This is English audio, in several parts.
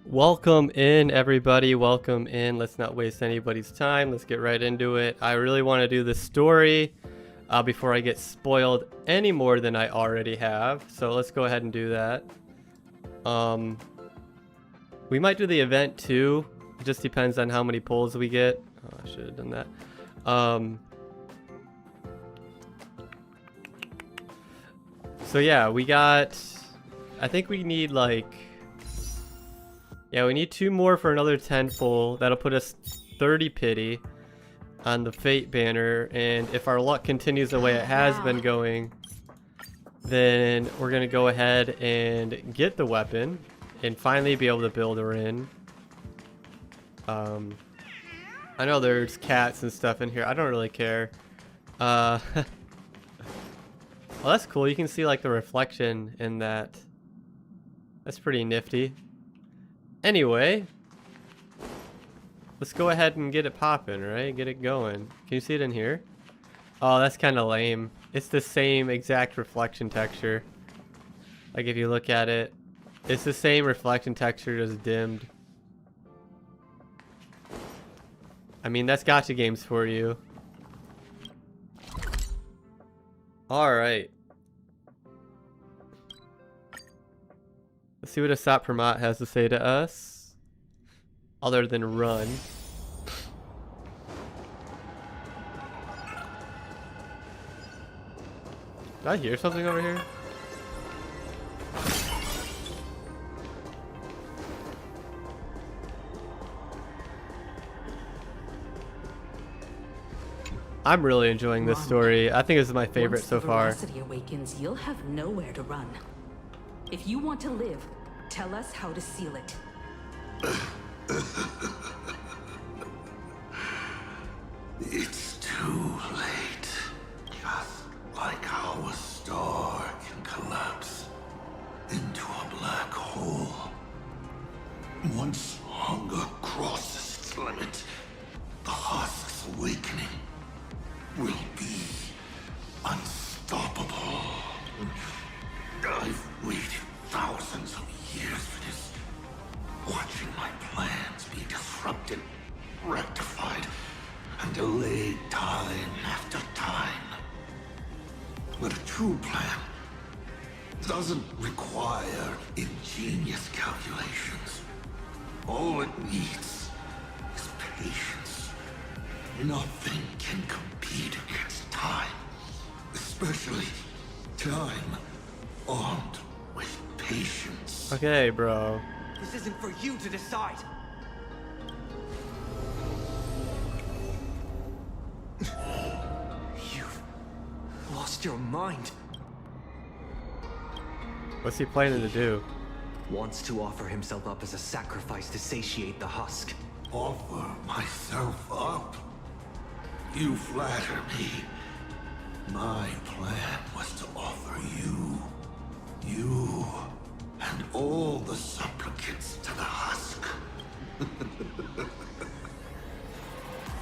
Welcome in, everybody. Welcome in. Let's not waste anybody's time. Let's get right into it. I really want to do this story before I get spoiled any more than I already have. So let's go ahead and do that. We might do the event too. It just depends on how many pulls we get. Oh, I should have done that. So yeah, we got... I think we need like... Yeah, we need 2 more for another 10 full. That'll put us 30 pity on the fate banner. And if our luck continues the way it has been going, then we're going to go ahead and get the weapon and finally be able to build her in. I know there's cats and stuff in here. I don't really care. Well, that's cool. You can see like the reflection in that. That's pretty nifty. Anyway, let's go ahead and get it popping, right? Get it going. Can you see it in here? Oh, that's kind of lame. It's the same exact reflection texture. Like if you look at it, it's the same reflection texture, just dimmed. I mean, that's gacha games for you. Alright. Let's see what Asat Pramat has to say to us. Other than run. Did I hear something over here? I'm really enjoying this story. I think this is my favorite so far. Once the velocity awakens, you'll have nowhere to run. If you want to live, tell us how to seal it. It's too late. Just like how a star can collapse into a black hole. Once hunger crosses its limit, the husk's awakening will be unstoppable. I've waited thousands of years for this, watching my plans be disrupted, rectified, and delayed time after time. But a true plan doesn't require ingenious calculations. All it needs is patience. Nothing can compete against time, especially time armed with patience. Okay, bro. This isn't for you to decide. You've lost your mind. What's he planning to do? Wants to offer himself up as a sacrifice to satiate the husk. Offer myself up? You flatter me. My plan was to offer you and all the supplicants to the husk.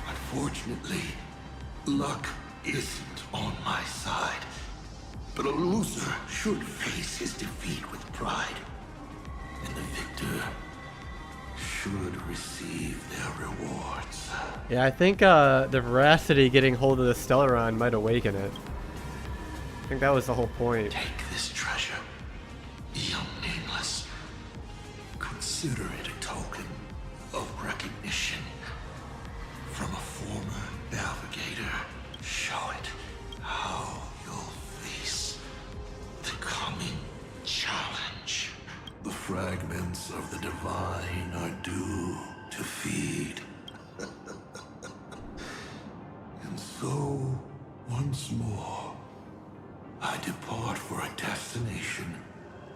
Unfortunately, luck isn't on my side. But a loser should face his defeat with pride. And the victor should receive their rewards. Yeah, I think the veracity getting hold of the Stellaron might awaken it. I think that was the whole point. Take this treasure, young nameless. Consider it a token of recognition from a former navigator. Show it how you'll face the coming challenge. The fragments of the divine are due to feed. And so, once more, I depart for a destination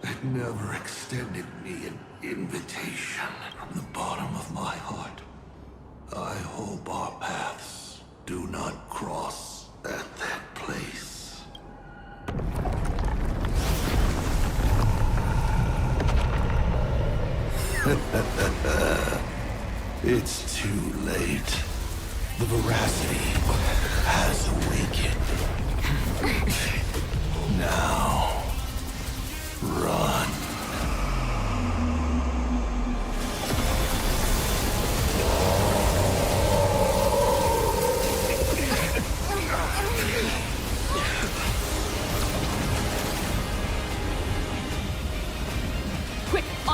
that never extended me an invitation from the bottom of my heart. I hope our paths do not cross at that place. It's too late. The veracity has awakened. Now, run.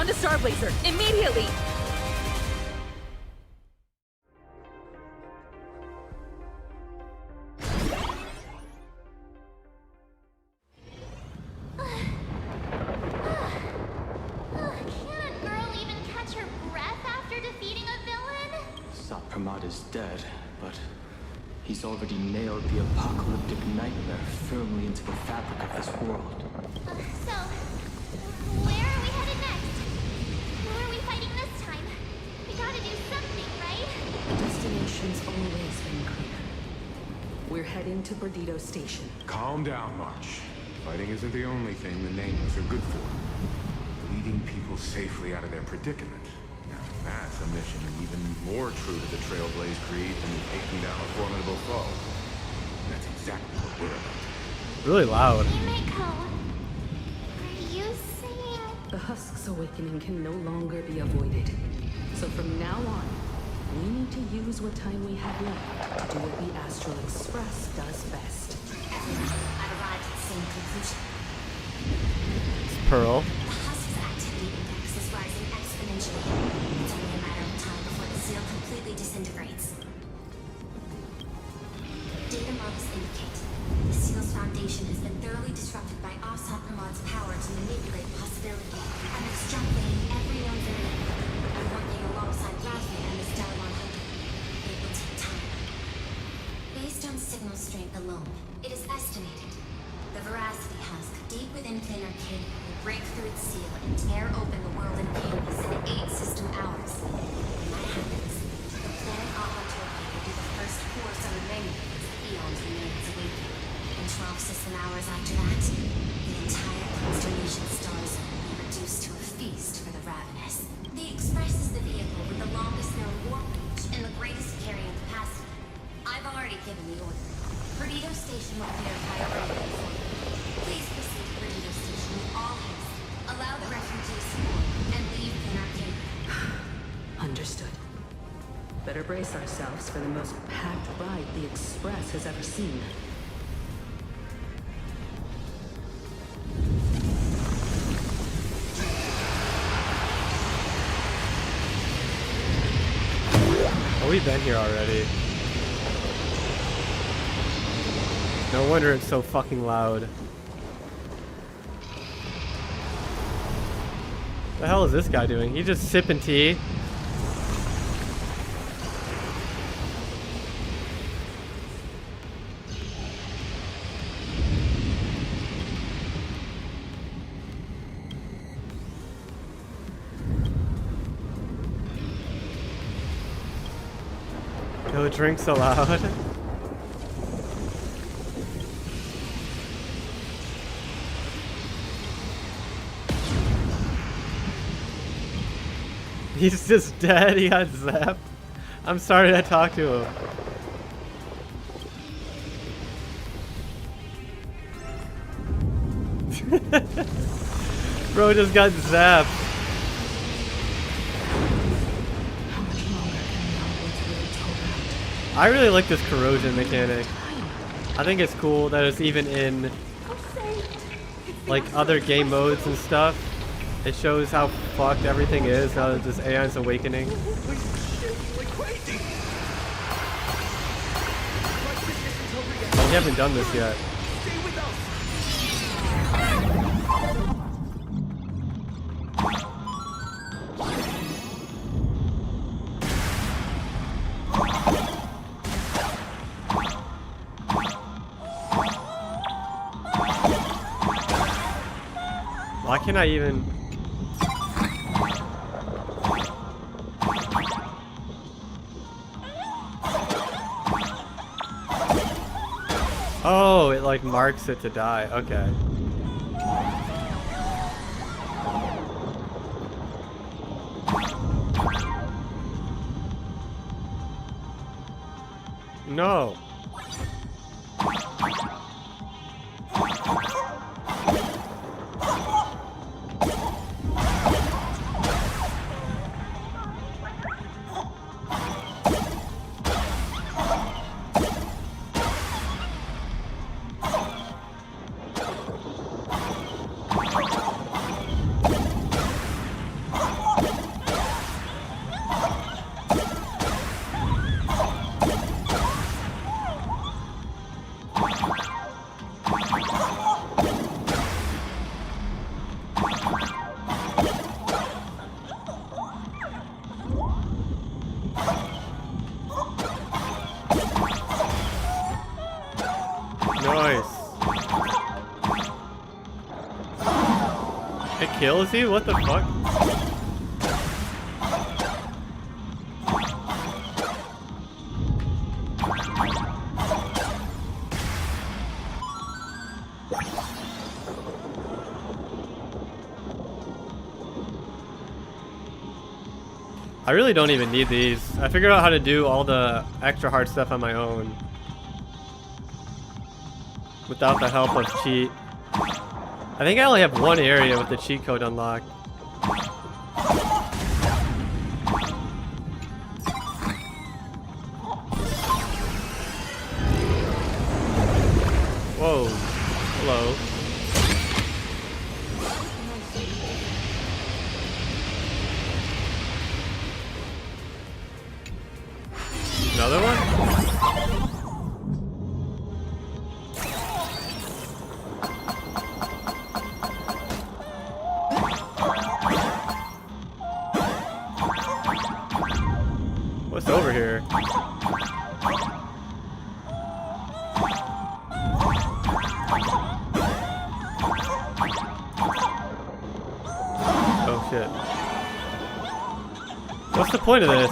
Respond to Starblazer immediately! Can't a girl even catch her breath after defeating a villain? Pramod is dead, but he's already nailed the apocalyptic nightmare firmly into the fabric of this world. So, where are we headed next? Who are we fighting this time? We gotta do something, right? Destination's always been clear. We're heading to Perdido Station. Calm down, March. Fighting isn't the only thing the Nameless are good for. Leading people safely out of their predicament. Now that's a mission even more true to the Trailblaze creed than taking down a formidable foe. That's exactly what we're about. Really loud. Himeko, are you saying... The Husk's awakening can no longer be avoided. So from now on, we need to use what time we have left to do what the Astral Express does best. I've arrived at the same conclusion. It's Pearl. The Husk's activity index is rising exponentially. It's only a matter of time before the seal completely disintegrates. Data models indicate the seal's foundation has been thoroughly disrupted by Assad Pramod's power to manipulate possibility and extrapolating every known variable. I'm working alongside Ravne and the Stellar 100. It will take time. Based on signal strength alone, it is estimated the Veracity Husk deep within Planarcadia will break through its seal and tear open the world in painless in 8 system hours. When that happens, the planet Ahatoki will be the first force on the menu as the eons remain its awakening. And 12 system hours after that, the entire constellation stars will be reduced to a feast for the ravenous. The Express is the vehicle with the longest known warp reach and the greatest carrying capacity. I've already given the order. Perdido Station will be their priority going forward. Please proceed to Perdido Station with all haste. Allow the refugees to board and leave Planarcadia. Understood. Better brace ourselves for the most packed ride the Express has ever seen. Oh, we've been here already. No wonder it's so fucking loud. The hell is this guy doing? He's just sipping tea. No drink so loud. He's just dead. He got zapped. I'm sorry I talked to him. Bro just got zapped. How much longer can the onwards really tow out? I really like this corrosion mechanic. I think it's cool that it's even in like other game modes and stuff. It shows how fucked everything is now that this Aeon's awakening. We haven't done this yet. Why can't I even... Oh, it like marks it to die. Okay. No. It kills you? What the fuck? I really don't even need these. I figured out how to do all the extra hard stuff on my own without the help of cheat. I think I only have one area with the cheat code unlocked. Whoa. Hello. Another one? What's over here? Oh shit. What's the point of this?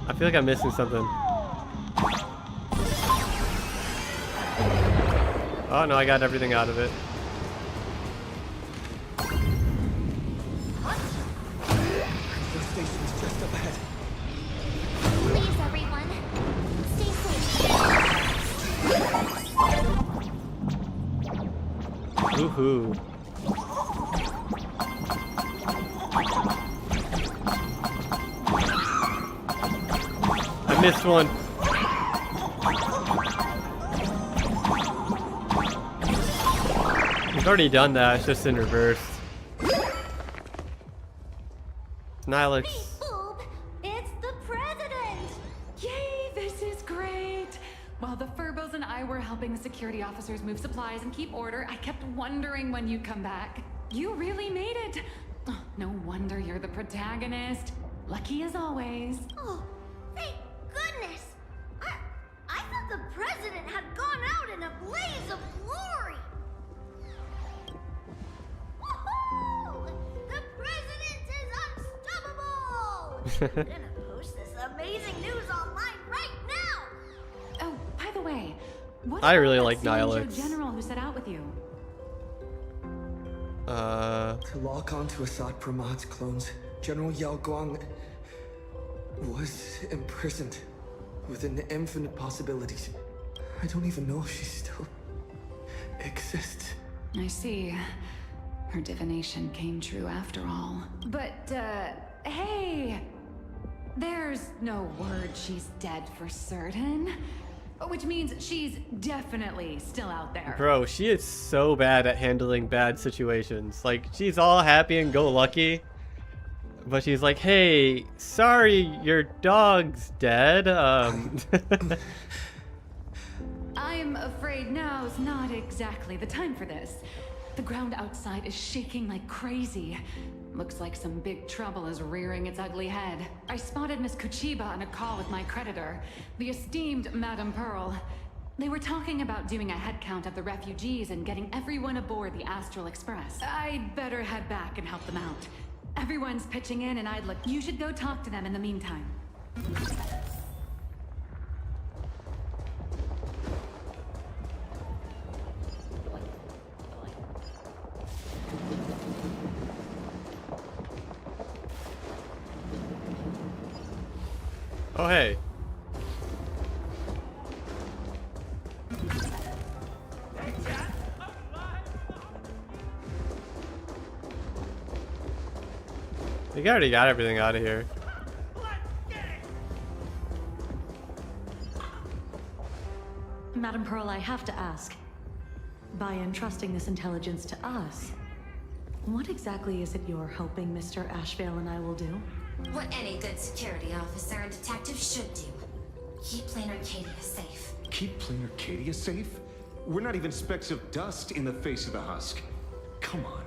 I feel like I'm missing something. Oh no, I got everything out of it. The station's just up ahead. Please, everyone, stay safe. Woohoo. I missed one. We've already done that, it's just in reverse. Nihilix. Boob, it's the president! Yay, this is great! While the Furbos and I were helping the security officers move supplies and keep order, I kept wondering when you'd come back. You really made it! Oh, no wonder you're the protagonist. Lucky as always. Oh, thank goodness! I thought the president had gone out in a blaze of glory! Woohoo! The president is unstoppable! I'm gonna post this amazing news online right now! Oh, by the way, what I about really that like Sanjo Nihilix. general who set out with you? To lock onto Assad Pramad's clones, General Yao Guang was imprisoned within the infinite possibilities. I don't even know if she still exists. I see. Her divination came true after all. But, hey! There's no word she's dead for certain. Which means she's definitely still out there. Bro, she is so bad at handling bad situations. Like, she's all happy and go lucky. But she's like, hey, sorry, your dog's dead. I'm afraid now's not exactly the time for this. The ground outside is shaking like crazy. Looks like some big trouble is rearing its ugly head. I spotted Miss Kuchiba on a call with my creditor, the esteemed Madame Pearl. They were talking about doing a head count of the refugees and getting everyone aboard the Astral Express. I'd better head back and help them out. Everyone's pitching in and I'd look. You should go talk to them in the meantime. Oh, hey. You already got everything out of here. Madam Pearl, I have to ask. By entrusting this intelligence to us, what exactly is it you're hoping Mr. Ashvale and I will do? What any good security officer and detective should do. Keep Planarcadia safe. Keep Planarcadia safe? We're not even specks of dust in the face of the husk. Come on.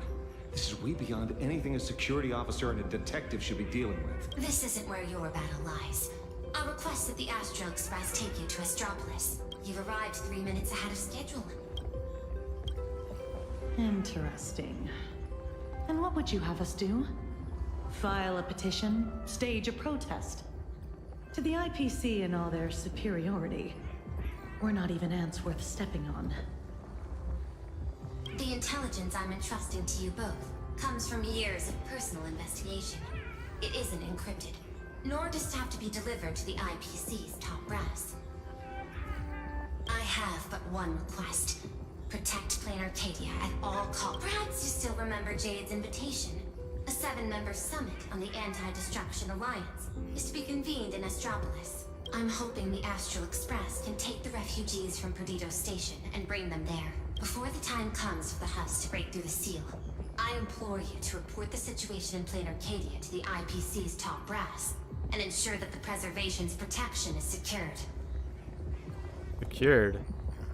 This is way beyond anything a security officer and a detective should be dealing with. This isn't where your battle lies. I'll request that the Astral Express take you to Astropolis. You've arrived 3 minutes ahead of schedule. And Interesting. And what would you have us do? File a petition? Stage a protest? To the IPC and all their superiority. We're not even ants worth stepping on. The intelligence I'm entrusting to you both comes from years of personal investigation. It isn't encrypted, nor does it have to be delivered to the IPC's top brass. I have but one request. Protect Planarcadia at all costs. Perhaps you still remember Jade's invitation. A 7-member summit on the Anti-Destruction Alliance is to be convened in Astropolis. I'm hoping the Astral Express can take the refugees from Perdido Station and bring them there. Before the time comes for the Huss to break through the seal, I implore you to report the situation in Planarcadia to the IPC's top brass and ensure that the preservation's protection is secured. Secured.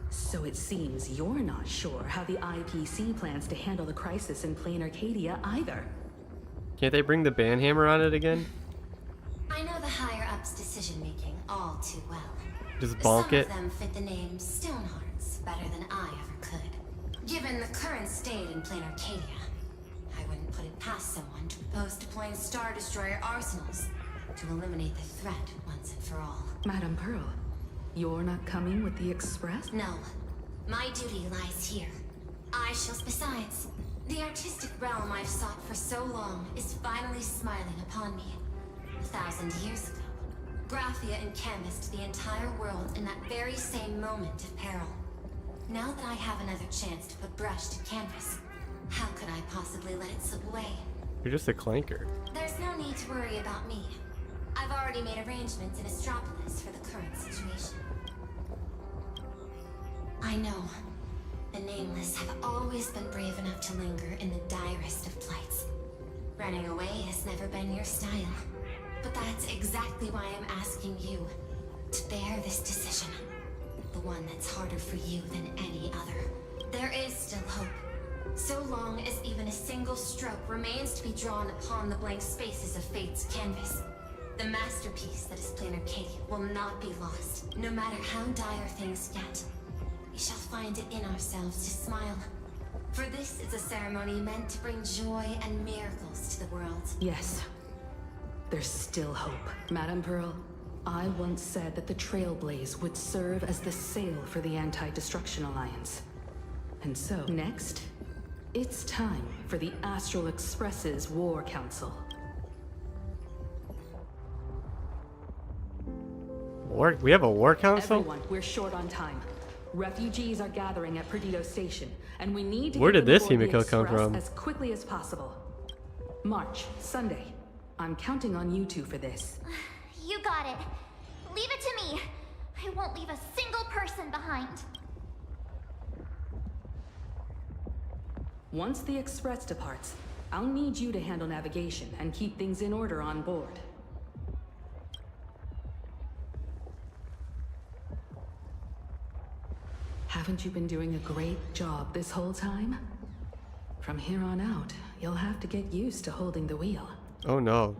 So it seems you're not sure how the IPC plans to handle the crisis in Planarcadia either. Can't they bring the banhammer on it again? I know the higher-ups' decision-making all too well. Just bonk it? Some of them fit the name Stonehearts better than I ever could. Given the current state in Planarcadia, I wouldn't put it past someone to propose deploying Star Destroyer arsenals to eliminate the threat once and for all. Madam Pearl, you're not coming with the Express? No. My duty lies here. Besides, the artistic realm I've sought for so long is finally smiling upon me. 1,000 years ago, Graphia encanvassed the entire world in that very same moment of peril. Now that I have another chance to put brush to canvas, how could I possibly let it slip away? You're just a clanker. There's no need to worry about me. I've already made arrangements in Astropolis for the current situation. I know. The Nameless have always been brave enough to linger in the direst of plights. Running away has never been your style. But that's exactly why I'm asking you to bear this decision. The one that's harder for you than any other. There is still hope. So long as even a single stroke remains to be drawn upon the blank spaces of fate's canvas. The masterpiece that is Planarcadia will not be lost, no matter how dire things get. We shall find it in ourselves to smile. For this is a ceremony meant to bring joy and miracles to the world. Yes. There's still hope. Madam Pearl, I once said that the Trailblaze would serve as the sail for the Anti-Destruction Alliance. And so, next, it's time for the Astral Express's War Council. We have a war council? Everyone, we're short on time. Refugees are gathering at Perdido Station, and we need to Where get did this aboard the Himiko come Express from? as quickly as possible. March, Sunday. I'm counting on you two for this. You got it. Leave it to me. I won't leave a single person behind. Once the Express departs, I'll need you to handle navigation and keep things in order on board. Haven't you been doing a great job this whole time? From here on out, you'll have to get used to holding the wheel. Oh no.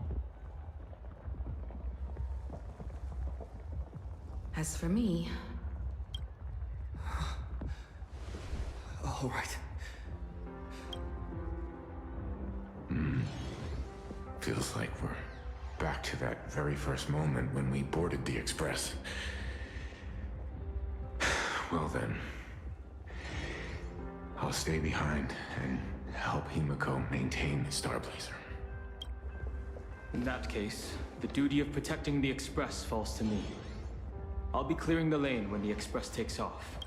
As for me... All right. Feels like we're back to that very first moment when we boarded the Express. Well then, I'll stay behind and help Himiko maintain the Star Blazer. In that case, the duty of protecting the Express falls to me. I'll be clearing the lane when the Express takes off.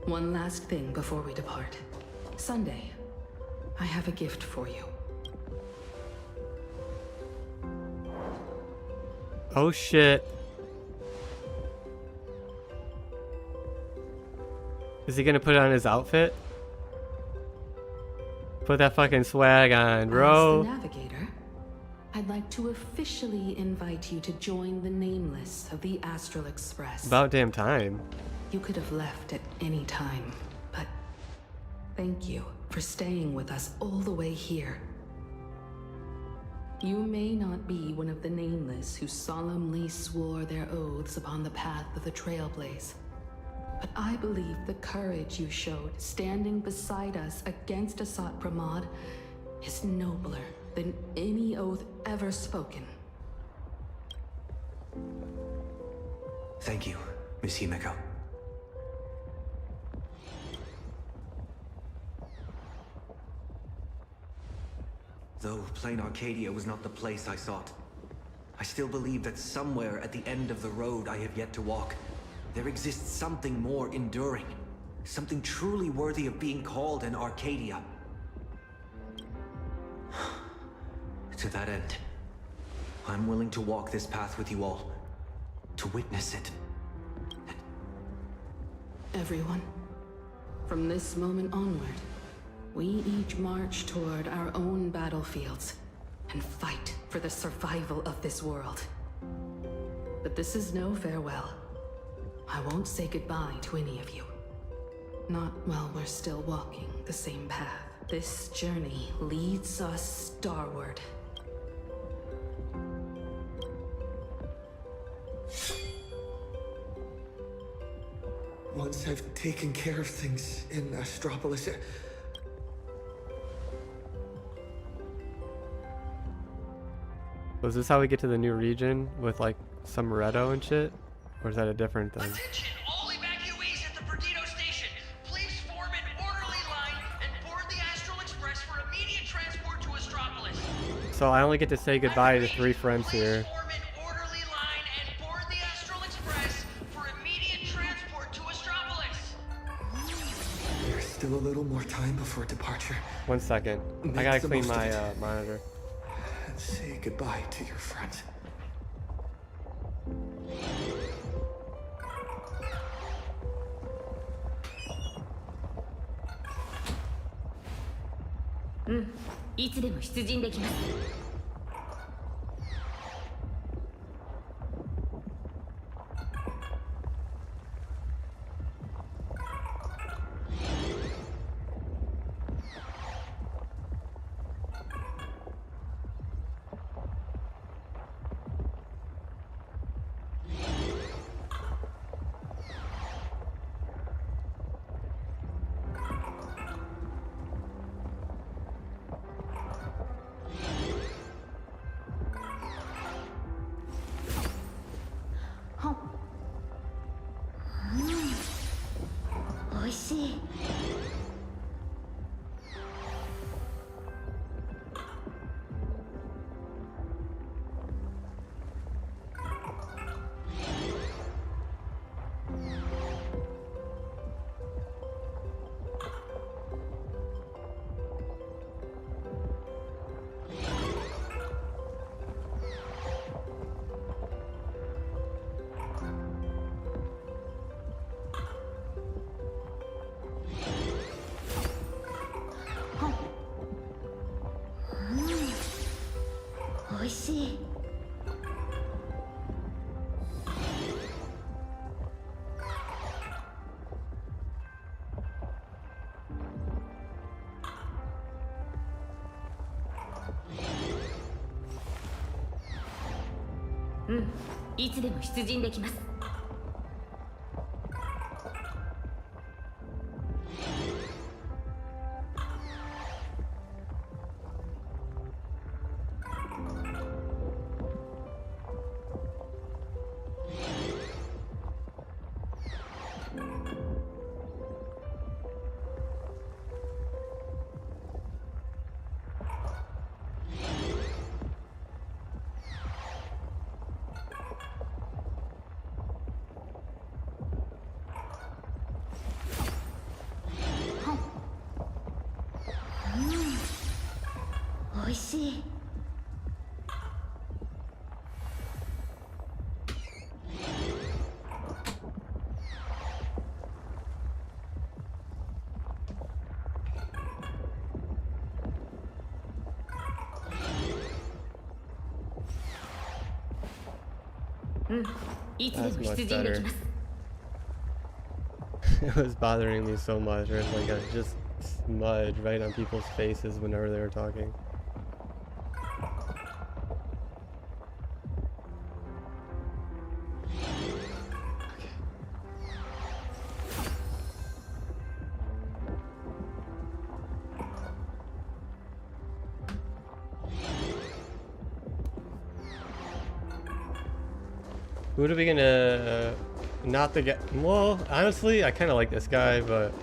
One last thing before we depart. Sunday, I have a gift for you. Oh shit. Is he gonna put on his outfit? Put that fucking swag on, bro. As the navigator, I'd like to officially invite you to join the Nameless of the Astral Express. About damn time. You could have left at any time, but thank you for staying with us all the way here. You may not be one of the nameless who solemnly swore their oaths upon the path of the Trailblaze. But I believe the courage you showed standing beside us against Asat Pramod is nobler than any oath ever spoken. Thank you, Miss Himeko. Though Planarcadia was not the place I sought, I still believe that somewhere at the end of the road I have yet to walk, there exists something more enduring. Something truly worthy of being called an Arcadia. To that end, I'm willing to walk this path with you all, to witness it. Everyone, from this moment onward, we each march toward our own battlefields and fight for the survival of this world. But this is no farewell. I won't say goodbye to any of you. Not while we're still walking the same path. This journey leads us starward. Once I've taken care of things in Astropolis, Was this how we get to the new region with like some Redo and shit? Or is that a different thing? Attention, all evacuees at the Perdido station. Please form an orderly line and board the Astral Express for immediate transport to Astropolis. So I only get to say goodbye to 3 friends here. Please form an orderly line and board the Astral Express for immediate transport to Astropolis. there's still a little more time before departure. 1 second. I Make gotta the clean most of my it. monitor. And say goodbye to your friends. Mm. いつでも出陣できます。美味しい。美味しい。うん、いつでも出陣できます。美味しい。うん、いつでも出陣できます。It was bothering me so much. There's like a just smudge right on people's faces whenever they were talking. Who are we gonna... not the guy... Well, honestly, I kind of like this guy, but...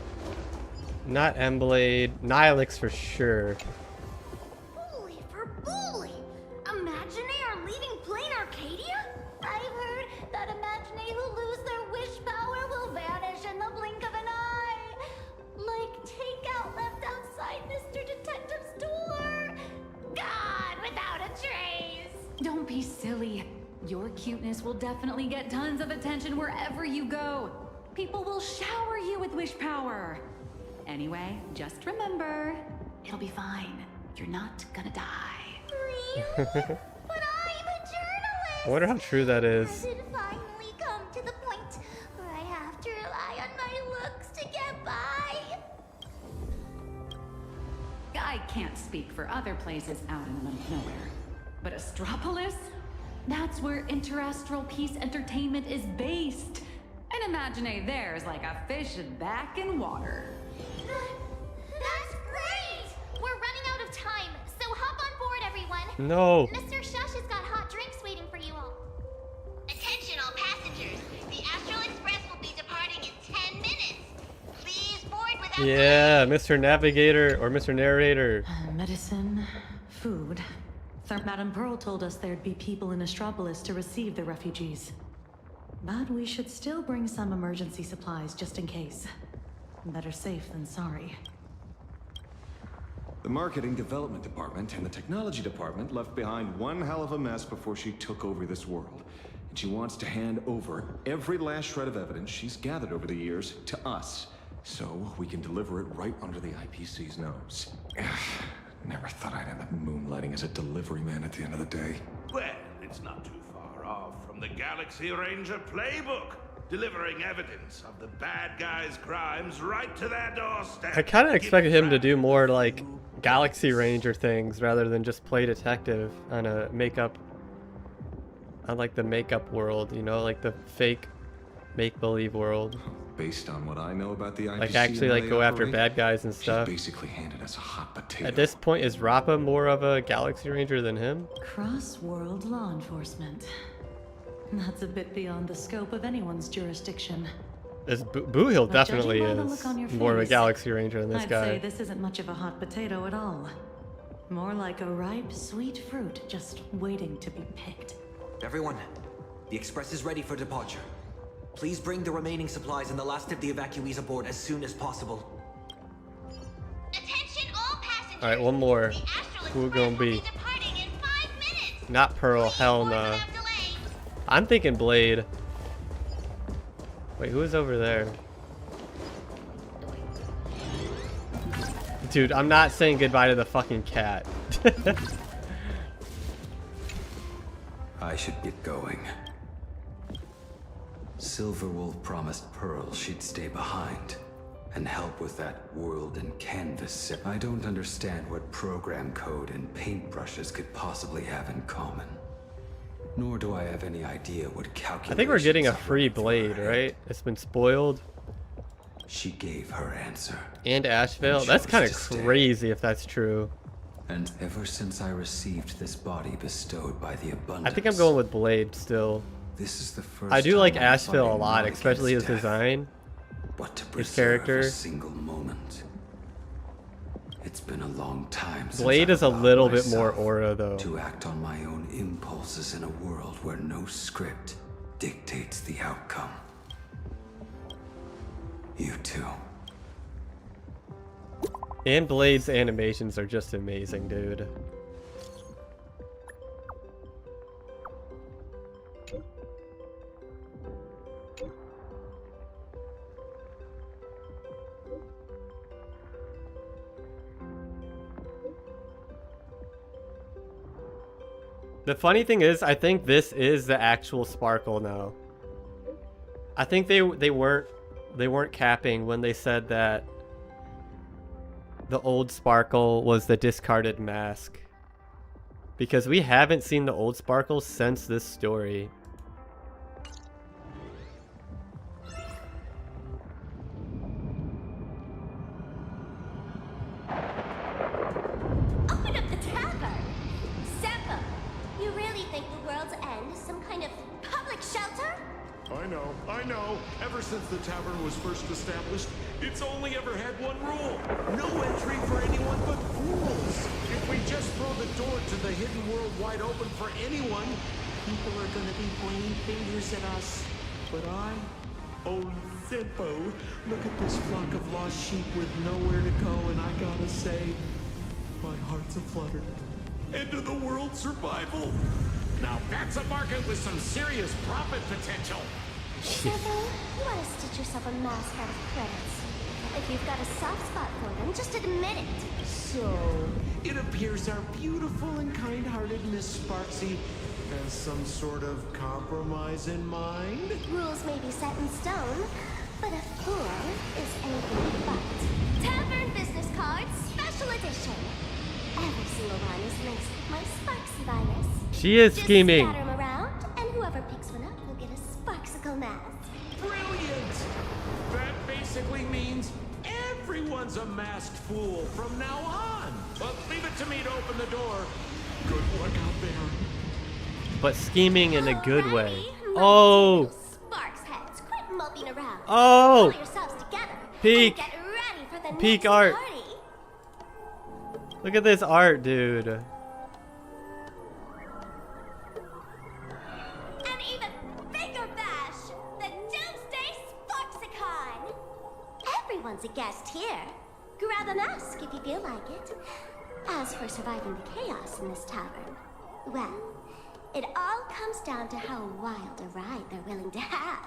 Not Emblade. Nihilix for sure. Bully for bully! Imaginary are leaving Planarcadia? I've heard that Imaginary who lose their wish power will vanish in the blink of an eye. Like takeout left outside Mr. Detective's door. God, without a trace. Don't be silly. Your cuteness will definitely get tons of attention wherever you go. People will shower you with wish power. Anyway, just remember, it'll be fine. You're not gonna die. Really? But I'm a journalist. I wonder how true that is. Has it finally come to the point where I have to rely on my looks to get by? I can't speak for other places out in the middle of nowhere. But Astropolis? That's where Interastral Peace Entertainment is based. And Imagine there's like a fish back in water. That's great! We're running out of time, so hop on board, everyone. No. Mr. Shush has got hot drinks waiting for you all. Attention, all passengers. The Astral Express will be departing in 10 minutes. Please board without Yeah, Mr. Navigator or Mr. Narrator. Medicine, food. Madam Pearl told us there'd be people in Astropolis to receive the refugees. But we should still bring some emergency supplies just in case. Better safe than sorry. The marketing development department and the technology department left behind one hell of a mess before she took over this world. And she wants to hand over every last shred of evidence she's gathered over the years to us, so we can deliver it right under the IPC's nose. Never thought I'd end up moonlighting as a delivery man at the end of the day. Well, it's not too far off from the Galaxy Ranger playbook, delivering evidence of the bad guys' crimes right to their doorstep. I kind of expected him to do more like Galaxy Ranger things rather than just play detective on a makeup, on like the makeup world, you know, like the fake make-believe world. Based on what I know about the IPC, Like actually like go after bad guys and stuff. She's basically handed us a hot potato. At this point, is Rappa more of a Galaxy Ranger than him? Cross-world law enforcement. That's a bit beyond the scope of anyone's jurisdiction. This Boo-Hill But definitely judging by the is look on your more of a face, Galaxy Ranger than this I'd guy. say this isn't much of a hot potato at all. More like a ripe, sweet fruit just waiting to be picked. Everyone, the Express is ready for departure. Please bring the remaining supplies and the last of the evacuees aboard as soon as possible. Attention, all passengers. Alright, one more. The Astral Who Express gonna will be? departing in 5 minutes. Not Pearl, hell no. I'm thinking Blade. Wait, who is over there? Dude, I'm not saying goodbye to the fucking cat. I should get going. Silverwolf promised Pearl she'd stay behind and help with that world and canvas. I don't understand what program code and paintbrushes could possibly have in common. Nor do I have any idea what calculations. I think we're getting a free Blade, right? It's been spoiled. She gave her answer. And Asheville? That's kind of crazy if that's true. And ever since I received this body bestowed by the abundance, I think I'm going with Blade still. This is the first I do like time I'm Asheville a fighting lot, not especially his against death, design. but to His preserve character. a single moment. It's been a long time since Blade I've is a allowed little bit more myself aura though. to act on my own impulses in a world where no script dictates the outcome. You too. And Blade's animations are just amazing, dude. The funny thing is, I think this is the actual Sparkle now. I think they weren't capping when they said that the old Sparkle was the discarded mask. Because we haven't seen the old Sparkle since this story. Open up the tavern! Sampa, you really think the world's end is some kind of public shelter? I know. Ever since the tavern was first established, it's only ever had one rule. No entry for anyone but fools. If we just throw the door to the hidden world wide open for anyone, people are gonna be pointing fingers at us. But old Zippo, look at this flock of lost sheep with nowhere to go, and I gotta say, my heart's aflutter. End of the world survival. Now that's a market with some serious profit potential. Zippo, you ought to stitch yourself a mask out of credits. If you've got a soft spot for them, just admit it. So, it appears our beautiful and kind-hearted Miss Sparksy has some sort of compromise in mind? Rules may be set in stone, but a fool is anything but. Tavern business cards, special edition. Every single one is laced with my Sparksy virus. She is scheming. Just scatter them around, and whoever picks one up will get a Sparksicle mask. Brilliant! That basically means everyone's a masked fool from now on. But leave it to me to open the door. Good luck out there. But scheming in a good way. Oh! Sparks heads, quit moping around. Oh! Pull yourselves together. Peak! And get ready for the Peak next art. party. Look at this art, dude. An even bigger bash, the Doomsday Sparksicon. Everyone's a guest here. Grab a mask if you feel like it. As for surviving the chaos in this tavern, well, it all comes down to how wild a ride they're willing to have.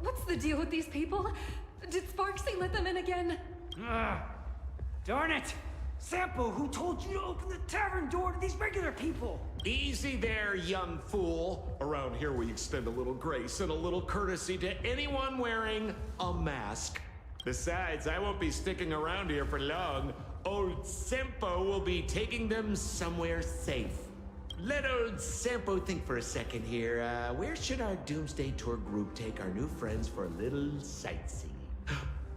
What's the deal with these people? Did Sparksy let them in again? Darn it! Sampo, who told you to open the tavern door to these regular people? Easy there, young fool. Around here we extend a little grace and a little courtesy to anyone wearing a mask. Besides, I won't be sticking around here for long. Old Sempo will be taking them somewhere safe. Let old Sempo think for a second here. Where should our Doomsday Tour group take our new friends for a little sightseeing?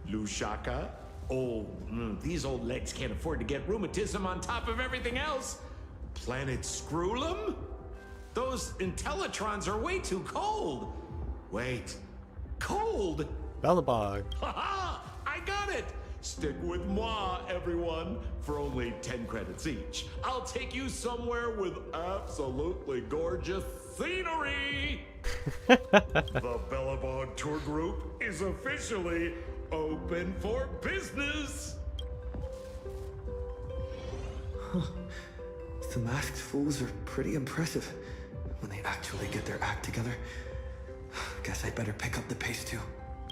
Lushaka? Oh, these old legs can't afford to get rheumatism on top of everything else. Planet Screwlum? Those Intellitrons are way too cold. Wait, cold? Bellabog. Haha! I got it! Stick with moi, everyone, for only 10 credits each. I'll take you somewhere with absolutely gorgeous scenery! The Bellabog Tour Group is officially open for business! The masked fools are pretty impressive when they actually get their act together. Guess I better pick up the pace too.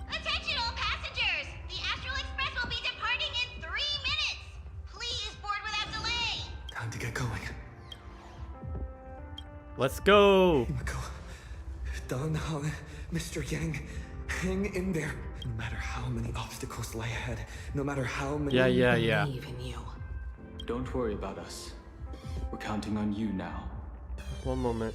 Attention all passengers! The Astral Express will be departing in 3 minutes! Please board without delay! Time to get going. Let's go! Don Han, Mr. Yang, hang in there. No matter how many obstacles lie ahead, no matter how many... Yeah. Believe in you. Don't worry about us. We're counting on you now. One moment.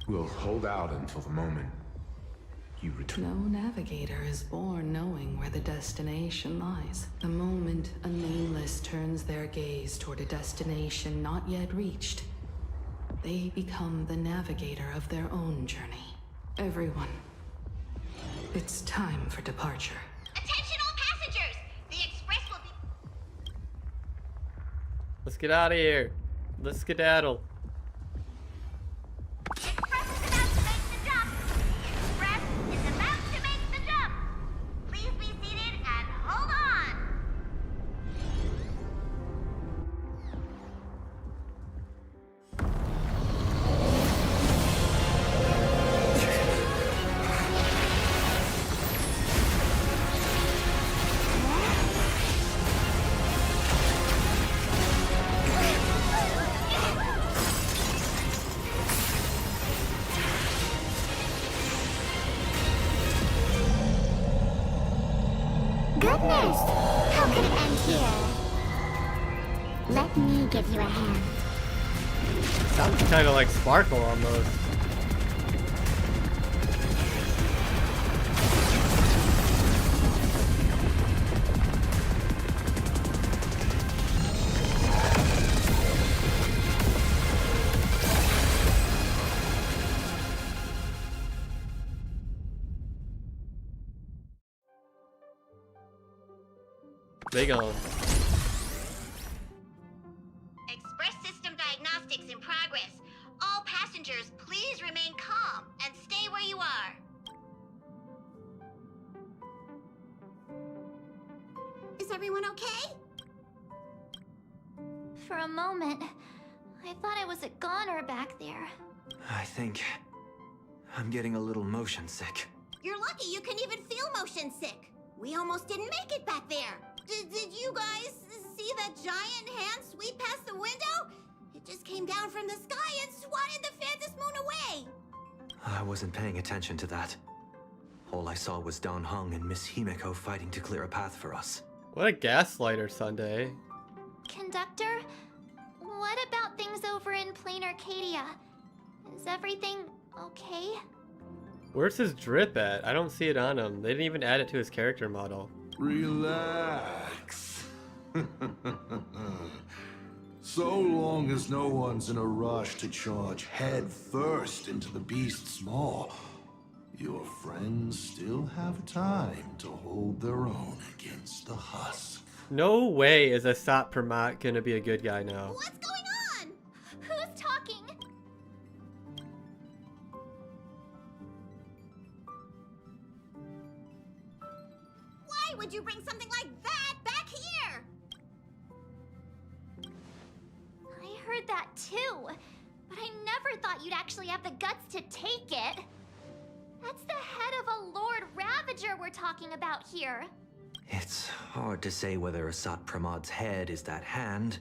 We'll hold out until the moment you return. No navigator is born knowing where the destination lies. The moment a nameless turns their gaze toward a destination not yet reached, they become the navigator of their own journey. Everyone, it's time for departure. Attention all passengers! The express will be... Let's get out of here. Let's skedaddle. Express is about to make the jump! The express is about to make the jump! Please be seated and hold on! goodness! How could it end here? Let me give you a hand. Sounds kind of like Sparkle almost. Big on. Express system diagnostics in progress. All passengers, please remain calm and stay where you are. Is everyone okay? For a moment, I thought I was a goner back there. I think I'm getting a little motion sick. You're lucky you can even feel motion sick. We almost didn't make it back there. Did you guys see that giant hand sweep past the window? It just came down from the sky and swatted the Phantom Moon away. I wasn't paying attention to that. All I saw was Don Hung and Miss Himiko fighting to clear a path for us. What a gaslighter Sunday. Conductor, what about things over in Planarcadia? Is everything okay? Where's his drip at? I don't see it on him. They didn't even add it to his character model. Relax. So long as no one's in a rush to charge head first into the beast's maw, your friends still have time to hold their own against the husk. No way is Asat Pramat gonna be a good guy now. What's going on? Who's talking? Why would you bring something like that back here? I heard that too, but I never thought you'd actually have the guts to take it. That's the head of a Lord Ravager we're talking about here. It's hard to say whether Asat Pramad's head is that hand,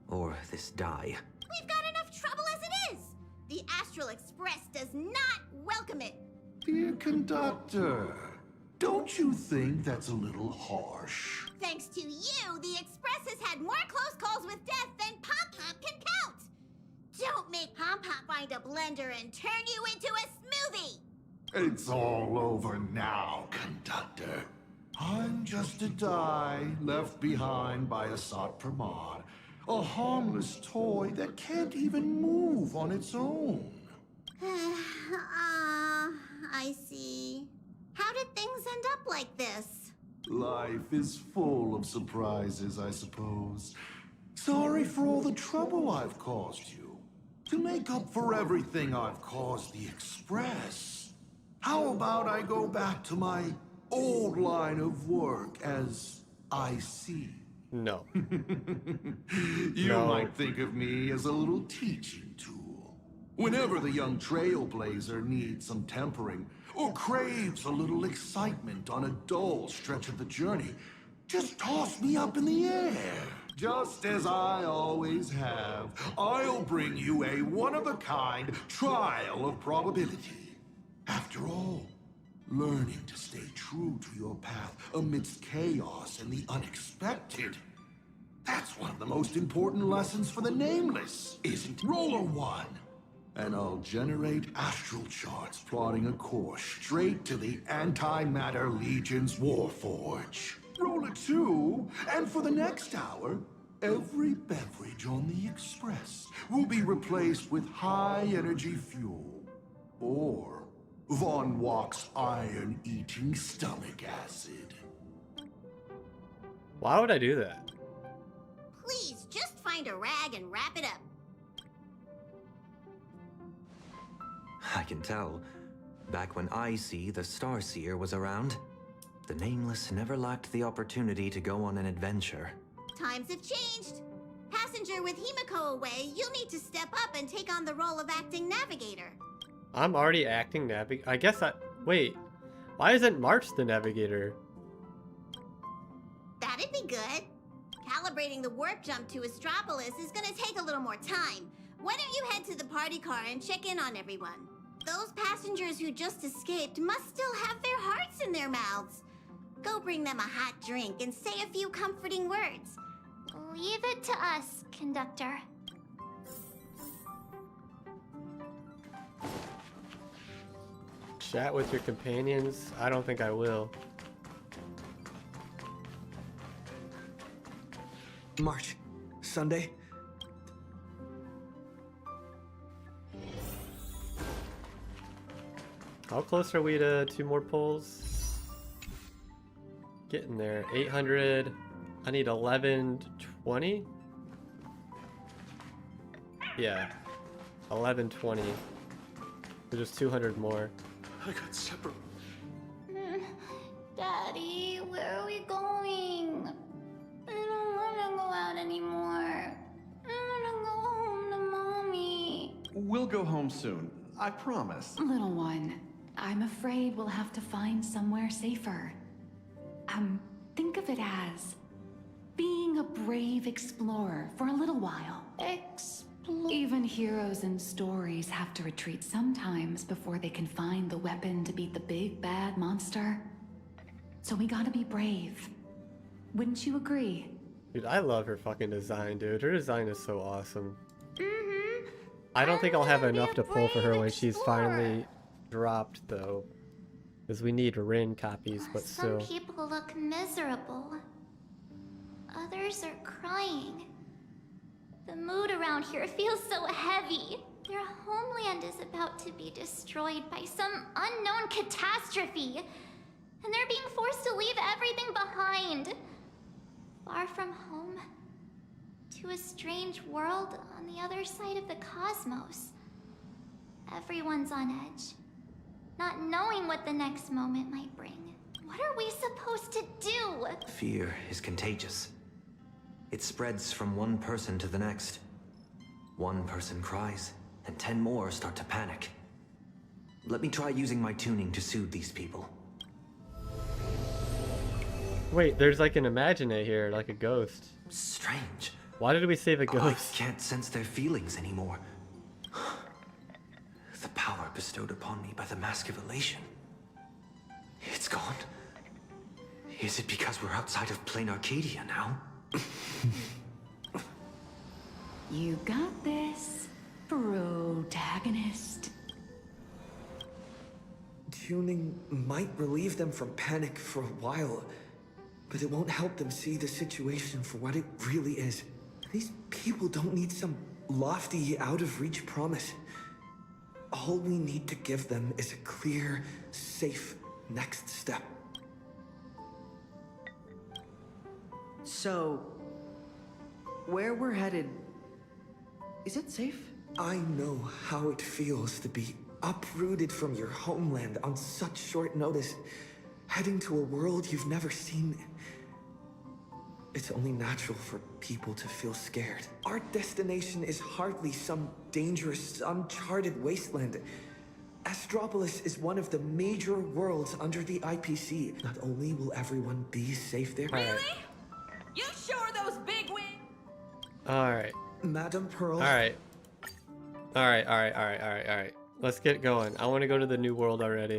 or this die. We've got enough trouble as it is. The Astral Express does not welcome it. Dear conductor, don't you think that's a little harsh? Thanks to you, the Express has had more close calls with death than Pop Pop can count. Don't make Pop Pop find a blender and turn you into a smoothie. It's all over now, conductor. I'm just a die left behind by Asat Pramad, a harmless toy that can't even move on its own. I see. How did things end up like this? Life is full of surprises, I suppose. Sorry for all the trouble I've caused you. To make up for everything I've caused the Express, how about I go back to my old line of work as IC? No. You No. might think of me as a little teaching tool. Whenever the young trailblazer needs some tempering, or craves a little excitement on a dull stretch of the journey, just toss me up in the air. Just as I always have, I'll bring you a one-of-a-kind trial of probability. After all, learning to stay true to your path amidst chaos and the unexpected, that's one of the most important lessons for the Nameless, isn't it? Roll a 1, and I'll generate astral charts plotting a course straight to the Antimatter Legion's Warforge. Roll a 2, and for the next hour, every beverage on the Express will be replaced with high-energy fuel, or Von Walk's iron-eating stomach acid. Why would I do that? Please, just find a rag and wrap it up. I can tell. Back when IC, the Starseer, was around, the Nameless never lacked the opportunity to go on an adventure. Times have changed. Passenger with Himiko away, you'll need to step up and take on the role of acting navigator. I'm already acting I guess wait. Why isn't March the navigator? That'd be good. Calibrating the warp jump to Astropolis is gonna take a little more time. Why don't you head to the party car and check in on everyone? Those passengers who just escaped must still have their hearts in their mouths. Go bring them a hot drink and say a few comforting words. Leave it to us, conductor. Chat with your companions? I don't think I will. March. Sunday. How close are we to 2 more pulls? Getting there. 800. I need 1120. Yeah. 1120. So just 200 more. I got separate. Daddy, where are we going? I don't want to go out anymore. I want to go home to Mommy. We'll go home soon. I promise. Little one, I'm afraid we'll have to find somewhere safer. Think of it as being a brave explorer for a little while. Even heroes in stories have to retreat sometimes before they can find the weapon to beat the big bad monster. So we gotta be brave. Wouldn't you agree? Dude, I love her fucking design, dude. Her design is so awesome. Mm-hmm. I don't think I'll have enough to pull for her when she's finally dropped, though. Because we need Rin copies, but Some still. people look miserable. Others are crying. The mood around here feels so heavy. Their homeland is about to be destroyed by some unknown catastrophe. And they're being forced to leave everything behind. Far from home. To a strange world on the other side of the cosmos. Everyone's on edge. Not knowing what the next moment might bring. What are we supposed to do? Fear is contagious. It spreads from one person to the next. One person cries, and 10 more start to panic. Let me try using my tuning to soothe these people. Wait, there's like an Imaginate here, like a ghost. Strange. Why did we save a I ghost? can't sense their feelings anymore. The power bestowed upon me by the Mask of Elation. It's gone. Is it because we're outside of Planarcadia now? You got this, protagonist. Tuning might relieve them from panic for a while, but it won't help them see the situation for what it really is. These people don't need some lofty, out-of-reach promise. All we need to give them is a clear, safe next step. So, where we're headed, is it safe? I know how it feels to be uprooted from your homeland on such short notice, heading to a world you've never seen. It's only natural for people to feel scared. Our destination is hardly some dangerous, uncharted wasteland. Astropolis is one of the major worlds under the IPC. Not only will everyone be safe there... Really? You sure those big wings? Alright. Madam Pearl... Alright. Alright. Let's get going. I want to go to the new world already.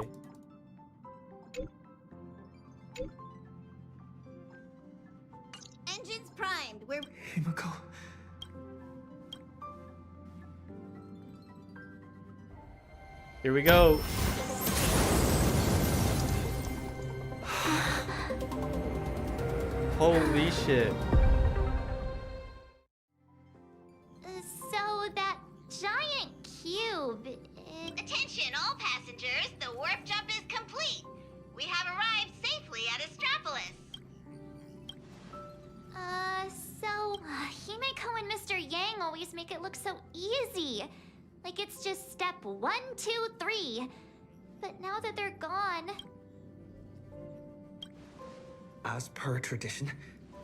Engines primed. We're... Himiko... Here we go. Holy shit. So that giant cube, Attention all passengers, the warp jump is complete. We have arrived safely at Astropolis. So Himeko and Mr. Yang always make it look so easy. Like it's just step 1, 2, 3. But now that they're gone... As per tradition,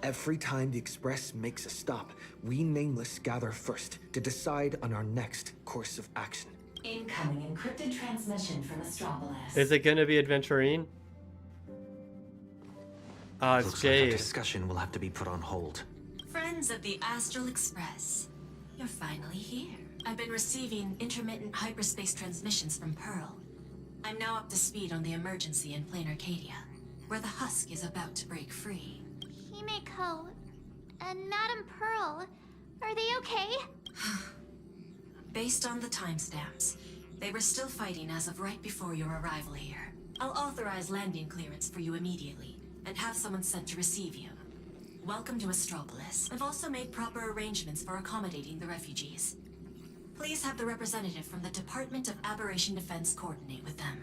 every time the Express makes a stop, we Nameless gather first to decide on our next course of action. Incoming encrypted transmission from Astropolis. Is it gonna be Adventurine? It's Looks Jade. like our discussion will have to be put on hold. Friends of the Astral Express, you're finally here. I've been receiving intermittent hyperspace transmissions from Pearl. I'm now up to speed on the emergency in Planarcadia. where the husk is about to break free. Himeko and Madame Pearl, are they okay? Based on the timestamps, they were still fighting as of right before your arrival here. I'll authorize landing clearance for you immediately, and have someone sent to receive you. Welcome to Astropolis. I've also made proper arrangements for accommodating the refugees. Please have the representative from the Department of Aberration Defense coordinate with them.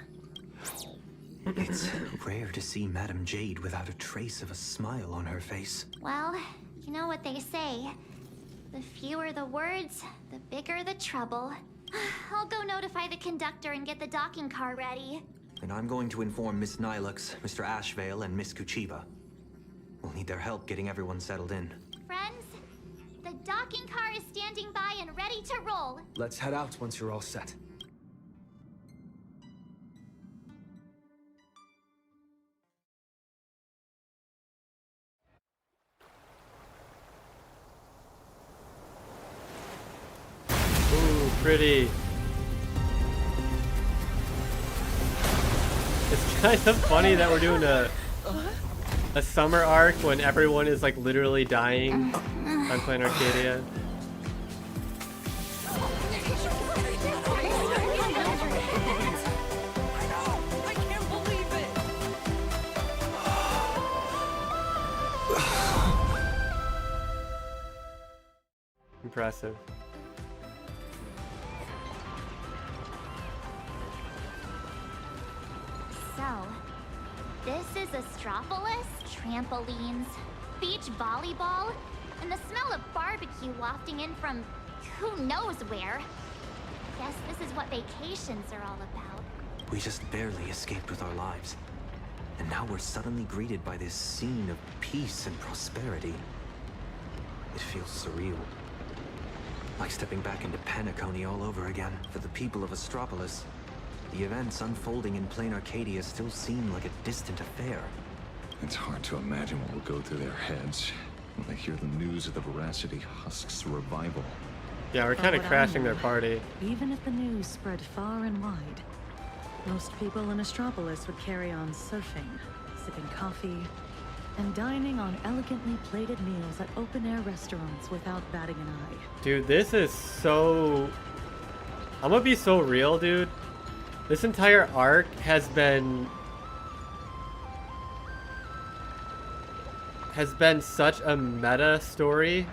It's rare to see Madame Jade without a trace of a smile on her face. Well, you know what they say. The fewer the words, the bigger the trouble. I'll go notify the conductor and get the docking car ready. And I'm going to inform Miss Nilux, Mr. Ashvale, and Miss Kuchiba. We'll need their help getting everyone settled in. Friends, the docking car is standing by and ready to roll. Let's head out once you're all set. Ooh, pretty. It's kind of funny that we're doing a summer arc when everyone is like literally dying on Planarcadia. Impressive. So, this is Astropolis? Trampolines, beach volleyball, and the smell of barbecue wafting in from who knows where. Guess this is what vacations are all about. We just barely escaped with our lives. And now we're suddenly greeted by this scene of peace and prosperity. It feels surreal. Like stepping back into Paniconi all over again. For the people of Astropolis, the events unfolding in Planarcadia still seem like a distant affair. It's hard to imagine what will go through their heads when they hear the news of the Veracity Husk's revival. Yeah, we're kind of crashing their party. Even if the news spread far and wide, most people in Astropolis would carry on surfing, sipping coffee, and dining on elegantly plated meals at open-air restaurants without batting an eye. Dude, this is so... I'm gonna be so real, dude. This entire arc has been such a meta story,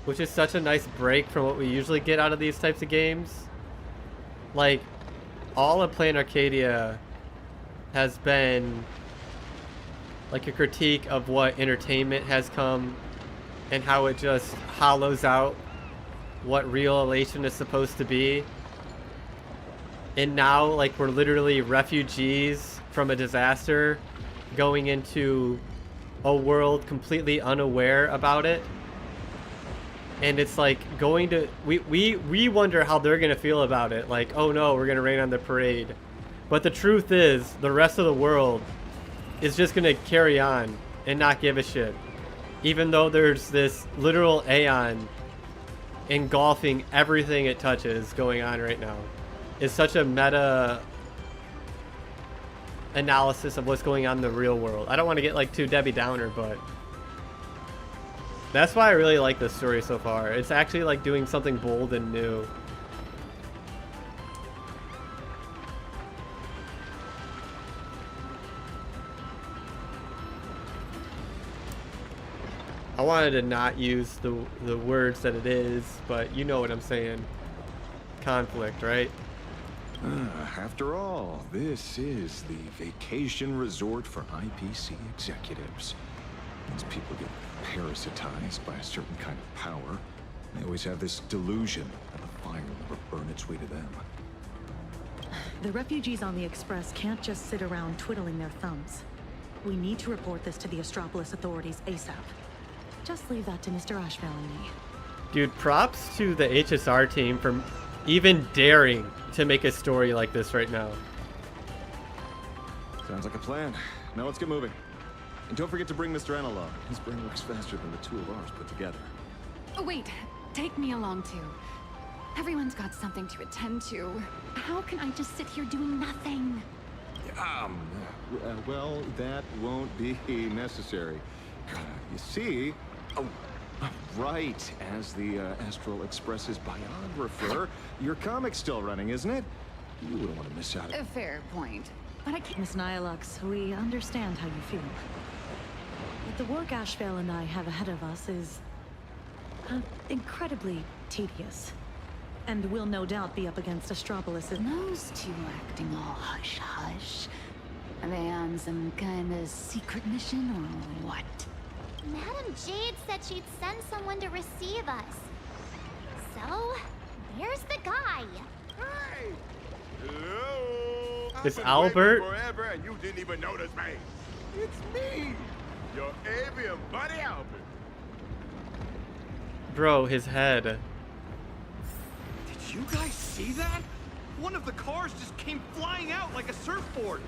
which is such a nice break from what we usually get out of these types of games. Like, all of Planarcadia has been like a critique of what entertainment has come and how it just hollows out what real elation is supposed to be. And now, like, we're literally refugees from a disaster going into a world completely unaware about it. And it's like going to... We wonder how they're going to feel about it. Like, oh no, we're going to rain on the parade. But the truth is, the rest of the world is just going to carry on and not give a shit. Even though there's this literal Aeon engulfing everything it touches going on right now. It's such a meta analysis of what's going on in the real world. I don't want to get like too Debbie Downer, but that's why I really like this story so far. It's actually like doing something bold and new. I wanted to not use the words that it is, but you know what I'm saying. Conflict, right? After all, this is the vacation resort for IPC executives. Once people get parasitized by a certain kind of power, they always have this delusion that the fire will burn its way to them. The refugees on the Express can't just sit around twiddling their thumbs. We need to report this to the Astropolis authorities ASAP. Just leave that to Mr. Ashvale and me. Dude, props to the HSR team for even daring to make a story like this right now. Sounds like a plan. Now let's get moving. And don't forget to bring Mr. N along. His brain works faster than the two of ours put together. Oh, wait, take me along too. Everyone's got something to attend to. How can I just sit here doing nothing? Well, that won't be necessary. You see... Oh, right. As the Astral Express's biographer, your comic's still running, isn't it? You wouldn't want to miss out. A fair point. But I can't. Miss Nihilux, we understand how you feel. But the work Ashvale and I have ahead of us is... incredibly tedious. And we'll no doubt be up against Astropolis. Those two acting all hush-hush. Are they on some kind of secret mission or what? Madam Jade said she'd send someone to receive us. So, where's the guy? Hey! Hello! It's Albert? Forever and you didn't even notice me. It's me, your avian buddy Albert. Bro, his head. Did you guys see that? One of the cars just came flying out like a surfboard.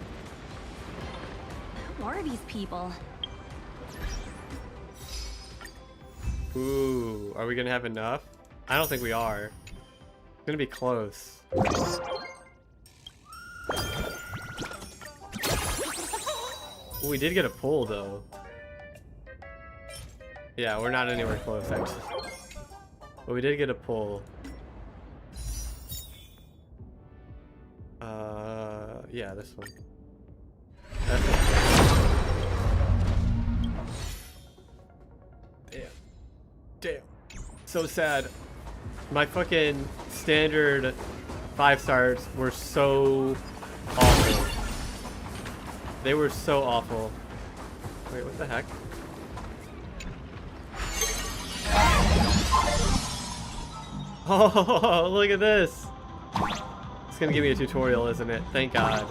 Who are these people? Ooh, are we gonna have enough? I don't think we are. It's gonna be close. Ooh, we did get a pull though. Yeah, we're not anywhere close actually. But we did get a pull. Yeah, this one. That's it. Damn. So sad. My fucking standard 5 stars were so awful. They were so awful. Wait, what the heck? Oh, look at this. It's gonna give me a tutorial, isn't it? Thank God.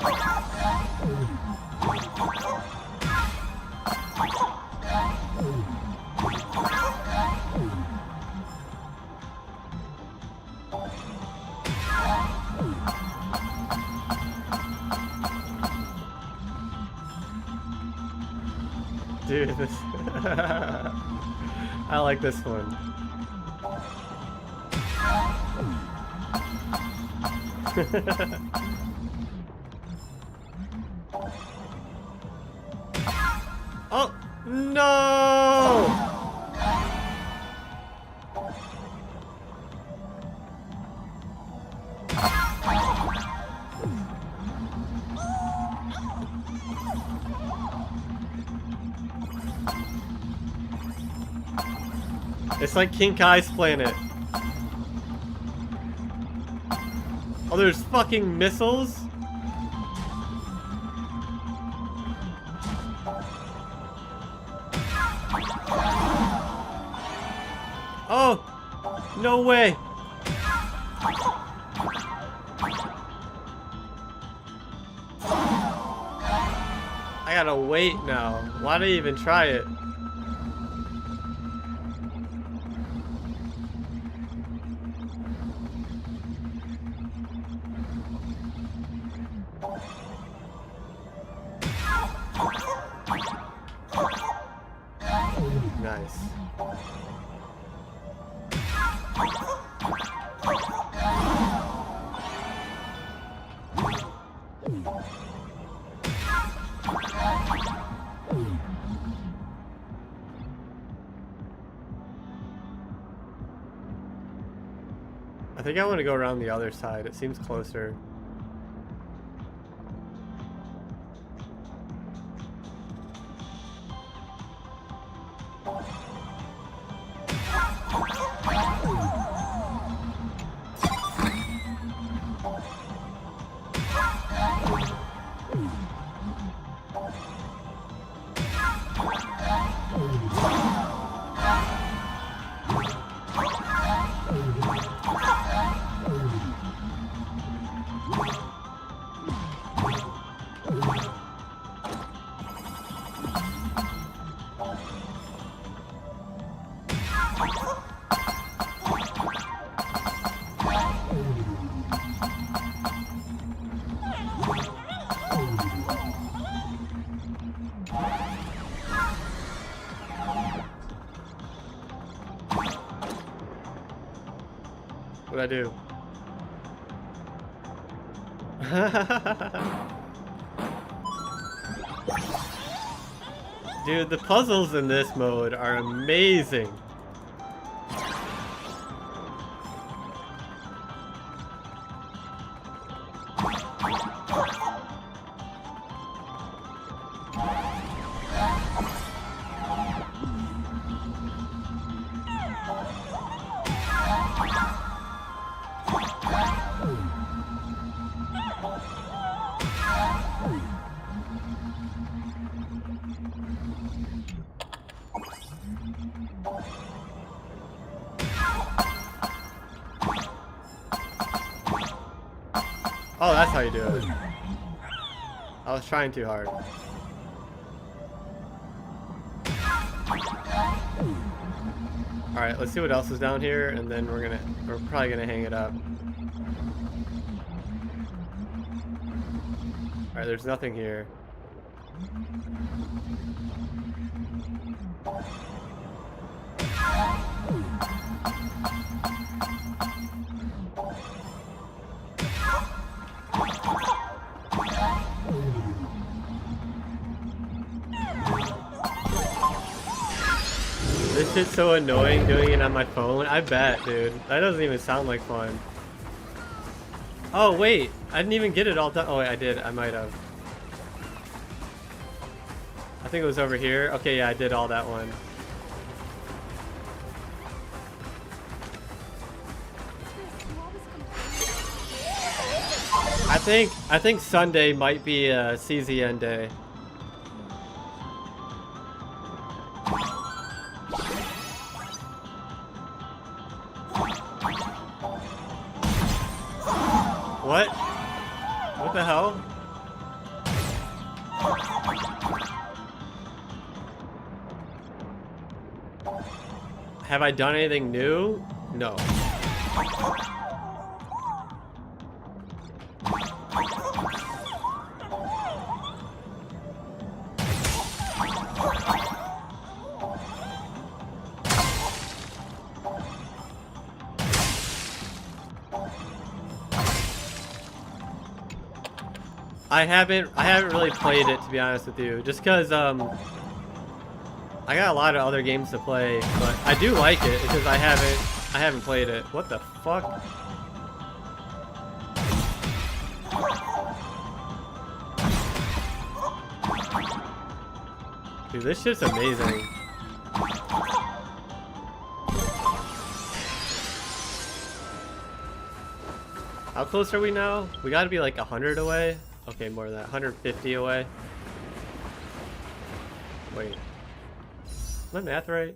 Dude, this... I like this one. Oh, no! It's like King Kai's planet. Oh, there's fucking missiles? Oh! No way! I gotta wait now. Why did I even try it? Nice. I think I want to go around the other side. It seems closer. What'd I do? Dude, the puzzles in this mode are amazing. Oh, that's how you do it. I was trying too hard. Alright, let's see what else is down here, and then we're probably gonna hang it up. Alright, there's nothing here. This shit's so annoying doing it on my phone. I bet, dude. That doesn't even sound like fun. Oh, wait. I didn't even get it all done. Oh, wait, I did. I might have. I think it was over here. Okay, yeah, I did all that one. I think Sunday might be a CZN day. What? What the hell? Have I done anything new? No. I haven't really played it, to be honest with you, just because I got a lot of other games to play, but I do like it because I haven't played it. What the fuck? Dude, this shit's amazing. How close are we now? We gotta be like 100 away. Okay, more than that. 150 away. Wait. Is my math right?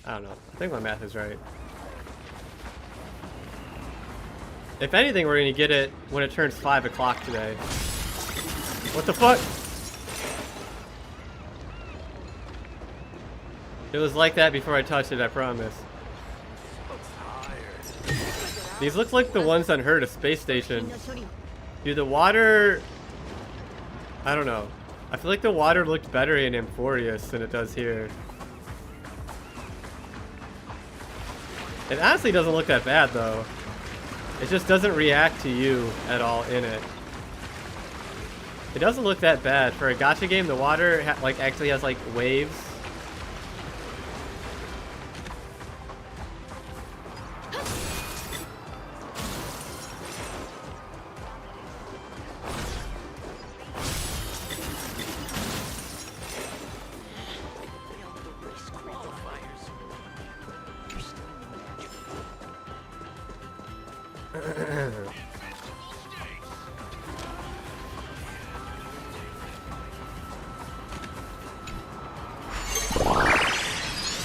I don't know. I think my math is right. If anything, we're gonna get it when it turns 5 o'clock today. What the fuck? It was like that before I touched it, I promise. These look like the ones on Her to Space Station. Dude, the water... I don't know. I feel like the water looked better in Amphorius than it does here. It honestly doesn't look that bad, though. It just doesn't react to you at all in it. It doesn't look that bad. For a gacha game, the water like actually has like waves.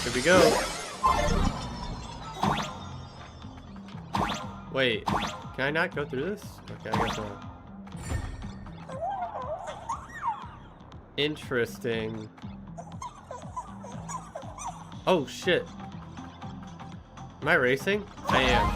Here we go. Wait, can I not go through this? Okay, I guess not. Interesting. Oh shit. Am I racing? I am.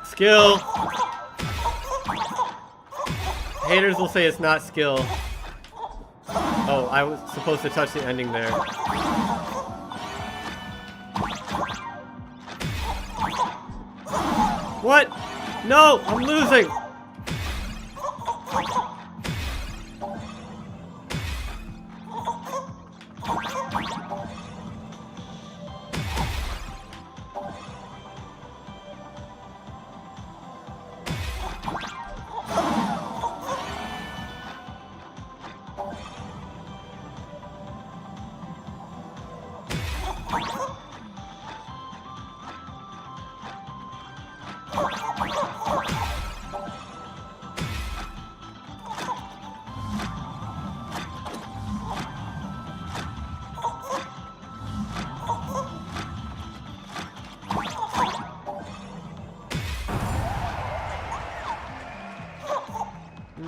Skill. Haters will say it's not skill. Oh, I was supposed to touch the ending there. What? No, I'm losing.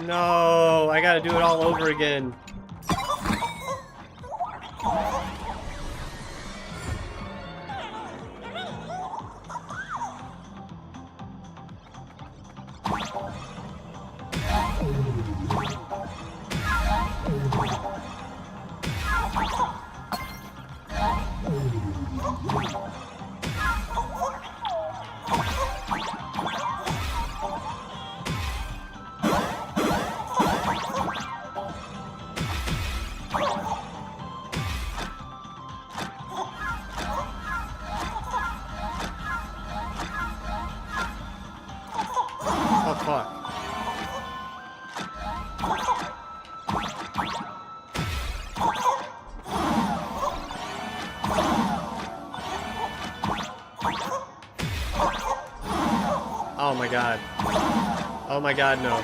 No, I gotta do it all over again. Oh, fuck. Oh my god. Oh my god, no.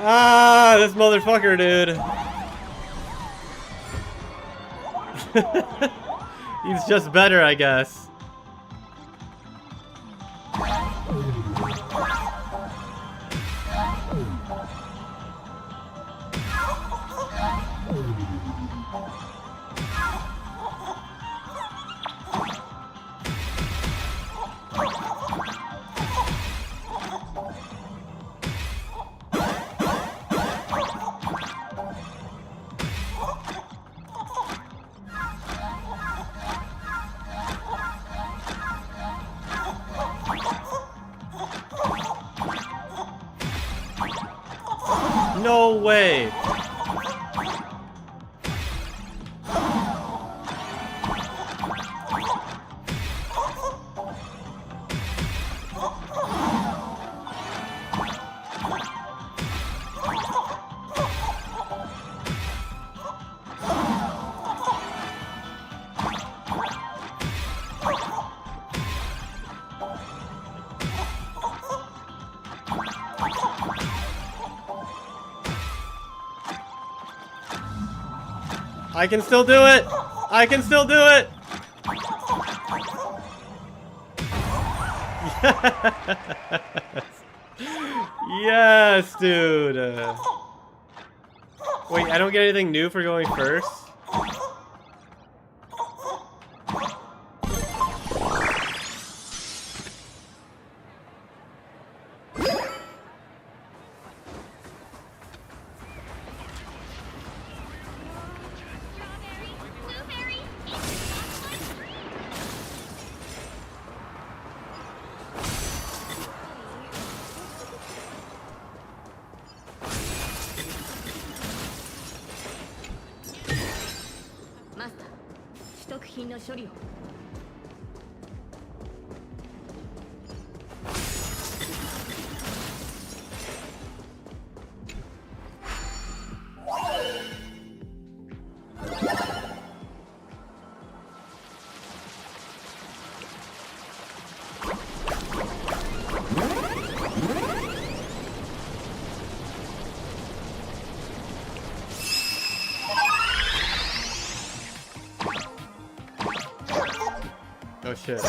Ah, this motherfucker, dude. He's just better, I guess. No way. I can still do it! I can still do it! Yes! Yes, dude! Wait, I don't get anything new for going first? Oh shit.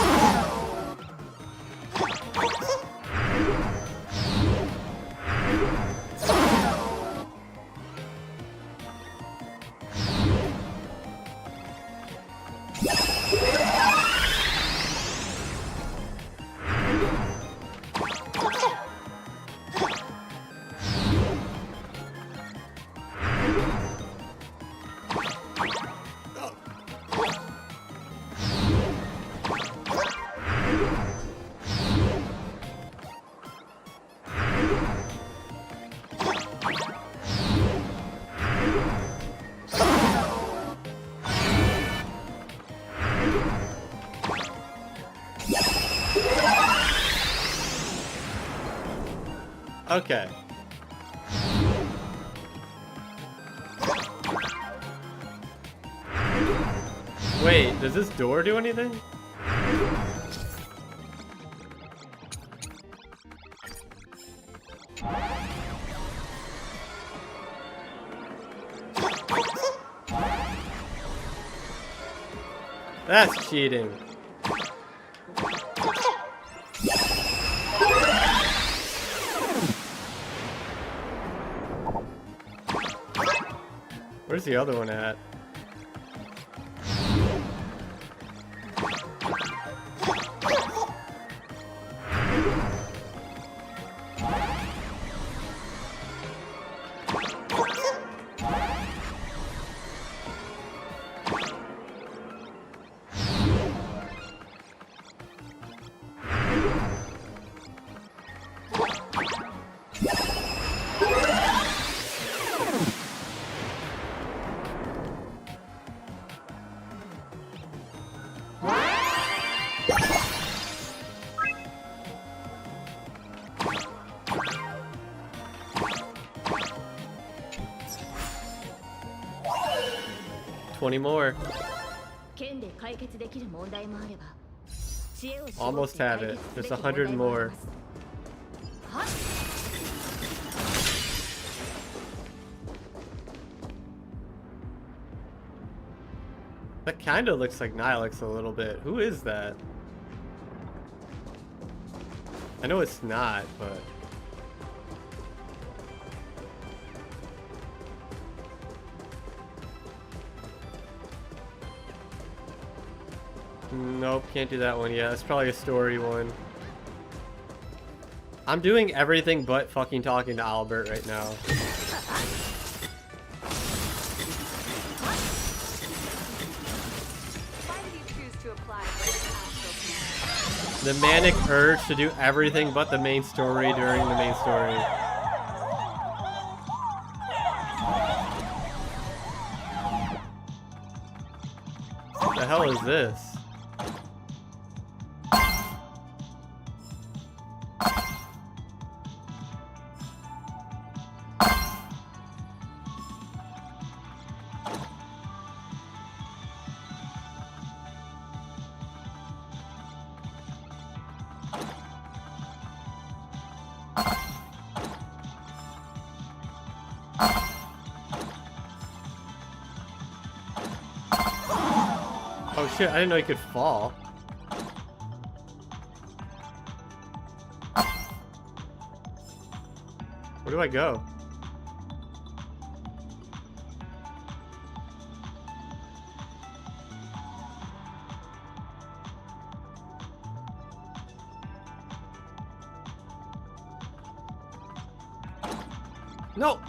Okay. Wait, does this door do anything? That's cheating. Where's the other one at? More. Almost have it. Just 100 more. That kind of looks like Nihilix a little bit. Who is that? I know it's not, but... Nope, can't do that one yet. It's probably a story one. I'm doing everything but fucking talking to Albert right now. The manic urge to do everything but the main story during the main story. What the hell is this? Oh shit, I didn't know you could fall. Where do I go? No!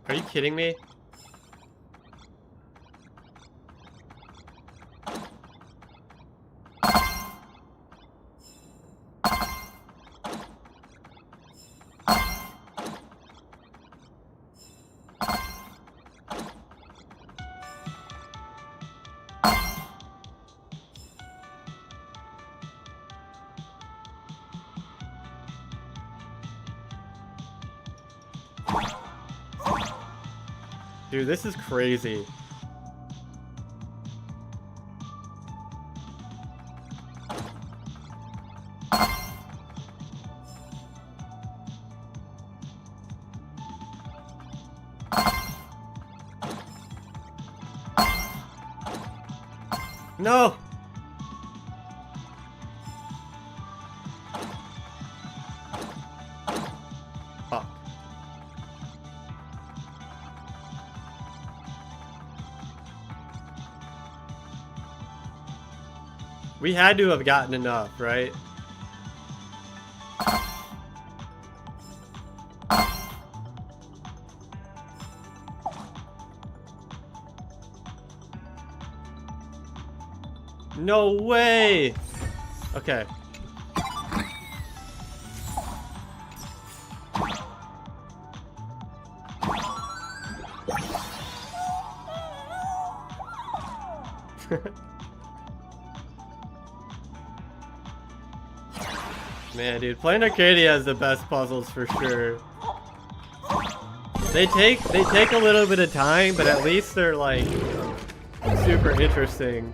Are you kidding me? Dude, this is crazy. No! Fuck. We had to have gotten enough, right? No way! Okay. Man, dude, Planarcadia has the best puzzles for sure. They take a little bit of time, but at least they're like super interesting.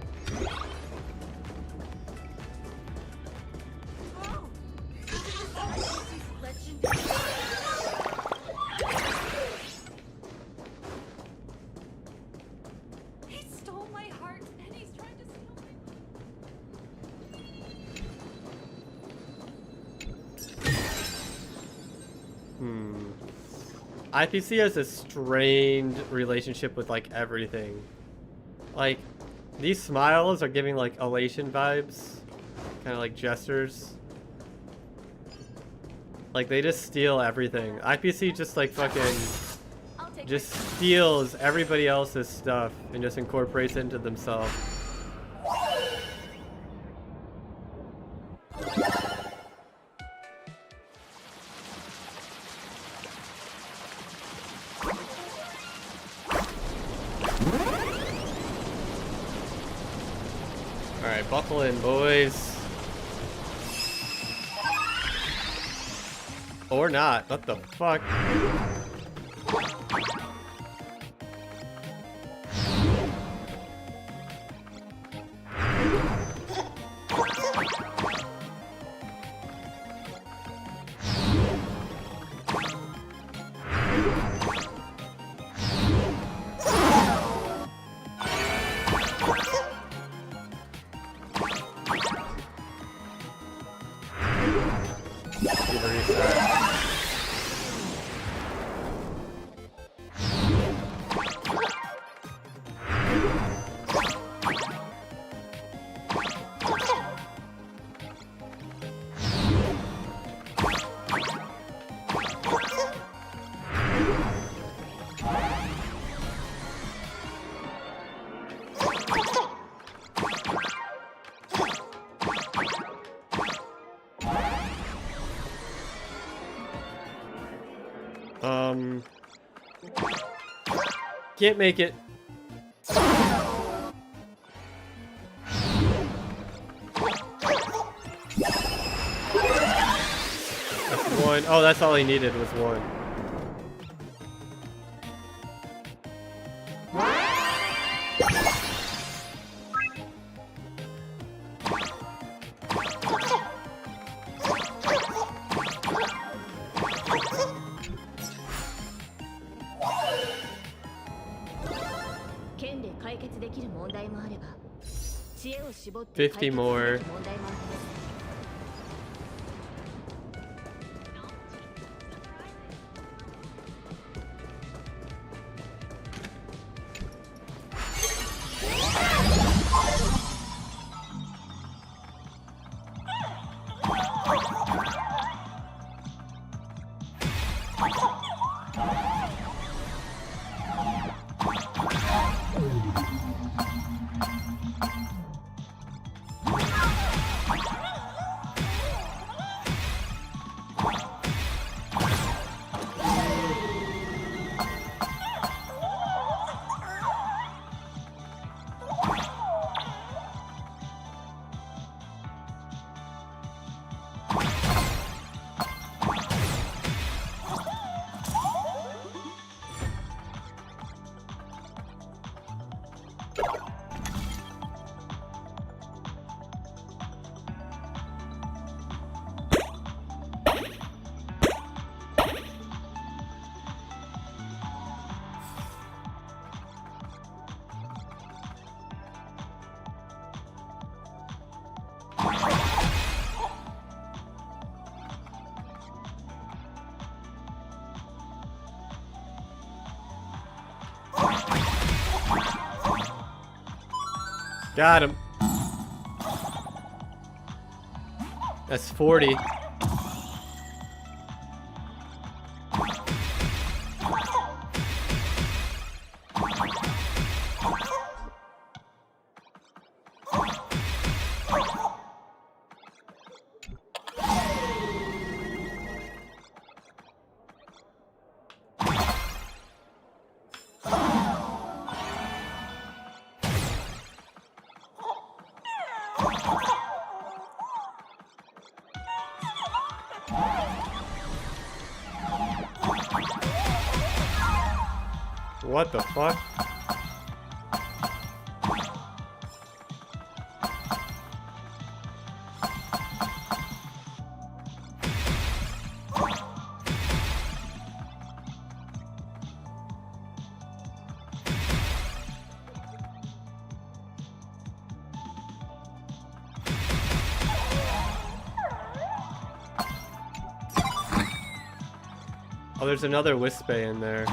He stole my heart and he's trying to steal IPC has a strained relationship with like everything. Like, these smiles are giving like elation vibes, kind of like gestures. Like they just steal everything. IPC just like fucking just steals everybody else's stuff and just incorporates it into themselves. Alright, buckle in, boys. Or not. What the fuck? Can't make it. That's one. Oh, that's all he needed was one. $50 more. Got him. That's 40. What the fuck? Oh, there's another Wispe in there.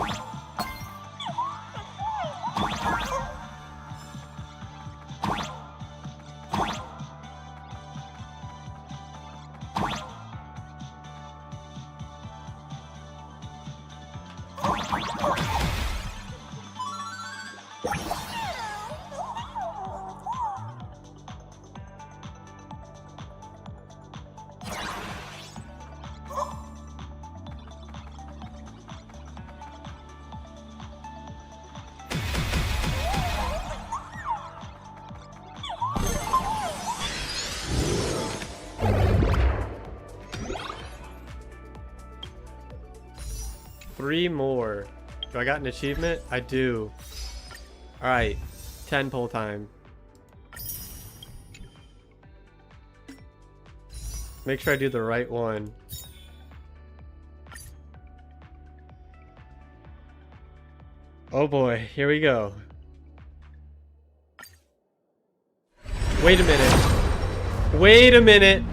Three more. Do I got an achievement? I do. Alright. 10 pull time. Make sure I do the right one. Oh boy, here we go. Wait a minute. Wait a minute.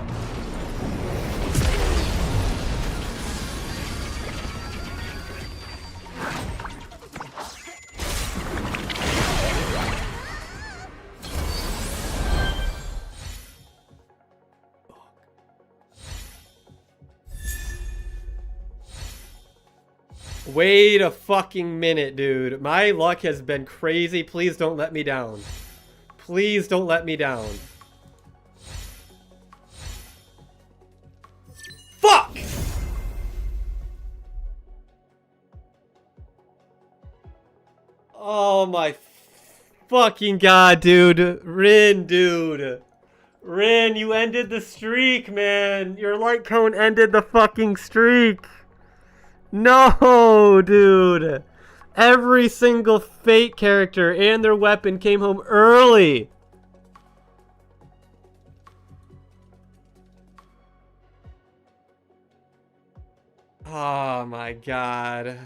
Wait a fucking minute, dude. My luck has been crazy. Please don't let me down. Please don't let me down. Fuck! Oh my fucking god, dude. Rin, dude. Rin, you ended the streak, man. Your light cone ended the fucking streak. No, dude. Every single Fate character and their weapon came home early. Oh my god.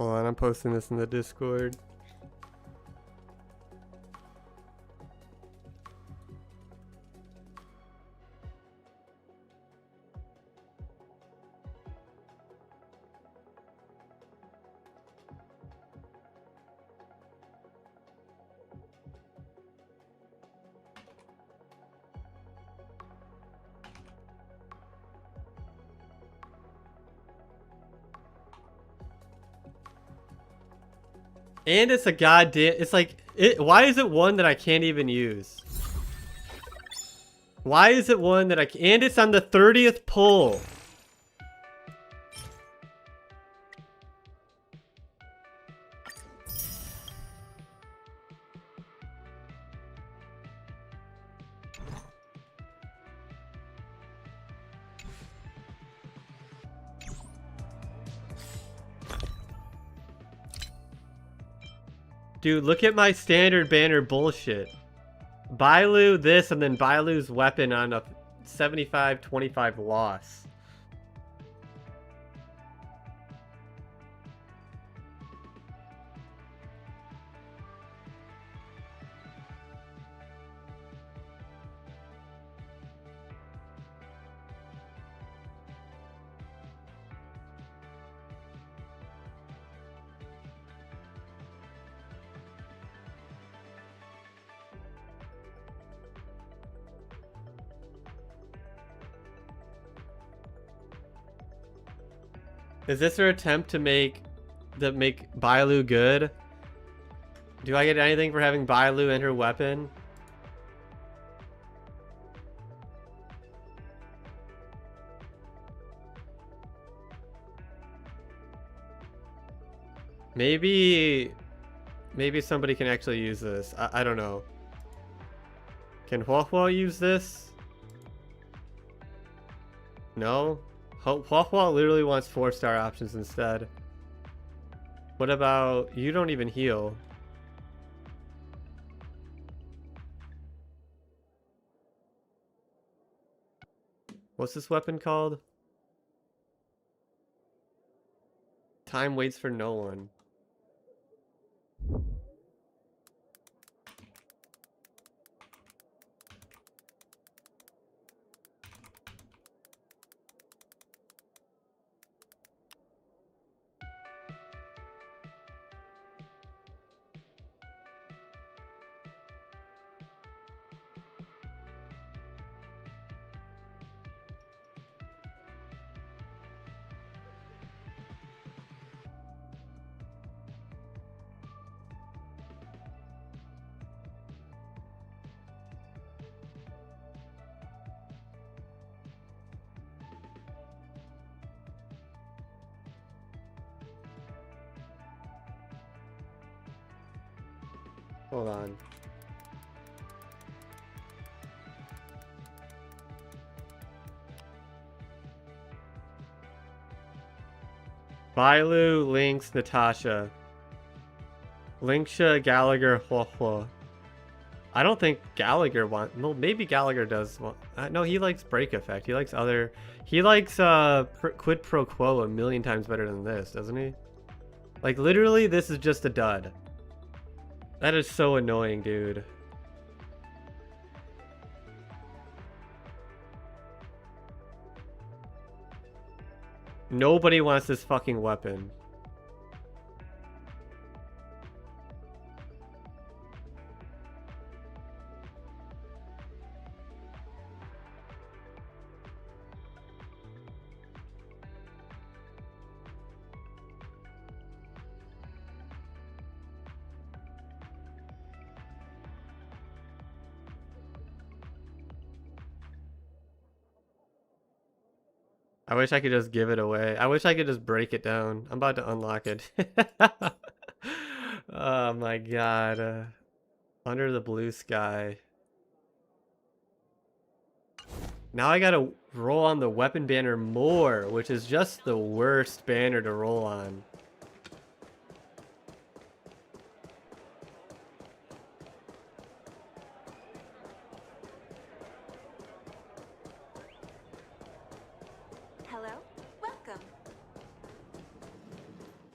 Hold on, I'm posting this in the Discord. And it's a goddamn, it's like, why is it one that I can't even use? Why is it one that and it's on the 30th pull. Dude, look at my standard banner bullshit. Bailu this and then Bailu's weapon on a 75-25 loss. Is this her attempt to make Bailu good? Do I get anything for having Bailu in her weapon? Maybe somebody can actually use this. I don't know. Can Huahua use this? No? Huahua literally wants 4-star options instead. What about... You don't even heal. What's this weapon called? Time waits for no one. Hold on. Bailu, Lynx, Natasha. Linksha, Gallagher, Huahua. I don't think Gallagher wants... Well, maybe Gallagher does want... no, he likes Break Effect. He likes other... He likes Quid Pro Quo a million times better than this, doesn't he? Like, literally, this is just a dud. That is so annoying, dude. Nobody wants this fucking weapon. I wish I could just give it away. I wish I could just break it down. I'm about to unlock it. Oh my god. Under the blue sky. Now I gotta roll on the weapon banner more, which is just the worst banner to roll on.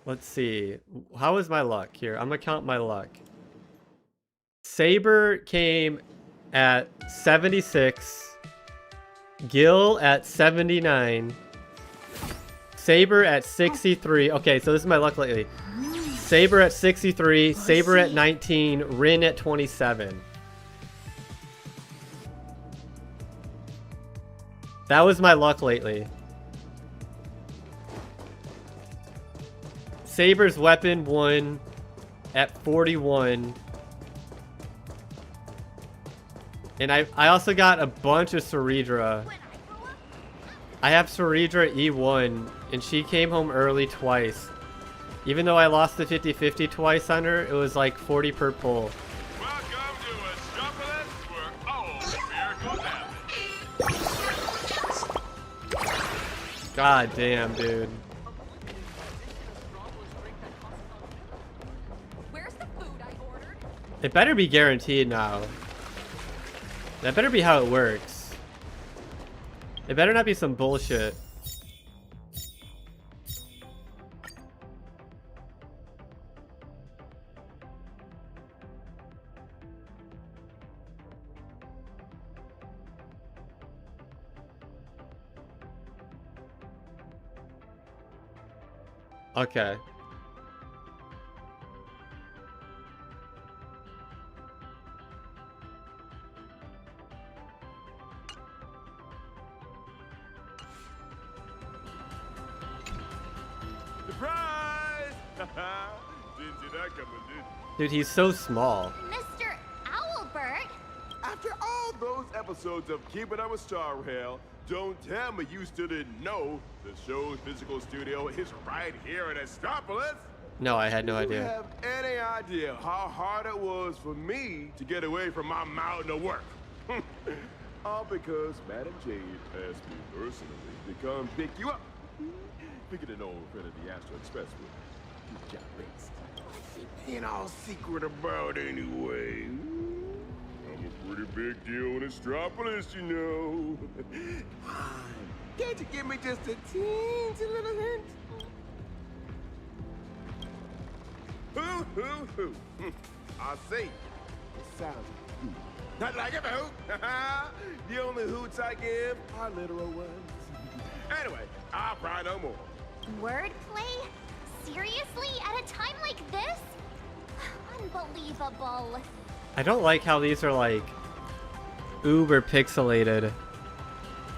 Let's see. How is my luck here? I'm gonna count my luck. Saber came at 76. Gil at 79. Saber at 63. Okay, so this is my luck lately. Saber at 63. Saber at 19. Rin at 27. That was my luck lately. Saber's weapon won at 41. And I also got a bunch of Ceridra. I have Ceridra E1, and she came home early twice. Even though I lost the 50-50 twice on her, it was like 40 per pull. God damn, dude. It better be guaranteed now. That better be how it works. It better not be some bullshit. Okay. Surprise! Didn't see that coming, did you? Dude, he's so small. Mr. Owlbert? After all those episodes of Keeping Up with Star Rail, don't tell me you still didn't know the show's physical studio is right here in Astropolis. No, I had no Do you idea. have any idea how hard it was for me to get away from my mountain of work? All because Madam Jade asked me personally to come pick you up. Picking an old friend of the Astro Express would keep your job based. What's he being all secret about anyway? I'm a pretty big deal in Astropolis, you know. Can't you give me just a teensy little hint? Hoo. I see. It sounds like a hoot. Not like a hoot. The only hoots I give are literal ones. Anyway, I'll cry no more. Wordplay? Seriously? At a time like this? Unbelievable. I don't like how these are like uber pixelated.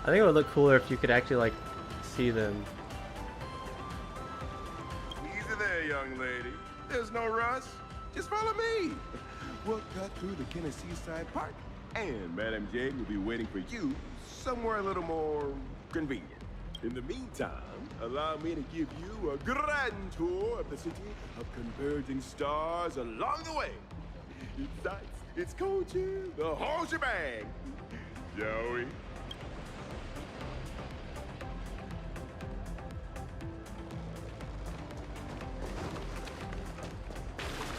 I think it would look cooler if you could actually like see them. Easy there, young lady. There's no rush. Just follow me. We'll cut through the Tennessee Side Park, and Madam Jade will be waiting for you somewhere a little more convenient. In the meantime, allow me to give you a grand tour of the city of converging stars along the way. It's sights, it's culture, the whole shebang. Shall we?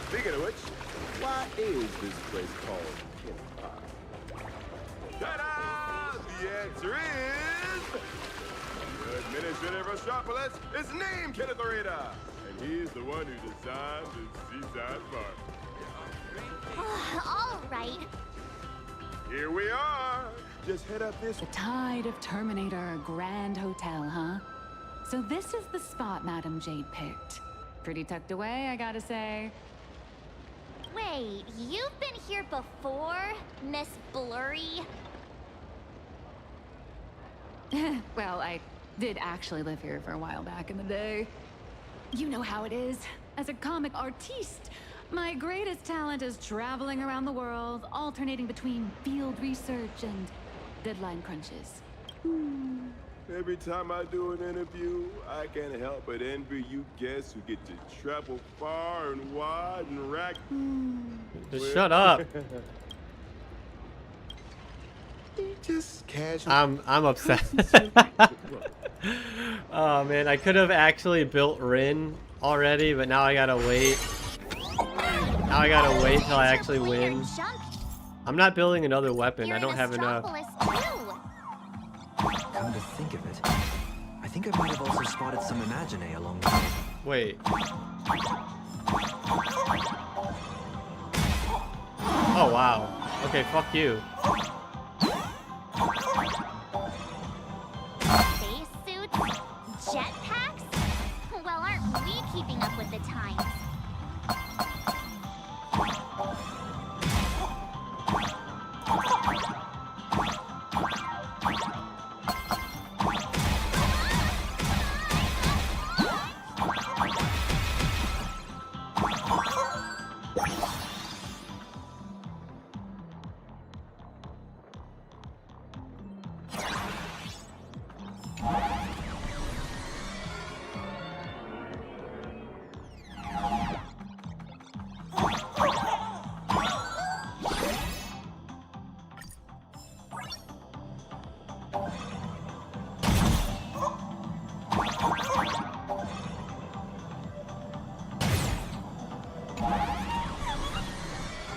Speaking of which, why is this place called Planarcadia? Ta-da! The answer is... The administrator of Astropolis is named Kenneth Orita, and he's the one who designed the Seaside Park. All right. Here we are. Just head up this... The Tide of Terminator Grand Hotel, huh? So this is the spot Madam Jade picked. Pretty tucked away, I gotta say. Wait, you've been here before, Miss Blurry? Well, I did actually live here for a while back in the day. You know how it is. As a comic artiste, my greatest talent is traveling around the world, alternating between field research and deadline crunches. Every time I do an interview, I can't help but envy you guests who get to travel far and wide and rack. Just shut up. Just casual. I'm upset. Oh man, I could have actually built Rin already, but now I gotta wait. Now I gotta wait till I actually win. I'm not building another weapon. I don't have enough. Come to think of it, I think I might have also spotted some Imagine along the way. Wait. Oh wow. Okay, fuck you. Spacesuits? Jetpacks? Well, aren't we keeping up with the times?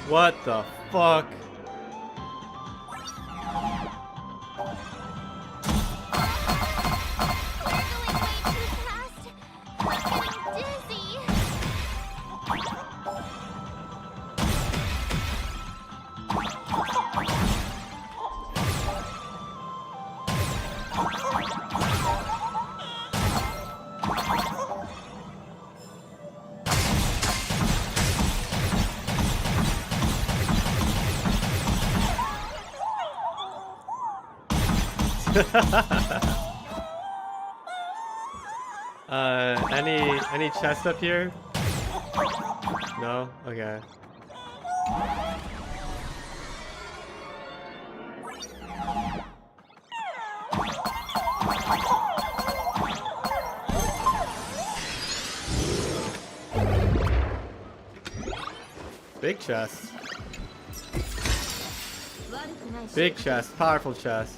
What the fuck? Any chests up here? No? Okay. Big chest. Big chest, powerful chest.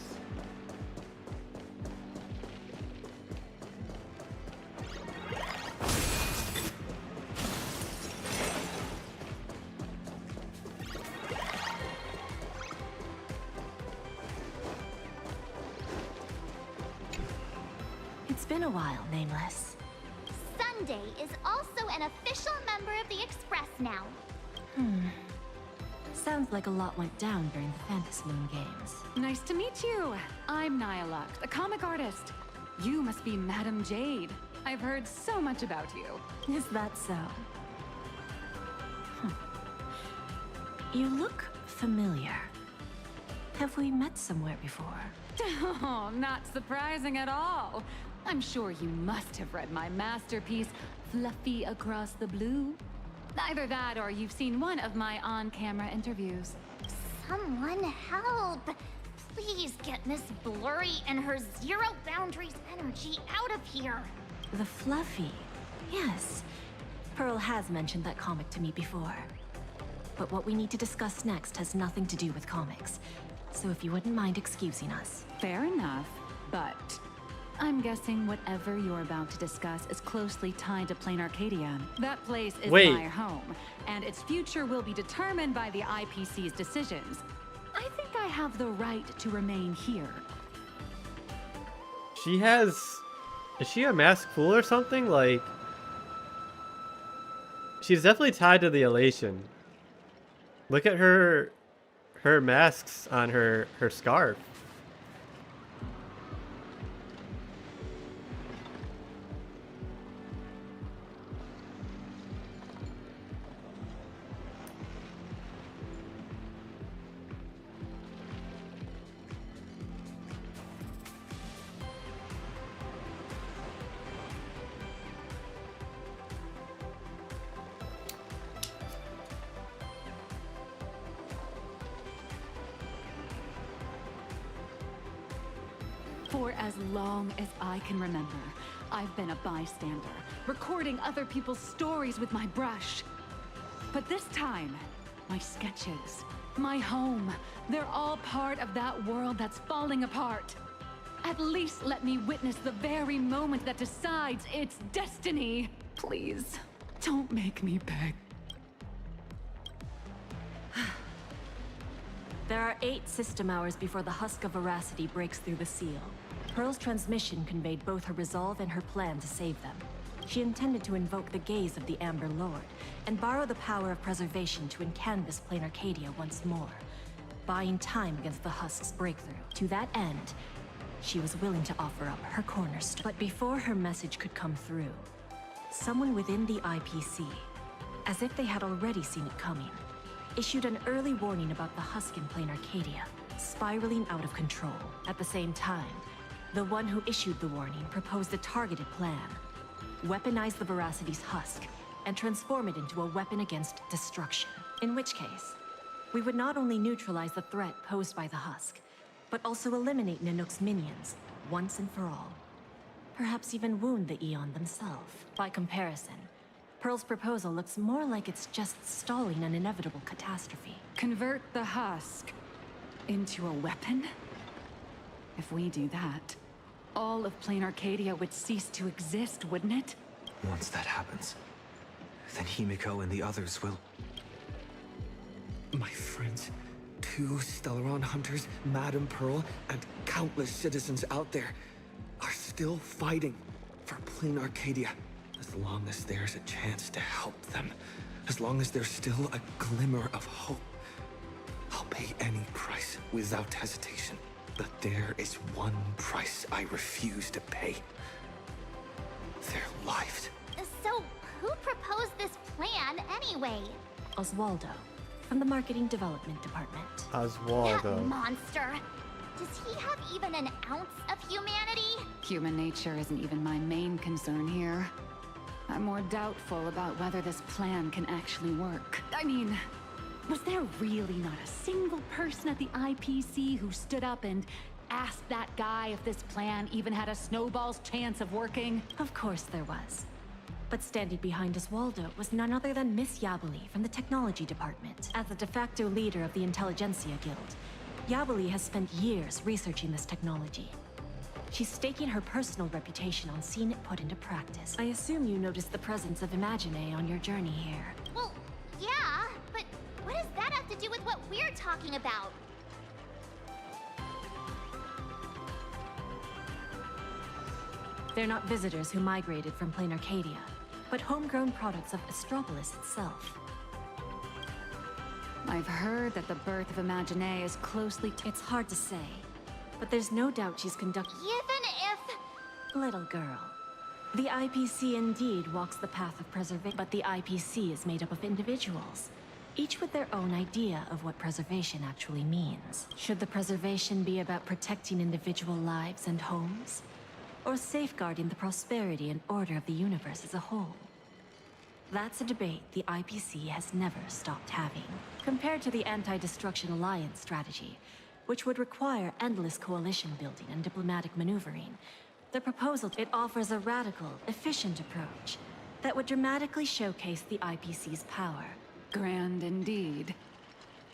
It's been a while, Nameless. Sunday is also an official member of the Express now. Sounds like a lot went down during the Phantasm Moon Games. Nice to meet you. I'm Nihilux, a comic artist. You must be Madam Jade. I've heard so much about you. Is that so? You look familiar. Have we met somewhere before? Oh, not surprising at all. I'm sure you must have read my masterpiece, Fluffy Across the Blue. Either that or you've seen one of my on-camera interviews. Someone help! Please get Miss Blurry and her zero boundaries energy out of here. The Fluffy. Yes. Pearl has mentioned that comic to me before. But what we need to discuss next has nothing to do with comics. So if you wouldn't mind excusing us. Fair enough, but I'm guessing whatever you're about to discuss is closely tied to Planarcadia. That place is my home, and its future will be determined by the IPC's decisions. I think I have the right to remain here. She has... Is she a mask fool or something? Like... She's definitely tied to the elation. Look at her masks on her scarf. For as long as I can remember, I've been a bystander, recording other people's stories with my brush. But this time, my sketches, my home, they're all part of that world that's falling apart. At least let me witness the very moment that decides its destiny. Please, don't make me beg. There are 8 system hours before the husk of veracity breaks through the seal. Pearl's transmission conveyed both her resolve and her plan to save them. She intended to invoke the gaze of the Amber Lord, and borrow the power of preservation to encanvas Planarcadia once more, buying time against the husk's breakthrough. To that end, she was willing to offer up her cornerstone. But before her message could come through, someone within the IPC, as if they had already seen it coming, issued an early warning about the husk in Planarcadia, spiraling out of control. At the same time, the one who issued the warning proposed a targeted plan. Weaponize the Veracity's husk, and transform it into a weapon against destruction. In which case, we would not only neutralize the threat posed by the husk, but also eliminate Nanook's minions, once and for all. Perhaps even wound the Eon themselves. By comparison, Pearl's proposal looks more like it's just stalling an inevitable catastrophe. Convert the husk into a weapon? If we do that, all of Planarcadia would cease to exist, wouldn't it? Once that happens, then Himiko and the others will... My friends, 2 Stellaron hunters, Madame Pearl, and countless citizens out there are still fighting for Planarcadia. As long as there's a chance to help them, as long as there's still a glimmer of hope, I'll pay any price without hesitation. But there is one price I refuse to pay. Their lives. So, who proposed this plan anyway? Oswaldo, from the Marketing Development Department. Oswaldo. That monster. Does he have even an ounce of humanity? Human nature isn't even my main concern here. I'm more doubtful about whether this plan can actually work. I mean, was there really not a single person at the IPC who stood up and asked that guy if this plan even had a snowball's chance of working? Of course there was. But standing behind Oswaldo was none other than Miss Yabali from the Technology Department. As the de facto leader of the Intelligentsia Guild, Yabali has spent years researching this technology. She's staking her personal reputation on seeing it put into practice. I assume you noticed the presence of Imagine on your journey here. Well, yeah, but what does that have to do with what we're talking about? They're not visitors who migrated from Planarcadia, but homegrown products of Astropolis itself. I've heard that the birth of Imagine is closely... It's hard to say, but there's no doubt she's conducting... Even if... Little girl. The IPC indeed walks the path of preservation, but the IPC is made up of individuals, each with their own idea of what preservation actually means. Should the preservation be about protecting individual lives and homes, or safeguarding the prosperity and order of the universe as a whole? That's a debate the IPC has never stopped having. Compared to the Anti-Destruction Alliance strategy, which would require endless coalition building and diplomatic maneuvering, the proposal, it offers a radical, efficient approach that would dramatically showcase the IPC's power. Grand indeed.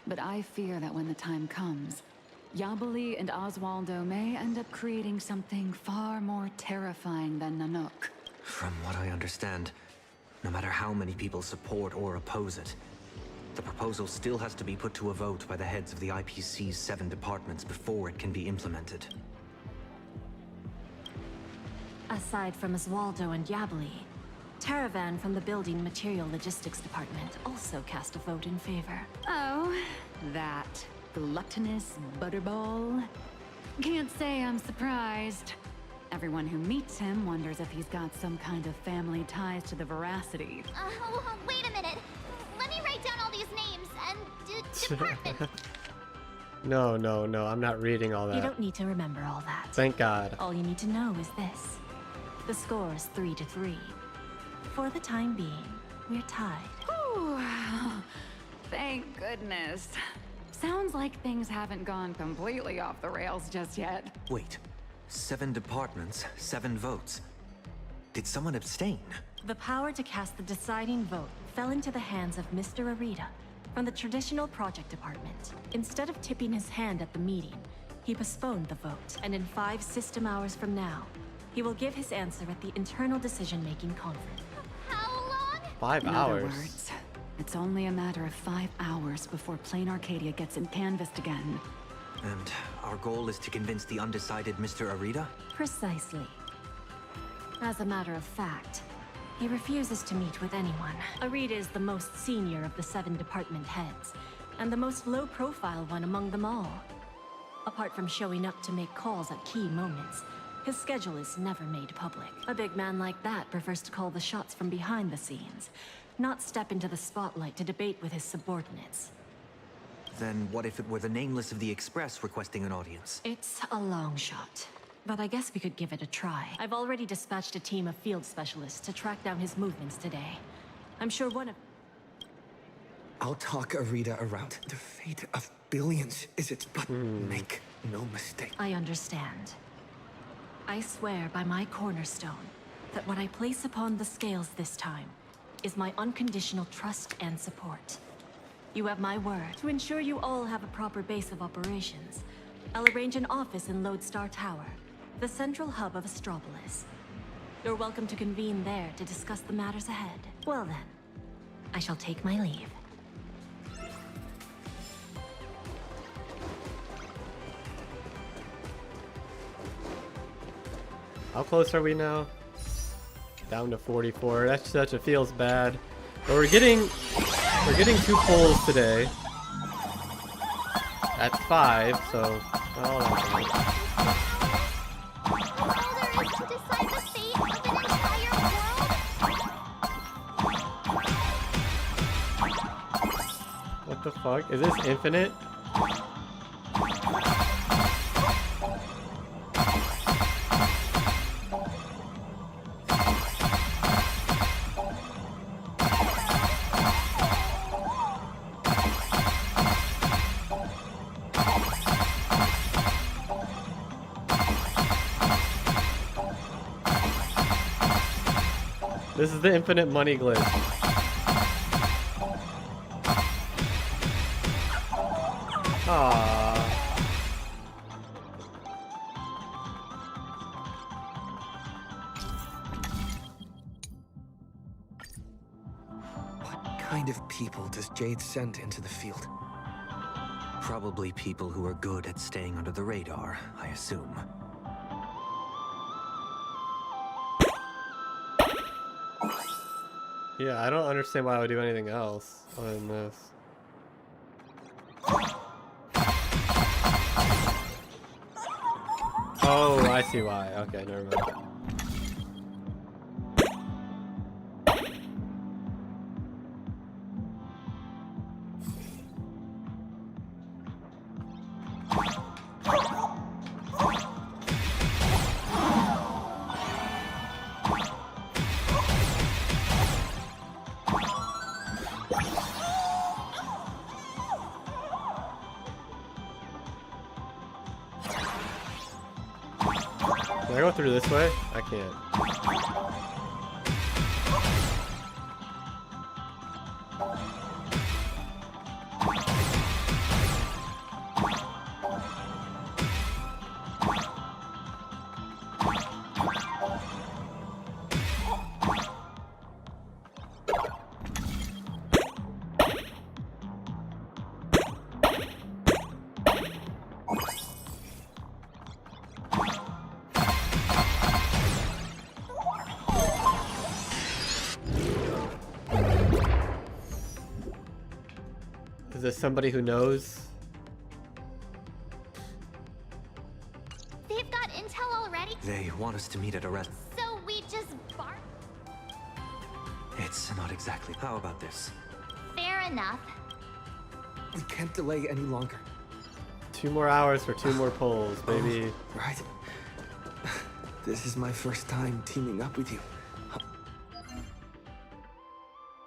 But I fear that when the time comes, Yabali and Oswaldo may end up creating something far more terrifying than Nanook. From what I understand, no matter how many people support or oppose it, the proposal still has to be put to a vote by the heads of the IPC's 7 departments before it can be implemented. Aside from Oswaldo and Yabali, Taravan from the Building Material Logistics Department also cast a vote in favor. Oh, that gluttonous butterball. Can't say I'm surprised. Everyone who meets him wonders if he's got some kind of family ties to the Veracity. Wait a minute. Let me write down all these names and departments. No, I'm not reading all that. You don't need to remember all that. Thank God. All you need to know is this. The score is 3-3. For the time being, we're tied. Whew. Thank goodness. Sounds like things haven't gone completely off the rails just yet. Wait, 7 departments, 7 votes. Did someone abstain? The power to cast the deciding vote fell into the hands of Mr. Arita from the Traditional Project Department. Instead of tipping his hand at the meeting, he postponed the vote, and in 5 system hours from now, he will give his answer at the Internal Decision-Making Conference. How long? 5 In hours. other words, it's only a matter of 5 hours before Planarcadia gets canvassed again. And our goal is to convince the undecided Mr. Arita? Precisely. As a matter of fact, he refuses to meet with anyone. Arita is the most senior of the 7 department heads, and the most low-profile one among them all. Apart from showing up to make calls at key moments, his schedule is never made public. A big man like that prefers to call the shots from behind the scenes, not step into the spotlight to debate with his subordinates. Then what if it were the Nameless of the Express requesting an audience? It's a long shot, but I guess we could give it a try. I've already dispatched a team of field specialists to track down his movements today. I'm sure one of... I'll talk Arita around. The fate of billions is its but make no mistake. I understand. I swear by my cornerstone that what I place upon the scales this time is my unconditional trust and support. You have my word. To ensure you all have a proper base of operations, I'll arrange an office in Lodestar Tower, the central hub of Astropolis. You're welcome to convene there to discuss the matters ahead. Well then, I shall take my leave. How close are we now? Down to 44. That feels bad. But we're getting 2 polls today. At 5, so well, that's nice. To decide the fate of an entire world? What the fuck? Is this infinite? This is the infinite money glitch. Aww. What kind of people does Jade send into the field? Probably people who are good at staying under the radar, I assume. Yeah, I don't understand why I would do anything else other than this. Oh, I see why. Okay, never mind. Can I go through this way? I can't. Is this somebody who knows? They've got intel already? They want us to meet at a rest. So we just bark? It's not exactly. How about this? Fair enough. We can't delay any longer. 2 more hours for 2 more polls, baby. Oh, right. This is my first time teaming up with you.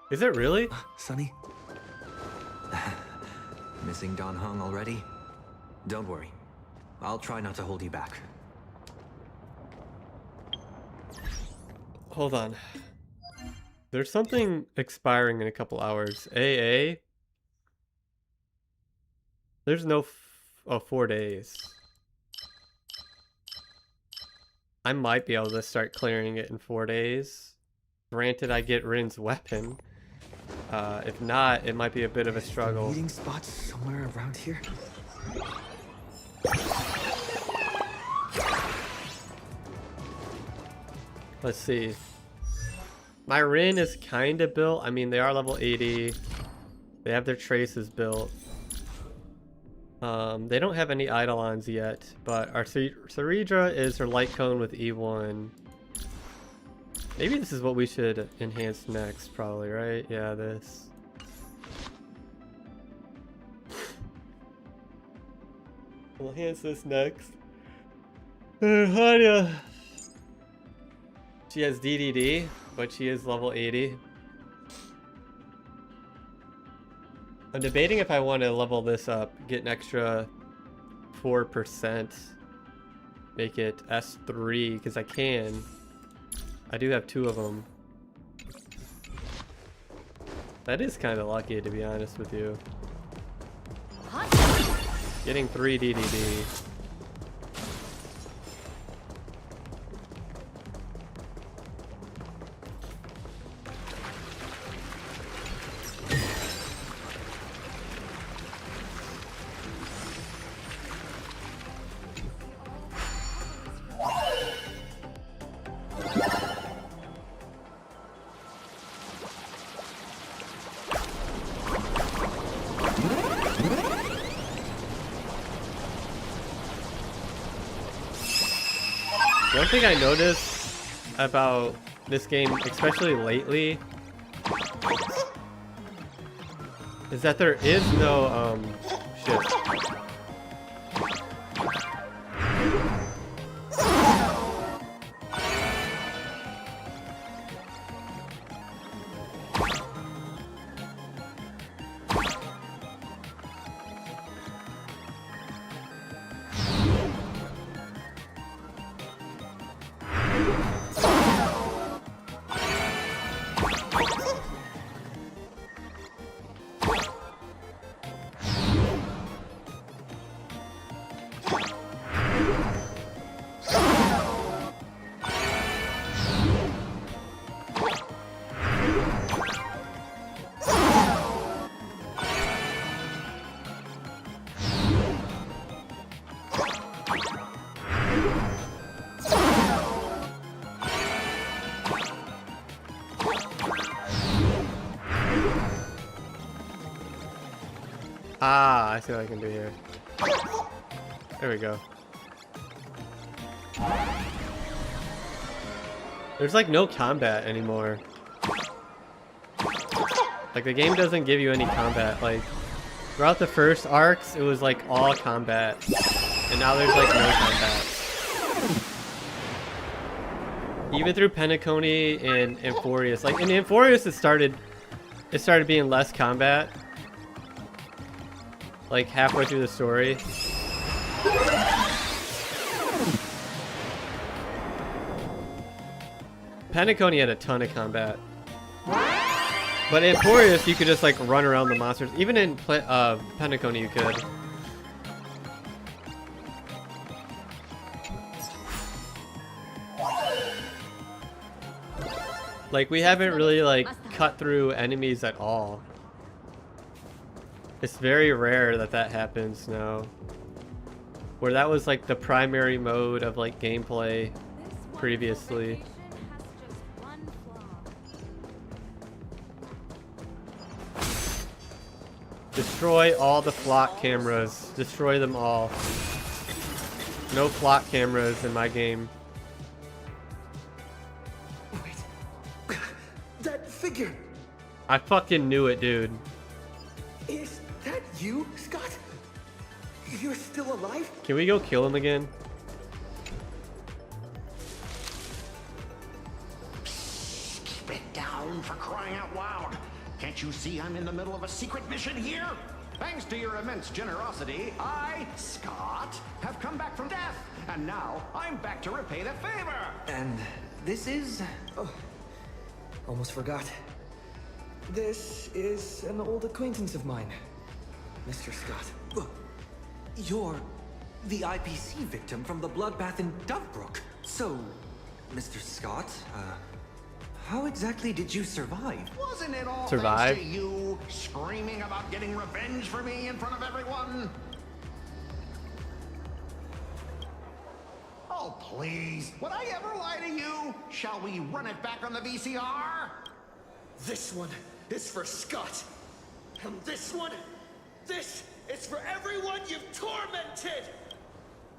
Is it really? Sonny? Missing Don Hung already? Don't worry. I'll try not to hold you back. Hold on. There's something expiring in a couple hours. AA? There's no 4 days. I might be able to start clearing it in 4 days. Granted, I get Rin's weapon. If not, it might be a bit of a struggle. Meeting spots somewhere around here? Let's see. My Rin is kind of built. I mean, they are level 80. They have their traces built. They don't have any Eidolons yet, but our Ceridra is her light cone with E1. Maybe this is what we should enhance next, probably, right? Yeah, this. We'll enhance this next. Hania. She has DDD, but she is level 80. I'm debating if I want to level this up, get an extra 4%, make it S3, because I can. I do have 2 of them. That is kind of lucky, to be honest with you. Getting 3 DDD. One thing I noticed about this game, especially lately, is that there is no, shit. I see what I can do here. There we go. There's like no combat anymore. Like the game doesn't give you any combat. Like throughout the first arcs, it was like all combat, and now there's like no combat. Even through Penacony and Amphorius, like in Amphorius, it started being less combat. Like halfway through the story. Penacony had a ton of combat. But in Amphorius, you could just like run around the monsters. Even in Penacony, you could. Like we haven't really like cut through enemies at all. It's very rare that that happens now. Where that was like the primary mode of like gameplay previously. Destroy all the flock cameras. Destroy them all. No flock cameras in my game. Wait. That figure. I fucking knew it, dude. Is that you, Scott? You're still alive? Can we go kill him again? Keep it down, for crying out loud. Can't you see I'm in the middle of a secret mission here? Thanks to your immense generosity, I, Scott, have come back from death. And now I'm back to repay the favor. And this is... Oh, almost forgot. This is an old acquaintance of mine, Mr. Scott. Look, you're the IPC victim from the bloodbath in Dovebrook. So, Mr. Scott, how exactly did you survive? Wasn't it all Survive? thanks to you screaming about getting revenge for me in front of everyone? Oh, please. Would I ever lie to you? Shall we run it back on the VCR? This one is for Scott. And this one, this is for everyone you've tormented!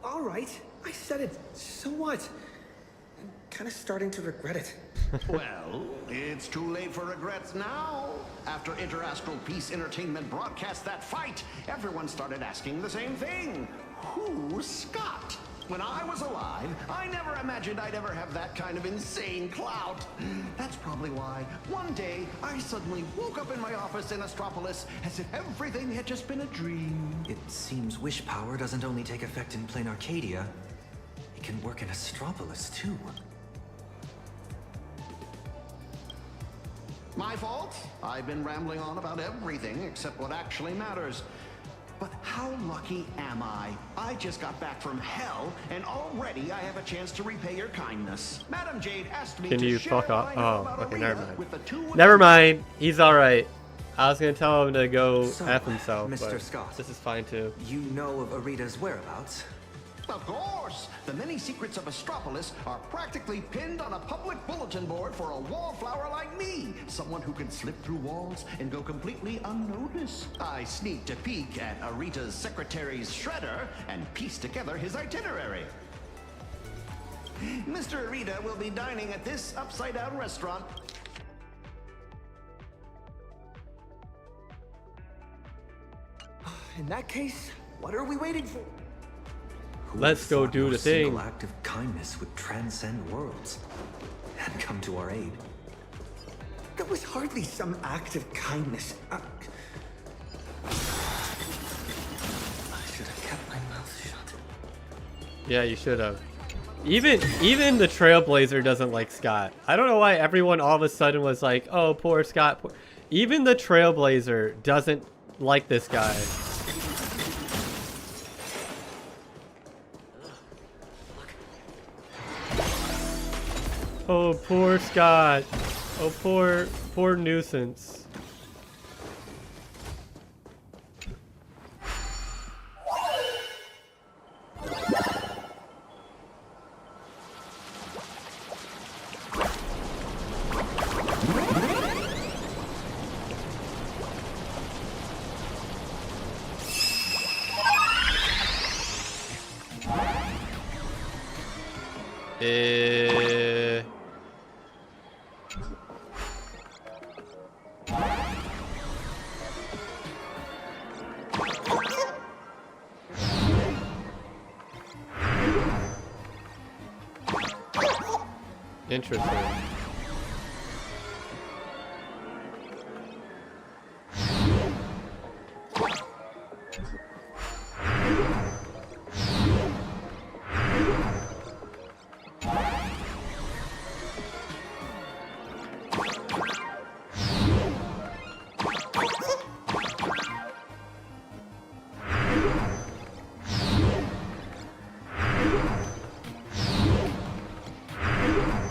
All right, I said it. So what? I'm kind of starting to regret it. Well, it's too late for regrets now. After Interastral Peace Entertainment broadcast that fight, everyone started asking the same thing. Who's Scott? When I was alive, I never imagined I'd ever have that kind of insane clout. That's probably why one day I suddenly woke up in my office in Astropolis as if everything had just been a dream. It seems wish power doesn't only take effect in Planarcadia. It can work in Astropolis too. My fault. I've been rambling on about everything except what actually matters. But how lucky am I? I just got back from hell, and already I have a chance to repay your kindness. Madam Jade asked me Can to you share fuck off? what I know Oh, about okay, Arena never mind. with the two... Never mind. He's alright. I was gonna tell him to go F himself, Mr. but Scott, this is fine too. You know of Arita's whereabouts? Of course! The many secrets of Astropolis are practically pinned on a public bulletin board for a wallflower like me. Someone who can slip through walls and go completely unnoticed. I sneaked a peek at Arita's secretary's shredder and pieced together his itinerary. Mr. Arita will be dining at this upside-down restaurant. In that case, what are we waiting for? Let's go do the thing. A single act of kindness would transcend worlds and come to our aid. That was hardly some act of kindness. I should have kept my mouth shut. Yeah, you should have. Even the Trailblazer doesn't like Scott. I don't know why everyone all of a sudden was like, "Oh, poor Scott." Poor. Even the Trailblazer doesn't like this guy. Oh, poor Scott. Oh, poor nuisance. Interesting.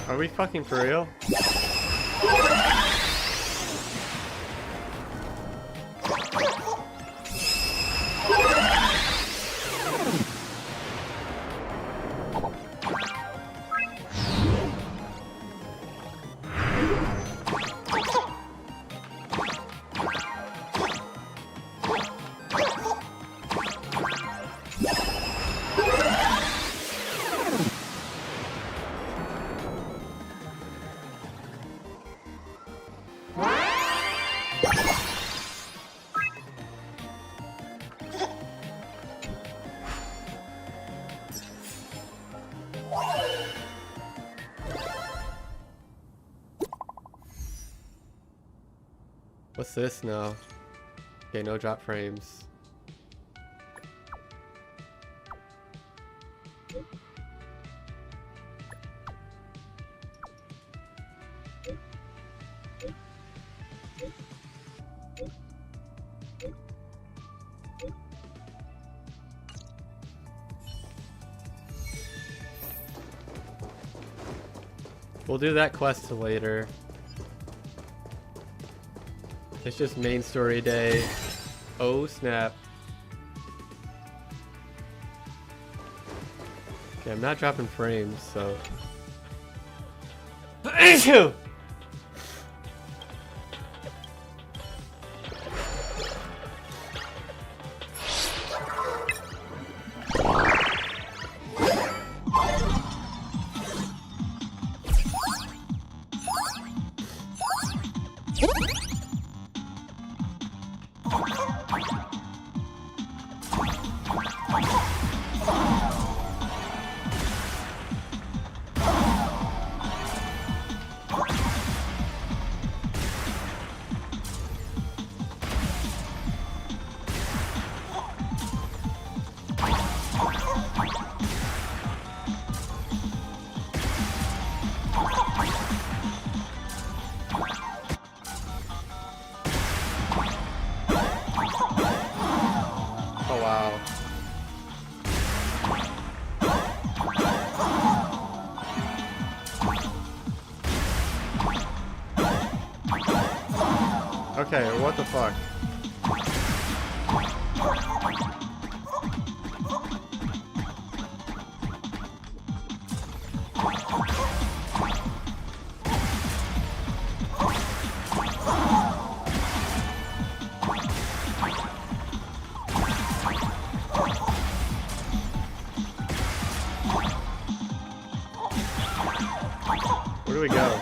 Are we fucking for real? What's this now? Okay, no drop frames. We'll do that quest later. It's just main story day. Oh snap. Okay, I'm not dropping frames, so. Okay, what the fuck? Where do we go?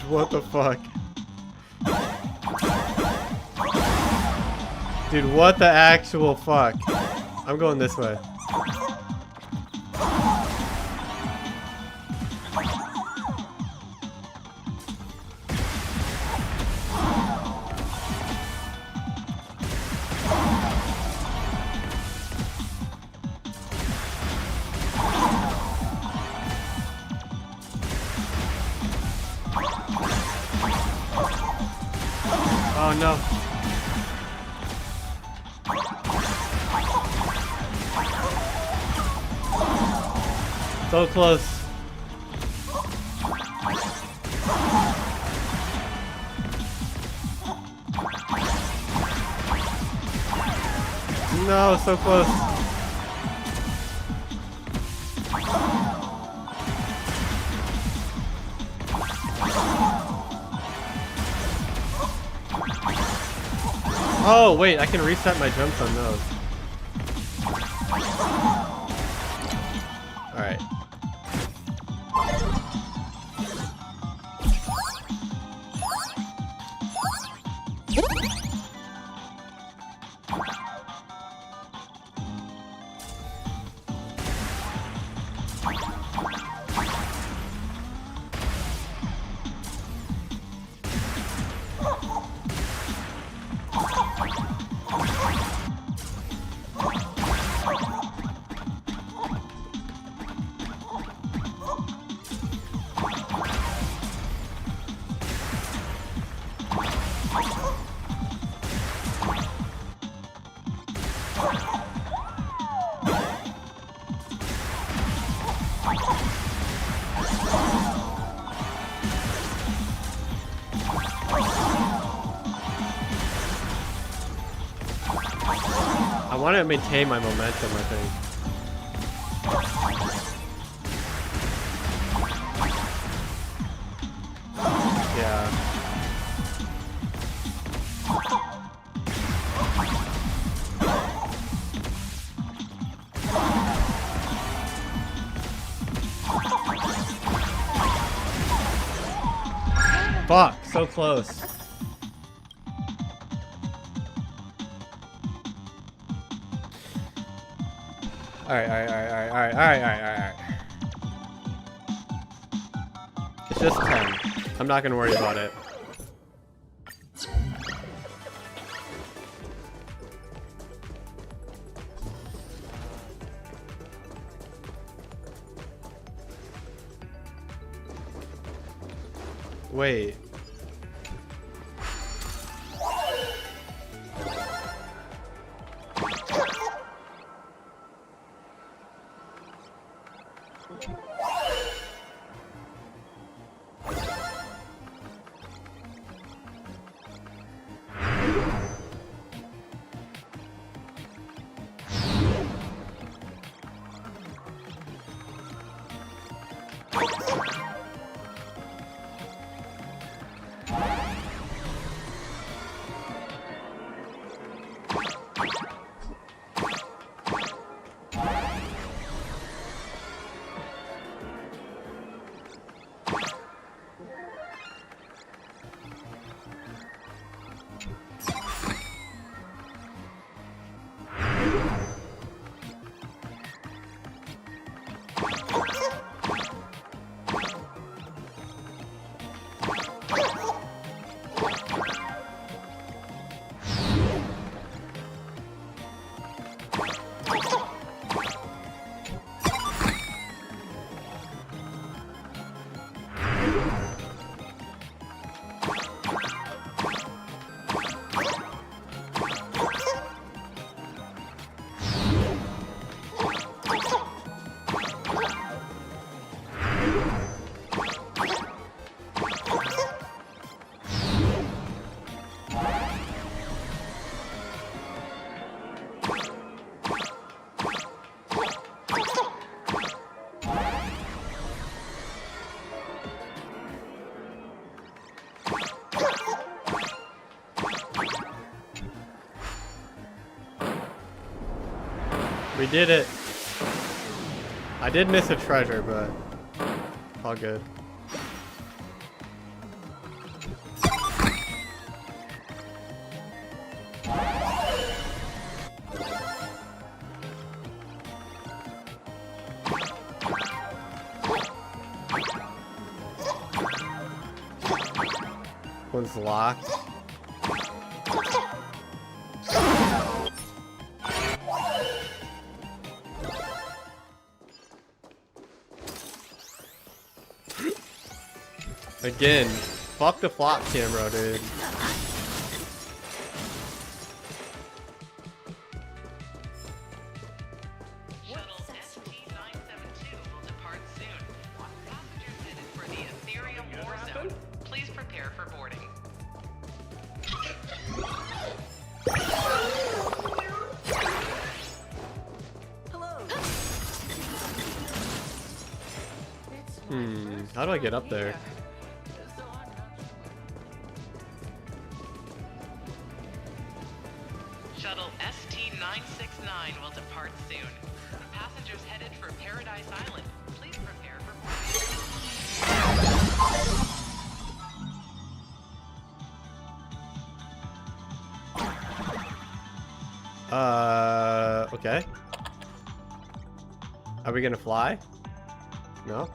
What the fuck? Dude, what the actual fuck? I'm going this way. Oh no. So close. No, so close. Oh, wait, I can reset my jumps on those. Alright. I want to maintain my momentum, I think. Yeah. Fuck, so close. Alright. It's just 10. I'm not gonna worry about it. Wait. We did it. I did miss a treasure, but all good. One's locked. Again, fuck the flop camera, dude. How do I get up there? Shuttle ST-969 will depart soon. Passengers headed for Paradise Island. Please prepare for Okay. Are we gonna fly? No?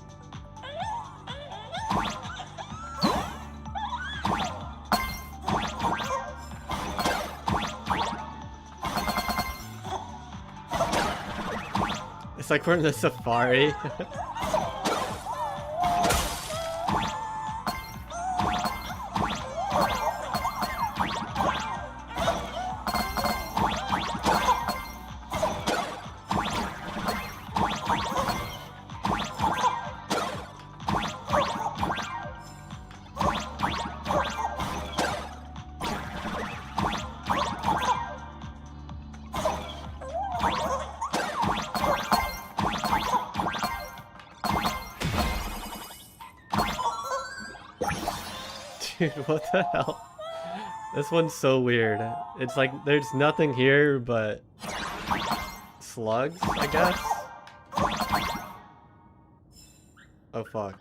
It's like we're in the safari. Dude, what the hell? This one's so weird. It's like there's nothing here but slugs, I guess? Oh fuck.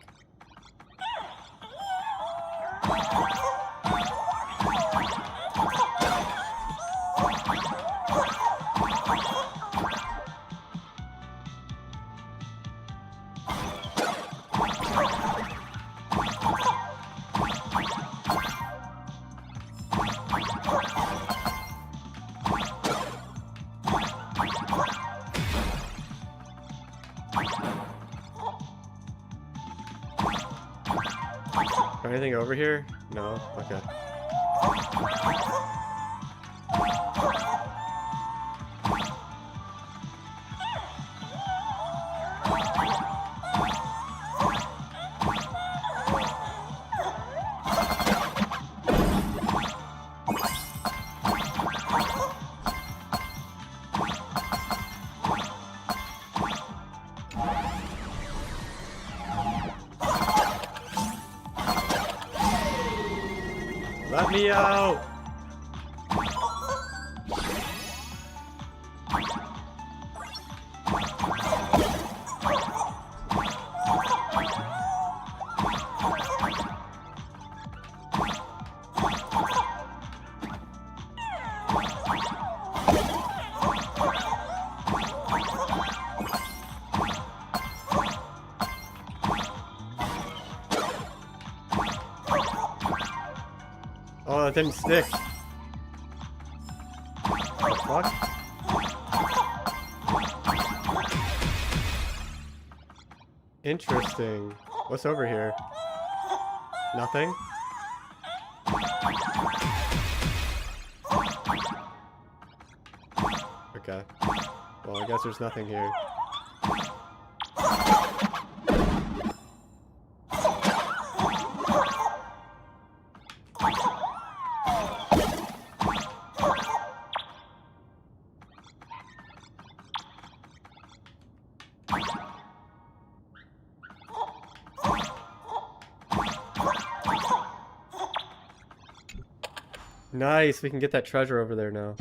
Anything over here? No? Okay. Let me out! Oh, it didn't stick. What the fuck? Interesting. What's over here? Nothing? Okay. Well, I guess there's nothing here. Nice, we can get that treasure over there now.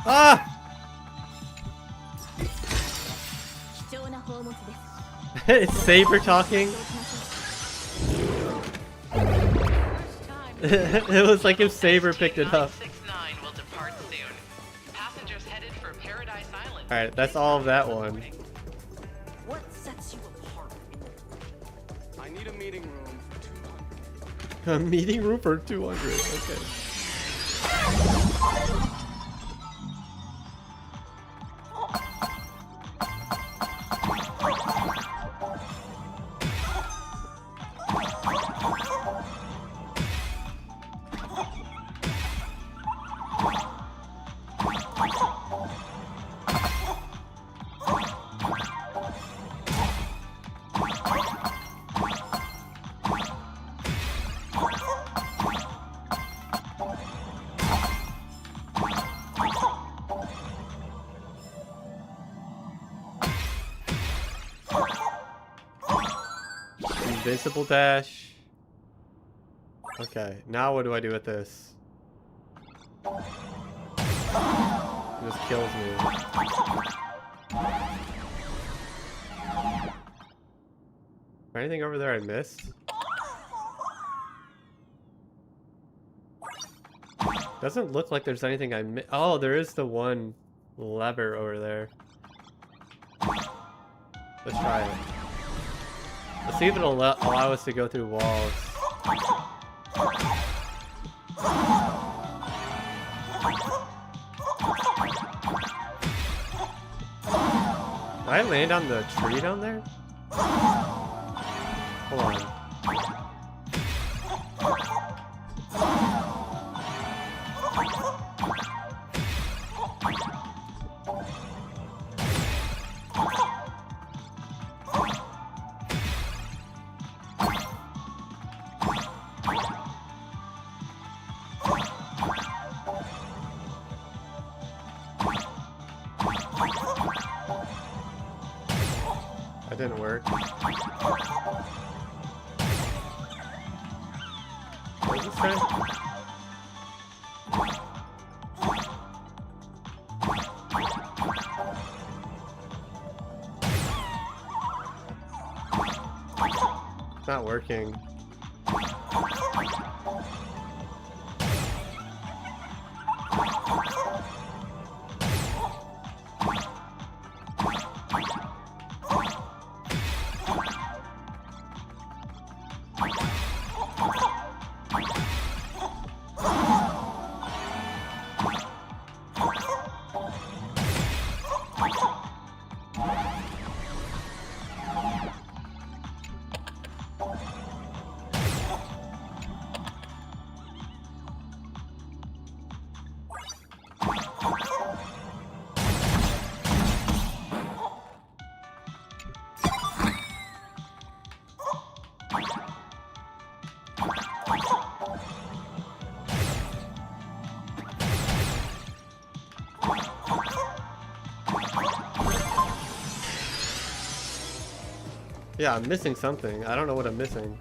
Ah! It's Saber talking. It was like if Saber picked it up. Alright, that's all of that one. What sets you apart? I need a meeting room for 200. A meeting room for 200. Okay. Invincible dash. Okay, now what do I do with this? It just kills me. Anything over there I missed? Doesn't look like there's anything I missed. Oh, there is the one lever over there. Let's try it. Let's see if it'll allow us to go through walls. Did I land on the tree down there? Hold on. That didn't work. What did it say? It's not working. Yeah, I'm missing something. I don't know what I'm missing.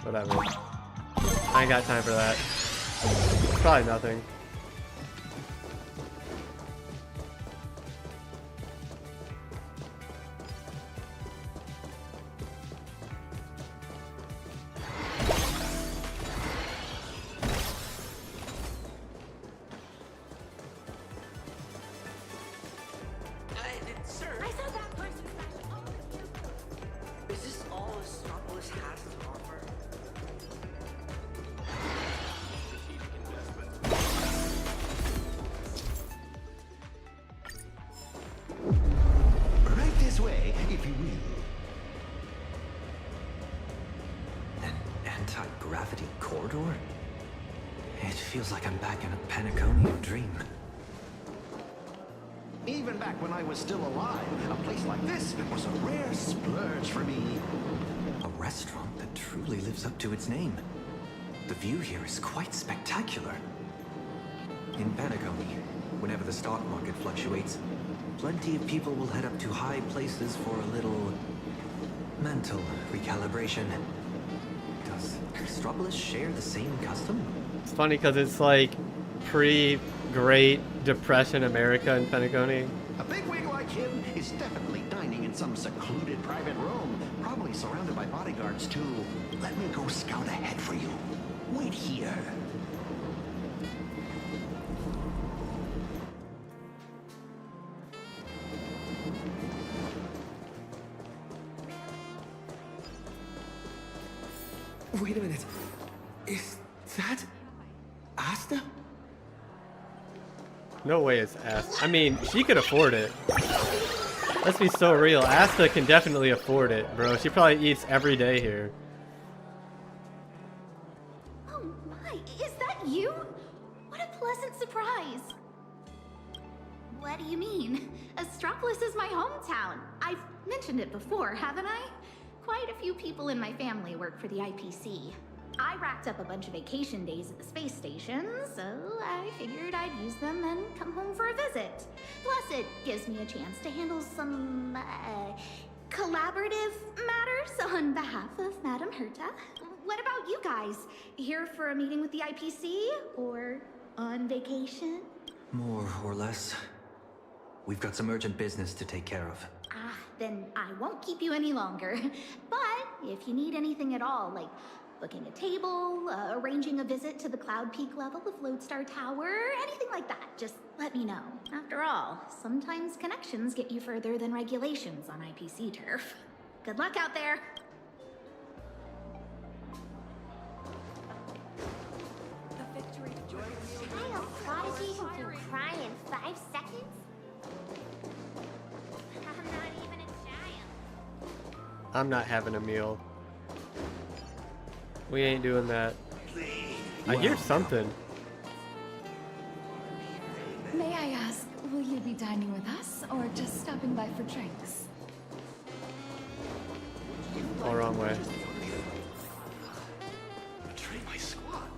Whatever. I ain't got time for that. Probably nothing. Anti-gravity corridor? It feels like I'm back in a Planarcadia dream. Even back when I was still alive, a place like this was a rare splurge for me. A restaurant that truly lives up to its name. The view here is quite spectacular. In Planarcadia, whenever the stock market fluctuates, plenty of people will head up to high places for a little mental recalibration. Does Astropolis share the same custom? It's funny because it's like pre-Great Depression America in Pentagonia. A bigwig like him is definitely dining in some secluded private room, probably surrounded by bodyguards too. Let me go scout ahead for you. Wait here. Wait a minute. Is that Asta? No way it's Asta. I mean, she could afford it. Let's be so real. Asta can definitely afford it, bro. She probably eats every day here. Oh my, is that you? What a pleasant surprise. What do you mean? Astropolis is my hometown. I've mentioned it before, haven't I? Quite a few people in my family work for the IPC. I racked up a bunch of vacation days at the space station, so I figured I'd use them and come home for a visit. Plus, it gives me a chance to handle some, collaborative matters on behalf of Madame Herta. What about you guys? Here for a meeting with the IPC? Or on vacation? More or less. We've got some urgent business to take care of. Ah, then I won't keep you any longer. But if you need anything at all, like booking a table, arranging a visit to the Cloud Peak level of Lodestar Tower, anything like that, just let me know. After all, sometimes connections get you further than regulations on IPC turf. Good luck out there! Child prodigy who can cry in 5 seconds? I'm not even a child. I'm not having a meal. We ain't doing that. I hear something. May I ask, will you be dining with us or just stopping by for drinks? All wrong way. Betray my squad.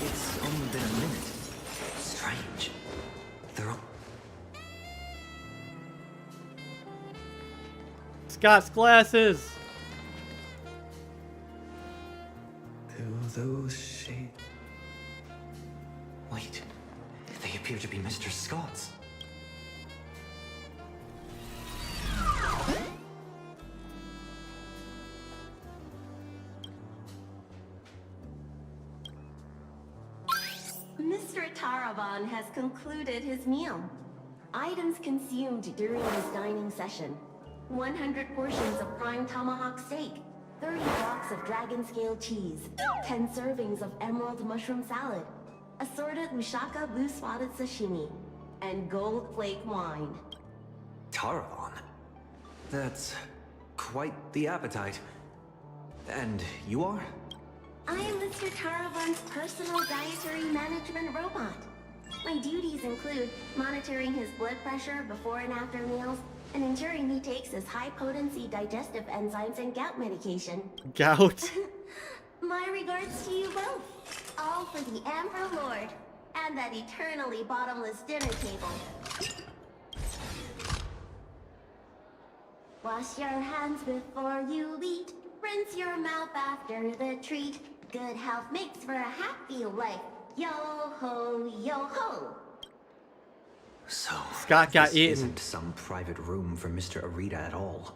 It's only been a minute. Strange. They're all... Scott's glasses! Those shades. Wait. They appear to be Mr. Scott's. Mr. Taravan has concluded his meal. Items consumed during his dining session. 100 portions of prime tomahawk steak, 30 blocks of dragon scale cheese, 10 servings of emerald mushroom salad, assorted Mushaka blue spotted sashimi, and gold flake wine. Taravan? That's quite the appetite. And you are? I am Mr. Taravan's personal dietary management robot. My duties include monitoring his blood pressure before and after meals, and ensuring he takes his high-potency digestive enzymes and gout medication. Gout? My regards to you both. All for the Amber Lord, and that eternally bottomless dinner table. Wash your hands before you eat. Rinse your mouth after the treat. Good health makes for a happy life. Yo-ho, yo-ho! So, Scott got this eaten. Isn't some private room for Mr. Arita at all.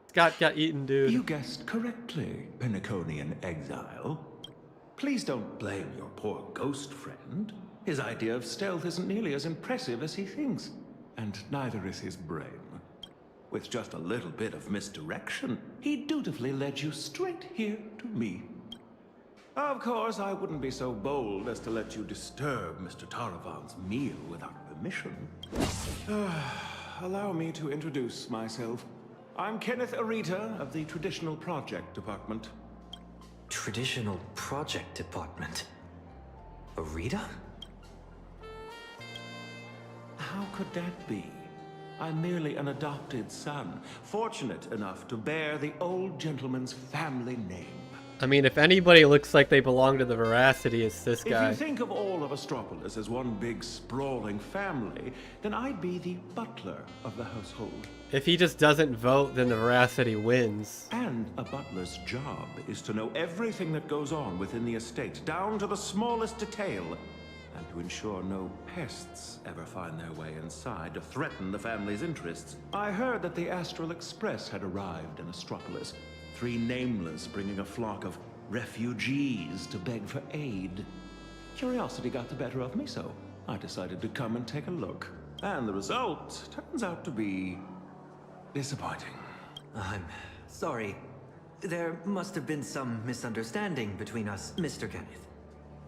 Scott got eaten, dude. You guessed correctly, Pinnaconian exile. Please don't blame your poor ghost friend. His idea of stealth isn't nearly as impressive as he thinks. And neither is his brain. With just a little bit of misdirection, he dutifully led you straight here to me. Of course, I wouldn't be so bold as to let you disturb Mr. Taravan's meal without permission. Allow me to introduce myself. I'm Kenneth Arita of the Traditional Project Department. Traditional Project Department? Arita? How could that be? I'm merely an adopted son, fortunate enough to bear the old gentleman's family name. I mean, if anybody looks like they belong to the Veracity, it's this guy. If you think of all of Astropolis as one big sprawling family, then I'd be the butler of the household. If he just doesn't vote, then the Veracity wins. And a butler's job is to know everything that goes on within the estate, down to the smallest detail, and to ensure no pests ever find their way inside to threaten the family's interests. I heard that the Astral Express had arrived in Astropolis. 3 nameless bringing a flock of refugees to beg for aid. Curiosity got the better of me, so I decided to come and take a look. And the result turns out to be disappointing. I'm sorry. There must have been some misunderstanding between us, Mr. Kenneth.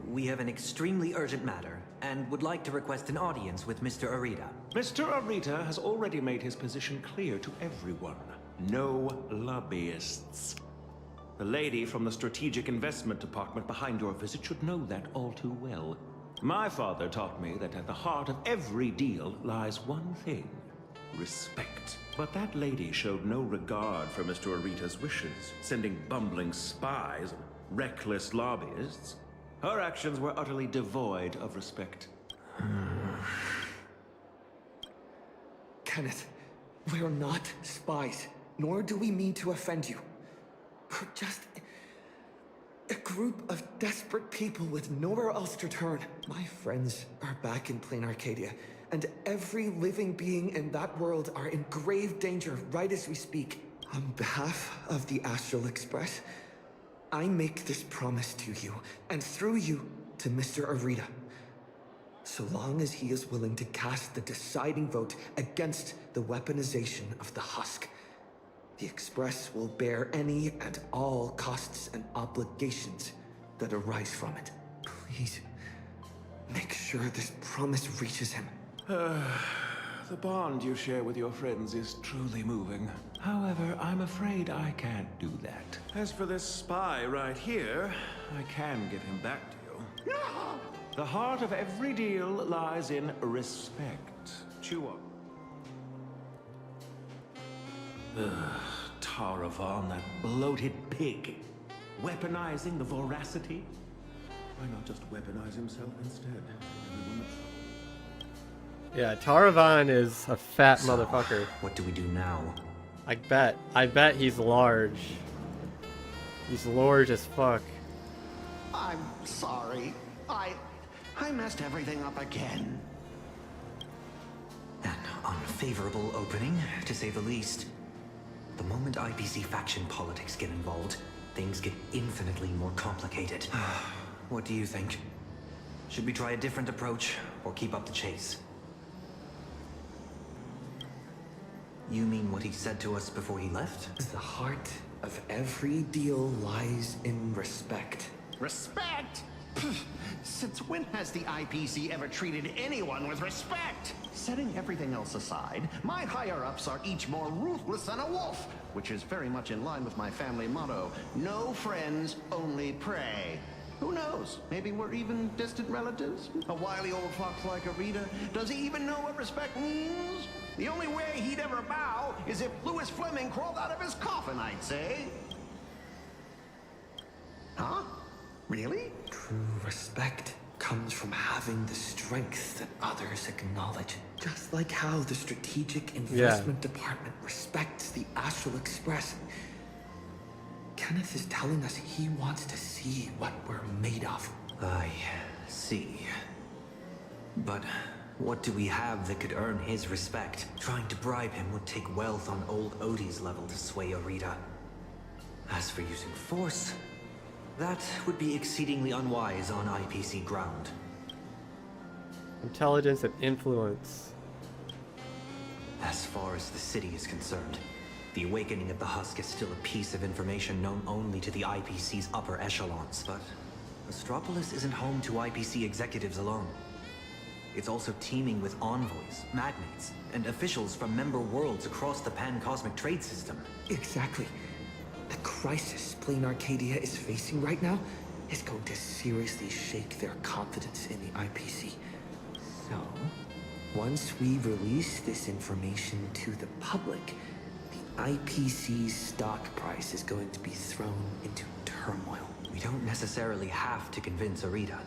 We have an extremely urgent matter, and would like to request an audience with Mr. Arita. Mr. Arita has already made his position clear to everyone. No lobbyists. The lady from the Strategic Investment Department behind your visit should know that all too well. My father taught me that at the heart of every deal lies one thing: respect. But that lady showed no regard for Mr. Arita's wishes, sending bumbling spies and reckless lobbyists. Her actions were utterly devoid of respect. Kenneth, we're not spies, nor do we mean to offend you. We're just a group of desperate people with nowhere else to turn. My friends are back in Planarcadia, and every living being in that world are in grave danger right as we speak. On behalf of the Astral Express, I make this promise to you, and through you, to Mr. Arita. So long as he is willing to cast the deciding vote against the weaponization of the husk, the Express will bear any and all costs and obligations that arise from it. Please, make sure this promise reaches him. The bond you share with your friends is truly moving. However, I'm afraid I can't do that. As for this spy right here, I can give him back to you. The heart of every deal lies in respect. Chew up. Taravan, that bloated pig. Weaponizing the voracity? Why not just weaponize himself instead? Everyone in trouble. Yeah, Taravan is a fat motherfucker. What do we do now? I bet he's large. He's large as fuck. I'm sorry. I messed everything up again. An unfavorable opening, to say the least. The moment IPC faction politics get involved, things get infinitely more complicated. What do you think? Should we try a different approach, or keep up the chase? You mean what he said to us before he left? The heart of every deal lies in respect. Respect? Since when has the IPC ever treated anyone with respect? Setting everything else aside, my higher-ups are each more ruthless than a wolf, which is very much in line with my family motto, no friends, only prey. Who knows? Maybe we're even distant relatives? A wily old fox like Arita, does he even know what respect means? The only way he'd ever bow is if Louis Fleming crawled out of his coffin, I'd say. Huh? Really? True respect comes from having the strength that others acknowledge. Just like how the Strategic Investment Department respects the Astral Express. Kenneth is telling us he wants to see what we're made of. I see. But what do we have that could earn his respect? Trying to bribe him would take wealth on old Odie's level to sway Arita. As for using force, that would be exceedingly unwise on IPC ground. Intelligence and influence. As far as the city is concerned, the awakening of the husk is still a piece of information known only to the IPC's upper echelons. But Astropolis isn't home to IPC executives alone. It's also teeming with envoys, magnates, and officials from member worlds across the pan-cosmic trade system. Exactly. The crisis Planarcadia is facing right now is going to seriously shake their confidence in the IPC. So, once we release this information to the public, the IPC's stock price is going to be thrown into turmoil. We don't necessarily have to convince Arita.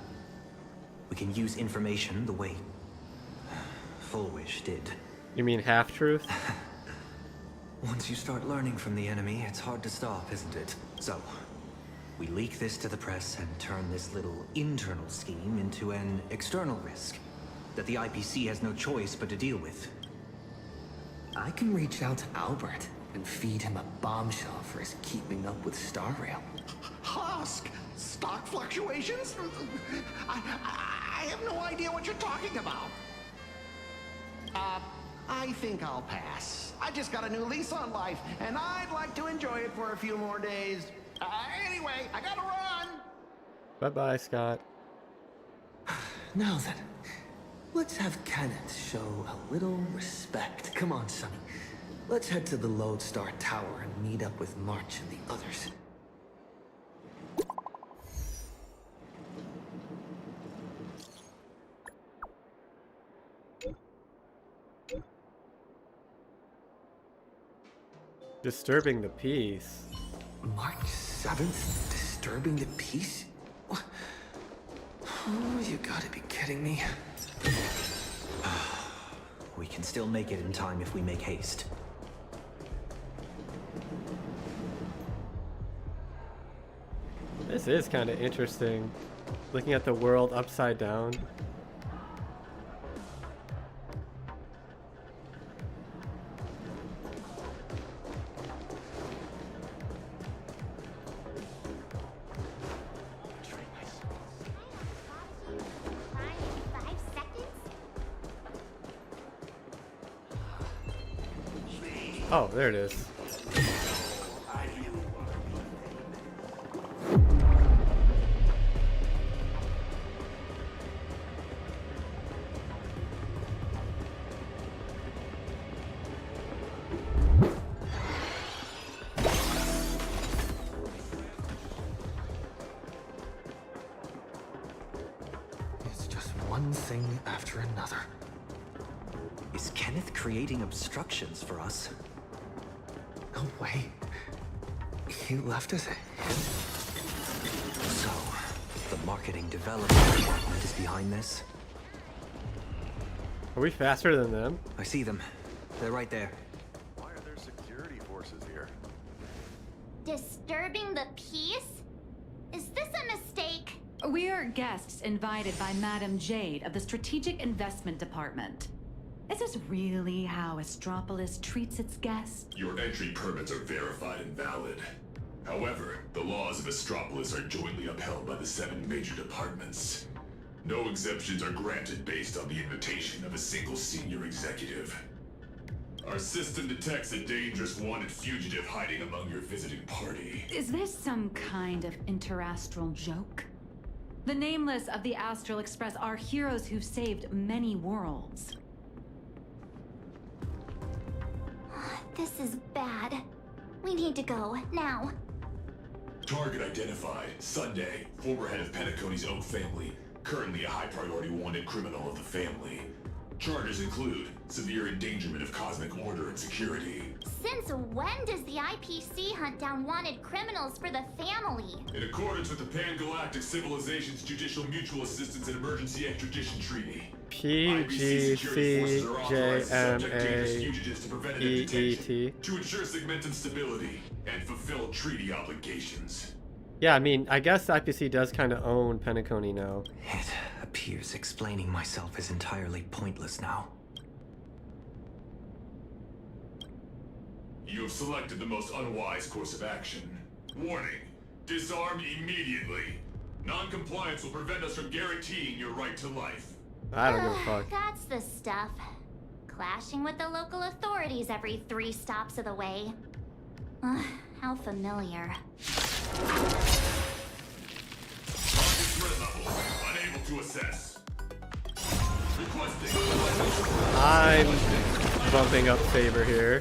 We can use information the way Fullwish did. You mean half-truth? Once you start learning from the enemy, it's hard to stop, isn't it? So, we leak this to the press and turn this little internal scheme into an external risk that the IPC has no choice but to deal with. I can reach out to Albert and feed him a bombshell for his keeping up with Star Rail. Husk? Stock fluctuations? I have no idea what you're talking about. I think I'll pass. I just got a new lease on life, and I'd like to enjoy it for a few more days. Anyway, I gotta run! Bye-bye, Scott. Now then, let's have Kenneth show a little respect. Come on, Sonny. Let's head to the Lodestar Tower and meet up with March and the others. Disturbing the peace. March 7th? Disturbing the peace? What? Oh, you gotta be kidding me. We can still make it in time if we make haste. This is kind of interesting. Looking at the world upside down. Oh, there it is. It's just one thing after another. Is Kenneth creating obstructions for us? No way. He left us a hint. So, the marketing development department is behind this? Are we faster than them? I see them. They're right there. Why are there security forces here? Disturbing the peace? Is this a mistake? We're guests invited by Madam Jade of the Strategic Investment Department. Is this really how Astropolis treats its guests? Your entry permits are verified and valid. However, the laws of Astropolis are jointly upheld by the 7 major departments. No exemptions are granted based on the invitation of a single senior executive. Our system detects a dangerous wanted fugitive hiding among your visiting party. Is this some kind of interastral joke? The Nameless of the Astral Express are heroes who've saved many worlds. This is bad. We need to go, now. Target identified. Sunday, former head of Penacony's Oak family. Currently a high-priority wanted criminal of the family. Charges include severe endangerment of cosmic order and security. Since when does the IPC hunt down wanted criminals for the family? In accordance with the Pan-Galactic Civilization's Judicial Mutual Assistance and Emergency Extradition Treaty. PGCJMAEET. To ensure segmentum stability and fulfill treaty obligations. Yeah, I mean, I guess the IPC does kind of own Penacony now. It appears explaining myself is entirely pointless now. You have selected the most unwise course of action. Warning, disarm immediately. Non-compliance will prevent us from guaranteeing your right to life. I don't give a fuck. That's the stuff. Clashing with the local authorities every 3 stops of the way. How familiar. Target threat level, unable to assess. Requesting. I'm bumping up favor here.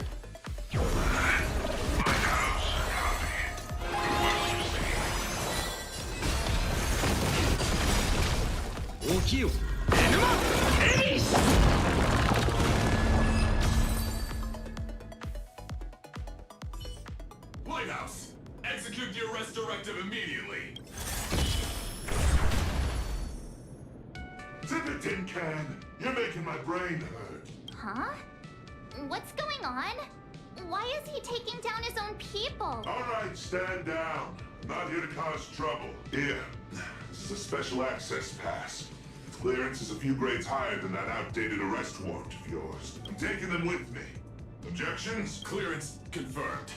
Lighthouse, execute the arrest directive immediately. Zip it, tin can. You're making my brain hurt. Huh? What's going on? Why is he taking down his own people? All right, stand down. Not here to cause trouble. Here, this is a special access pass. Its clearance is a few grades higher than that outdated arrest warrant of yours. I'm taking them with me. Objections? Clearance confirmed.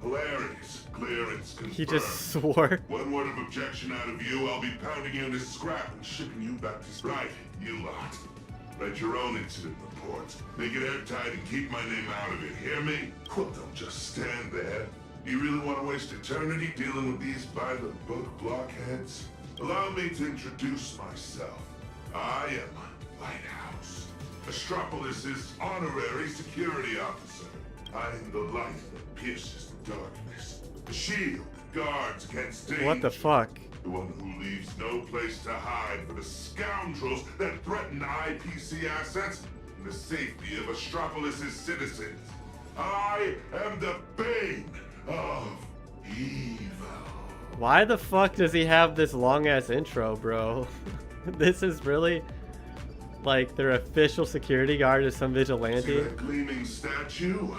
Hilarious. Clearance confirmed. He just swore. One word of objection out of you, I'll be pounding you into scrap and shipping you back to right, you lot. Write your own incident report. Make it airtight and keep my name out of it, hear me? Well, don't just stand there. Do you really want to waste eternity dealing with these by-the-book blockheads? Allow me to introduce myself. I am Lighthouse, Astropolis' honorary security officer. I am the light that pierces the darkness. The shield that guards against danger. What the fuck? The one who leaves no place to hide for the scoundrels that threaten IPC assets, and the safety of Astropolis' citizens. I am the bane of evil. Why the fuck does he have this long ass intro, bro? This is really like their official security guard is some vigilante. See that gleaming statue?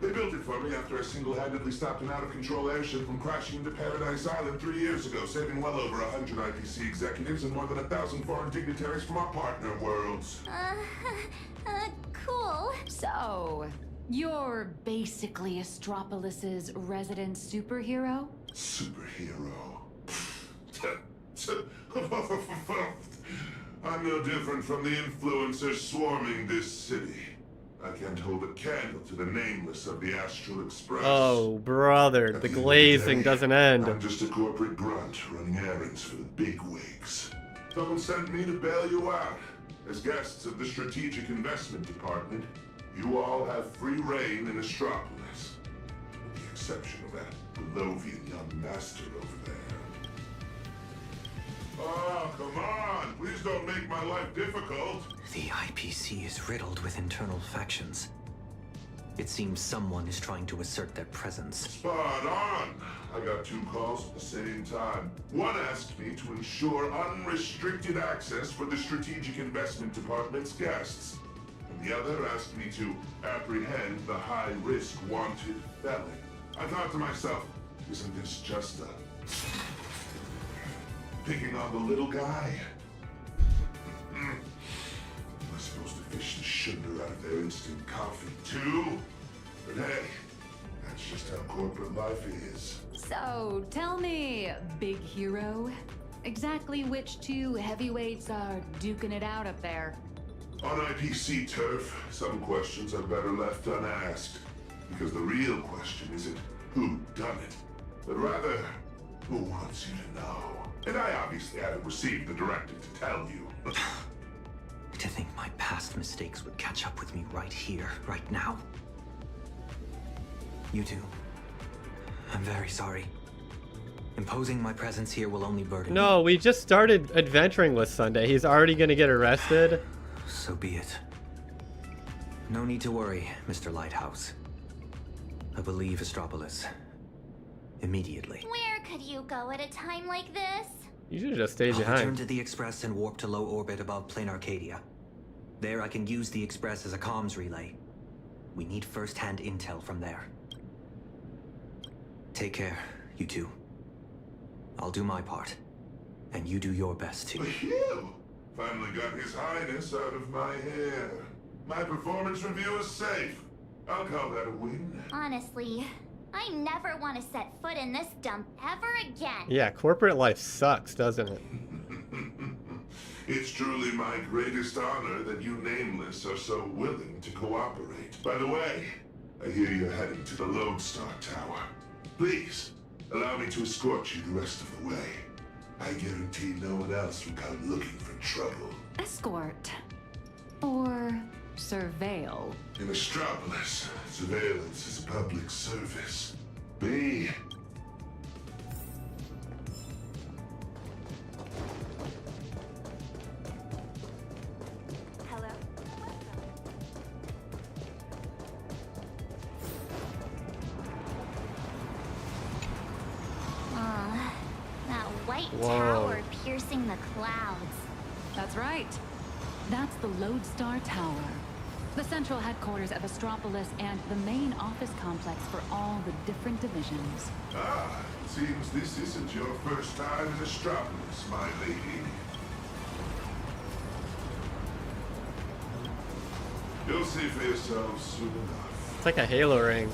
They built it for me after I single-handedly stopped an out-of-control airship from crashing into Paradise Island 3 years ago, saving well over 100 IPC executives and more than 1,000 foreign dignitaries from our partner worlds. Cool. So, you're basically Astropolis' resident superhero? Superhero? I'm no different from the influencers swarming this city. I can't hold a candle to the nameless of the Astral Express. Oh, brother, the glazing doesn't end. I'm just a corporate grunt running errands for the big wigs. Someone sent me to bail you out. As guests of the Strategic Investment Department, you all have free reign in Astropolis. With the exception of that Lovian young master over there. Oh, come on! Please don't make my life difficult! The IPC is riddled with internal factions. It seems someone is trying to assert their presence. Spot on! I got 2 calls at the same time. One asked me to ensure unrestricted access for the Strategic Investment Department's guests. And the other asked me to apprehend the high-risk wanted felon. I thought to myself, isn't this just a... picking on the little guy? Am I supposed to fish the sugar out of their instant coffee too? But hey, that's just how corporate life is. So, tell me, big hero, exactly which 2 heavyweights are duking it out up there? On IPC turf, some questions are better left unasked. Because the real question isn't who done it, but rather, who wants you to know? And I obviously haven't received the directive to tell you. To think my past mistakes would catch up with me right here, right now. You two. I'm very sorry. Imposing my presence here will only burden No, we just started adventuring with Sunday. He's already gonna get arrested. So be it. No need to worry, Mr. Lighthouse. I will leave Astropolis. Immediately. Where could you go at a time like this? You should have just stayed I'll return behind. to the Express and warp to low orbit above Planarcadia. There I can use the Express as a comms relay. We need first-hand intel from there. Take care, you two. I'll do my part. And you do your best too. Phew! Finally got His Highness out of my hair. My performance review is safe. I'll call that a win. Honestly, I never want to set foot in this dump ever again. Yeah, corporate life sucks, doesn't it? It's truly my greatest honor that you nameless are so willing to cooperate. By the way, I hear you're heading to the Lodestar Tower. Please, allow me to escort you the rest of the way. I guarantee no one else will come looking for trouble. Escort. Or surveil. In Astropolis, surveillance is a public service. Be. Hello? That white Whoa. tower piercing the clouds. That's right. That's the Lodestar Tower. The central headquarters of Astropolis and the main office complex for all the different divisions. Ah, it seems this isn't your first time in Astropolis, my lady. You'll see for yourselves soon enough. It's like a Halo ring.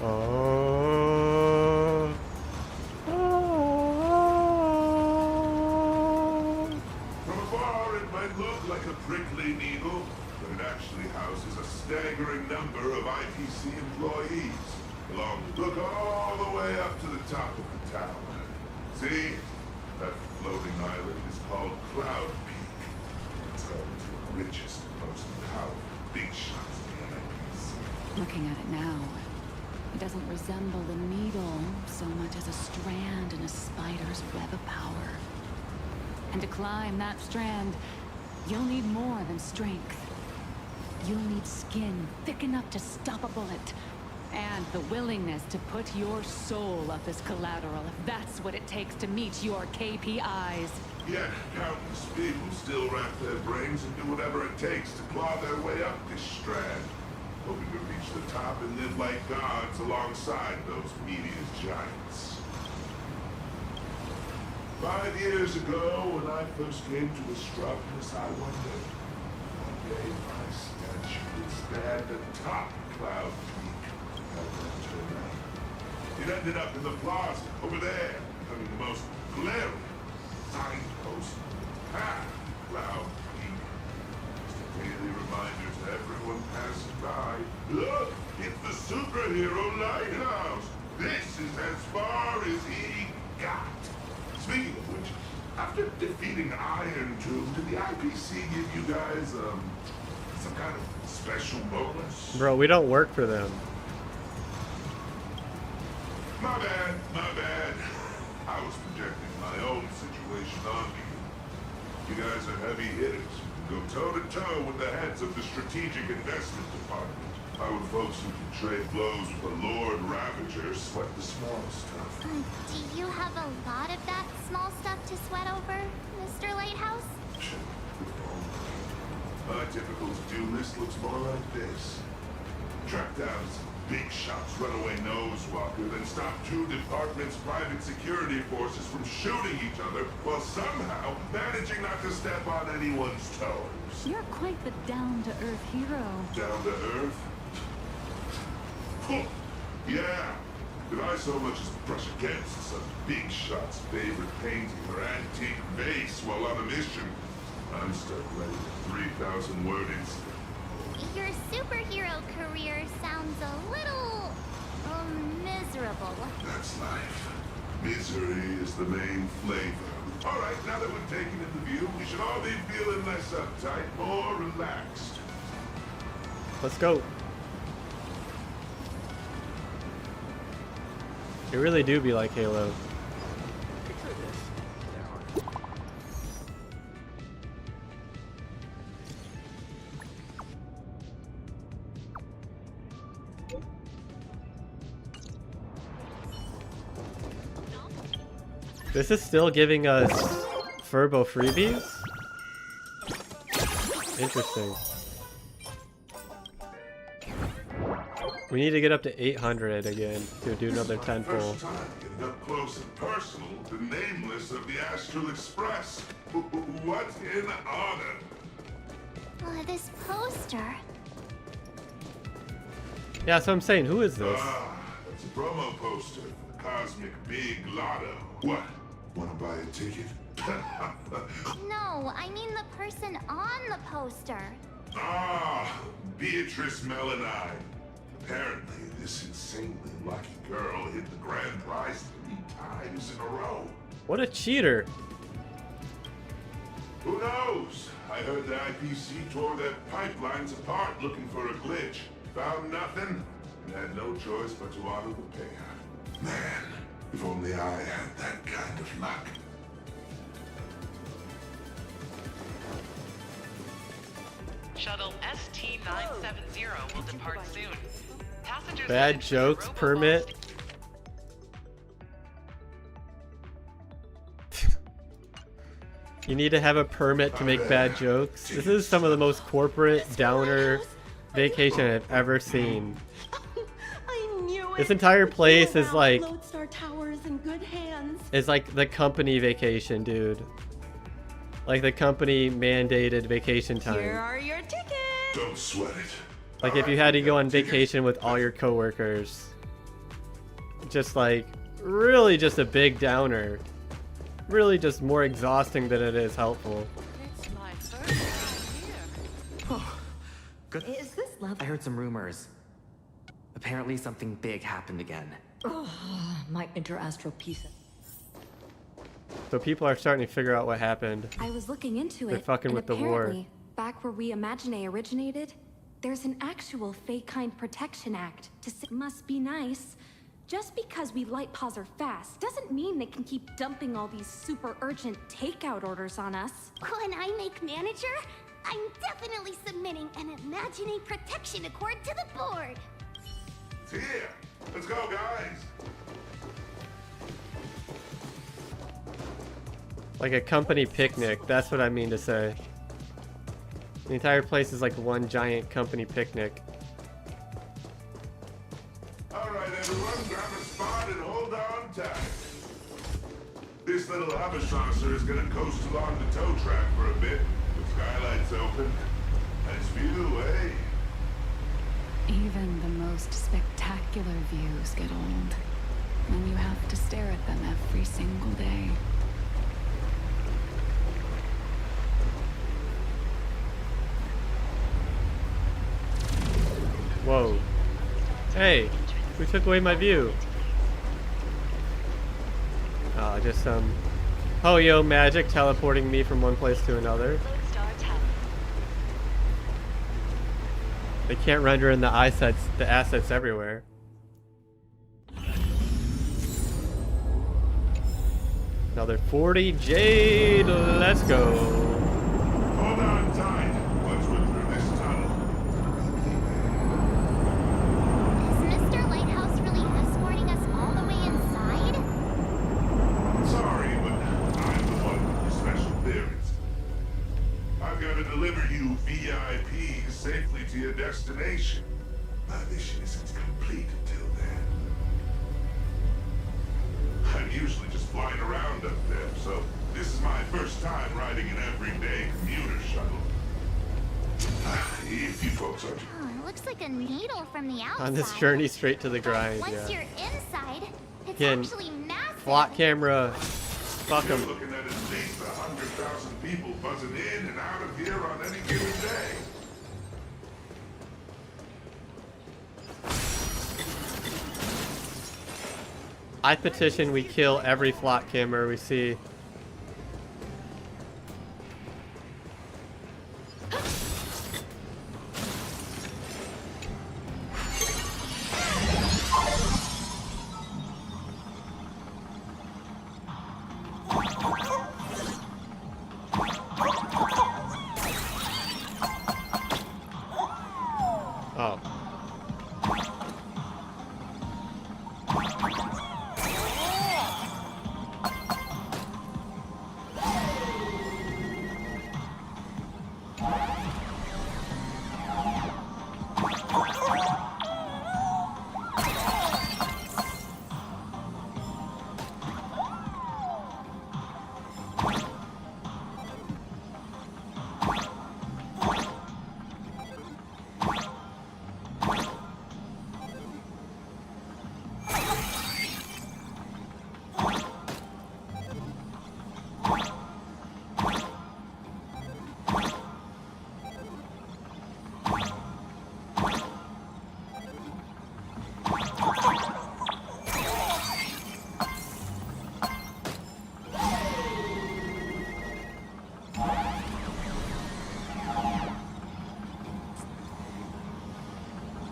Oh. From afar, it might look like a prickly needle, but it actually houses a staggering number of IPC employees. Look all the way up to the top of the tower. See? That floating island is called Cloud Peak. It's home to the richest and most powerful big shots in the IPC. Looking at it now, it doesn't resemble a needle so much as a strand in a spider's web of power. And to climb that strand, You'll need more than strength. You'll need skin thick enough to stop a bullet. And the willingness to put your soul up as collateral if that's what it takes to meet your KPIs. Yet, countless people still rack their brains and do whatever it takes to claw their way up this strand, hoping to reach the top and live like gods alongside those media giants. 5 years ago, when I first came to Astropolis, I wondered, one day my statue would stand atop Cloud Peak. It ended up in the plaza, over there, becoming the most glaring signpost path Cloud Peak. Just a daily reminder to everyone passing by. Look, it's the superhero lighthouse. This is as far as he got. Speaking of which, after defeating Iron Tomb, did the IPC give you guys some kind of special bonus? Bro, we don't work for them. My bad, my bad. I was projecting my own situation onto you. You guys are heavy hitters. You can go toe-to-toe with the heads of the Strategic Investment Department. How would folks who can trade blows with the Lord Ravager sweat the small stuff? Do you have a lot of that small stuff to sweat over, Mr. Lighthouse? My typical to-do list looks more like this. Track down some big shots, runaway nosewalker, then stop 2 departments' private security forces from shooting each other while somehow managing not to step on anyone's toes. You're quite the down-to-earth hero. Down to earth? Yeah. Did I so much as brush against some big shot's favorite painting or antique vase while on a mission, I'm stuck writing a 3,000-word incident. Your superhero career sounds a little... miserable. That's life. Misery is the main flavor. Alright, now that we've taken in the view, we should all be feeling less uptight, more relaxed. Let's go. It really do be like Halo. This is still giving us Furbo freebies? Interesting. We need to get up to 800 again to do another 10 full. First time getting up close and personal with the nameless of the Astral Express. What in honor? This poster. Yeah, so I'm saying, who is this? That's a promo poster for the Cosmic Big Lotto. What? Wanna buy a ticket? No, I mean the person on the poster. Beatrice Melanine. Apparently, this insanely lucky girl hit the grand prize 3 times in a row. What a cheater. Who knows? I heard the IPC tore their pipelines apart looking for a glitch. Found nothing, and had no choice but to honor the payout. Man, if only I had that kind of luck. Shuttle ST-970 will depart soon. Passengers Bad jokes permit. You need to have a permit to make bad jokes. This is some of the most corporate downer vacation I've ever seen. This entire place is like the company vacation, dude. Like the company mandated vacation time. Here are your tickets. Don't sweat it. Like if you had to go on vacation with all your coworkers. Just like really just a big downer. Really just more exhausting than it is helpful. It's my first here. Good. Is this love? I heard some rumors. Apparently something big happened again. Oh, my interastral piece. So people are starting to figure out what happened. I was looking into it. They're fucking with the war. Apparently, back where We Imagine originated, there's an actual Fake Kind Protection Act. Must be nice. Just because we light paws are fast doesn't mean they can keep dumping all these super urgent takeout orders on us. When I make manager, I'm definitely submitting an imagining protection accord to the board. It's here. Let's go, guys. Like a company picnic, that's what I mean to say. The entire place is like one giant company picnic. Alright, everyone, grab a spot and hold on tight. This little hover saucer is gonna coast along the tow track for a bit. The skylight's open. Nice view, eh? Even the most spectacular views get old when you have to stare at them every single day. Whoa. Hey, who took away my view? Oh, just some Ho-Yo magic teleporting me from one place to another. They can't render in the assets everywhere. Another 40 jade, let's go. Hold on tight. Once we're through this tunnel. Is Mr. Lighthouse really escorting us all the way inside? Sorry, but I'm the one with the special clearance. I've got to deliver you VIPs safely to your destination. My mission isn't complete until then. I'm usually just flying around up there, so this is my first time riding an everyday commuter shuttle. If you folks are... Oh, it looks like a needle from the outside. On this journey straight to the grind, Once yeah. you're inside, it's Again, actually massive. Flock camera, fuck You're 'em. looking at least 100,000 people buzzing in and out of here on any given day. I petition we kill every flock camera we see. Oh.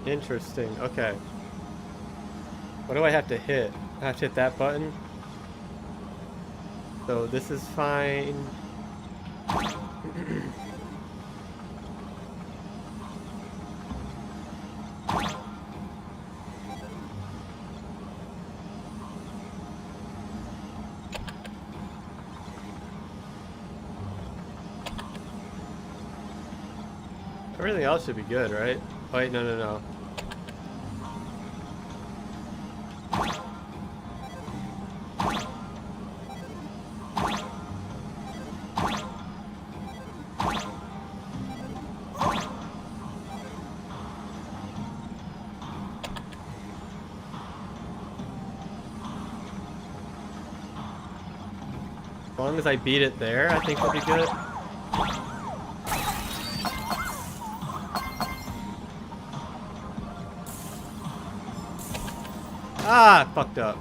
Interesting. Okay. What do I have to hit? I have to hit that button. So this is fine. Everything else should be good, right? Wait, no, no, no. As long as I beat it there, I think we'll be good. Ah, fucked up.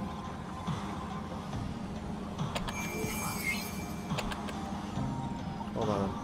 Hold on.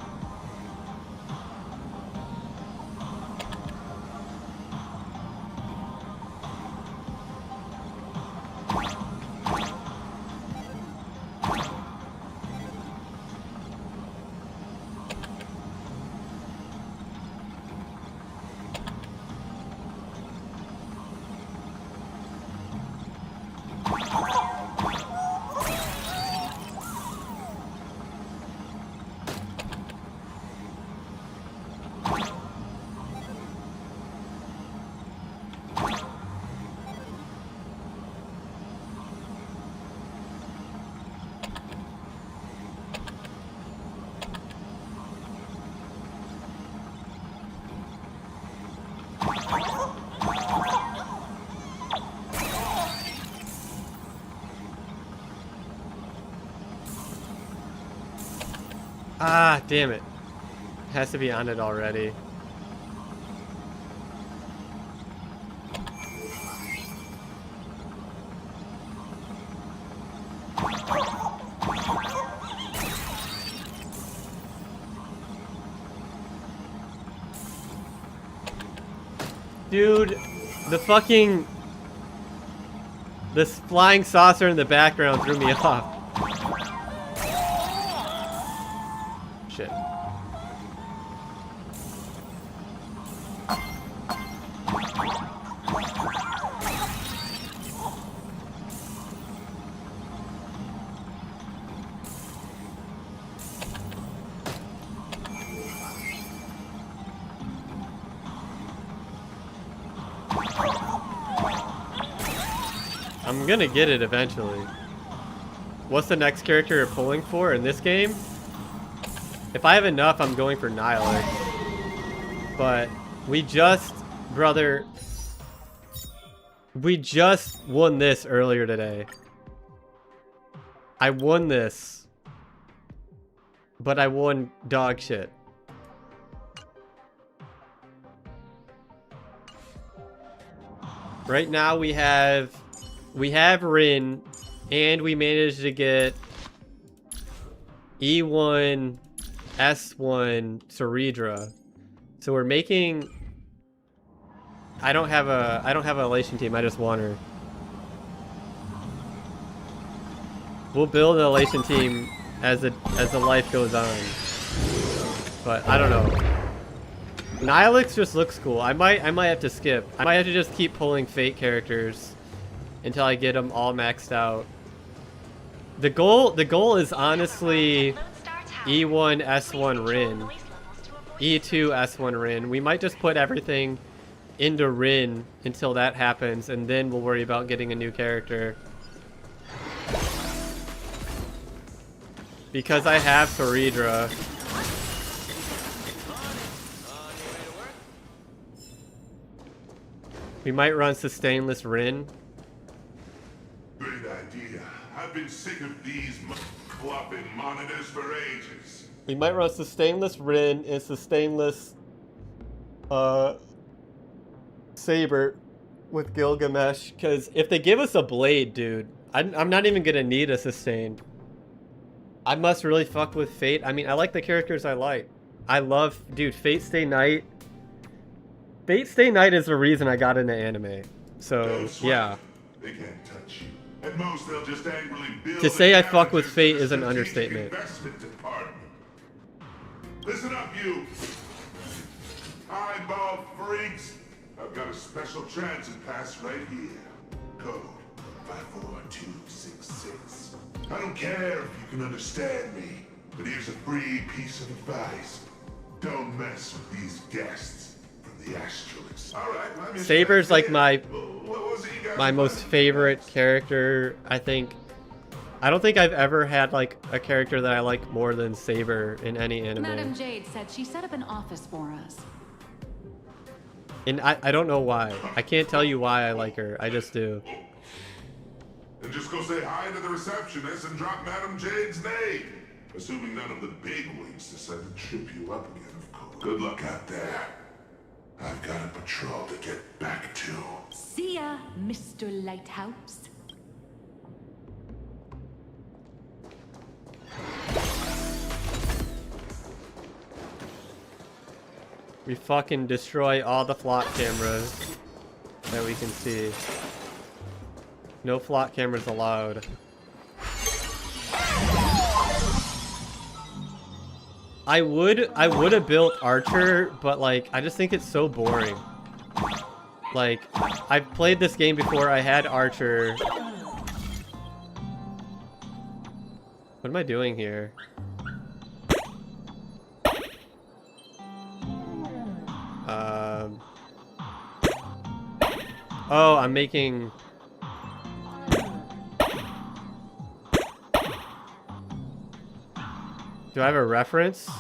Ah, damn it. Has to be on it already. Dude, this flying saucer in the background threw me off. Shit. I'm gonna get it eventually. What's the next character you're pulling for in this game? If I have enough, I'm going for Nihilix. But we just, brother, we just won this earlier today. I won this. But I won dog shit. Right now we have Rin, and we managed to get E1, S1, Ceridra. So we're making. I don't have a elation team. I just want her. We'll build an elation team as the life goes on. But I don't know. Nihilix just looks cool. I might have to skip. I might have to just keep pulling Fate characters until I get them all maxed out. The goal is honestly E1 S1 Rin, E2 S1 Rin. We might just put everything into Rin until that happens, and then we'll worry about getting a new character. Because I have Ceridra. We might run Sustainless Rin. Great idea. I've been sick of these flopping monitors for ages. We might run Sustainless Rin and Sustainless Saber with Gilgamesh, because if they give us a blade, dude, I'm not even gonna need a sustain. I must really fuck with Fate. I mean, I like the characters I like. I love, dude, Fate Stay Night. Fate Stay Night is the reason I got into anime. So, yeah. They can't touch you. At most, they'll just angrily build To say I fuck with Fate is an understatement. Listen up, you eyeball freaks. I've got a special transit pass right here. Code 54266. I don't care if you can understand me, but here's a free piece of advice. Don't mess with these guests from the Asterix. All right, Saber's like my most favorite character, I think. I don't think I've ever had like a character that I like more than Saber in any anime. Madam Jade said she set up an office for us. And I don't know why. I can't tell you why I like her. I just do. And just go say hi to the receptionist and drop Madam Jade's name. Assuming none of the bigwigs decide to trip you up again, of course. Good luck out there. I've got a patrol to get back to. See ya, Mr. Lighthouse. We fucking destroy all the flock cameras that we can see. No flock cameras allowed. I would have built Archer, but like I just think it's so boring. Like I've played this game before. I had Archer. What am I doing here? Oh, I'm making. Do I have a reference?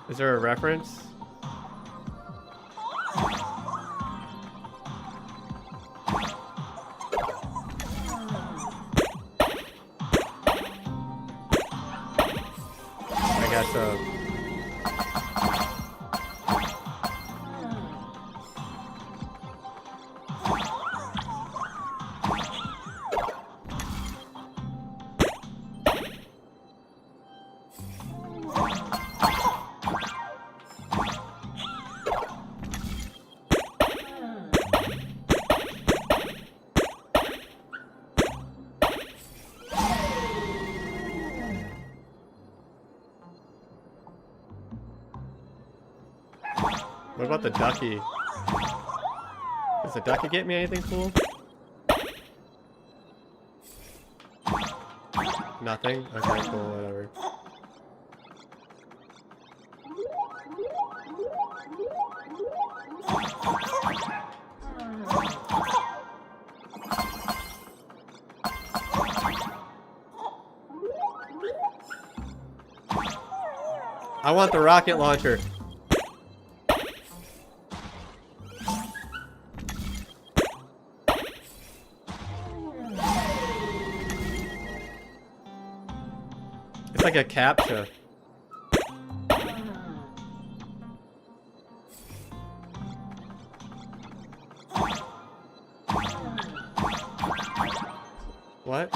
Is there a reference? got some. What about the ducky? Does the ducky get me anything cool? Nothing? Okay, cool, whatever. I want the rocket launcher. It's like a captcha. What?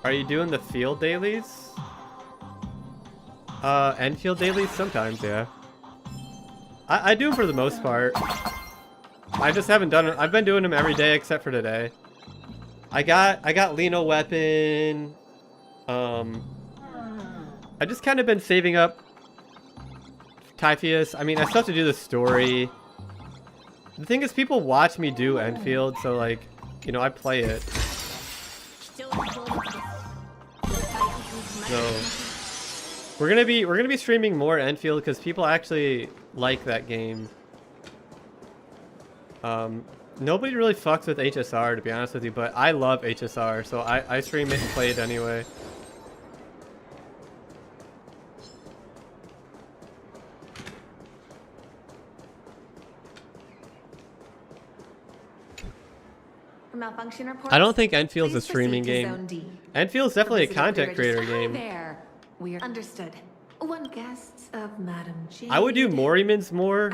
Are you doing the field dailies? End field dailies? Sometimes, yeah. I do them for the most part. I just haven't done it. I've been doing them every day except for today. I got Lino weapon. I just kind of been saving up Typheus. I mean, I still have to do the story. The thing is, people watch me do Enfield, so like, you know, I play it. So we're gonna be streaming more Enfield because people actually like that game. Nobody really fucks with HSR, to be honest with you, but I love HSR, so I stream it and play it anyway. Malfunction report. I don't think Enfield's a streaming game. Enfield's definitely a content creator game. There. We are understood. One guest of Madam Jade. I would do Morimans more.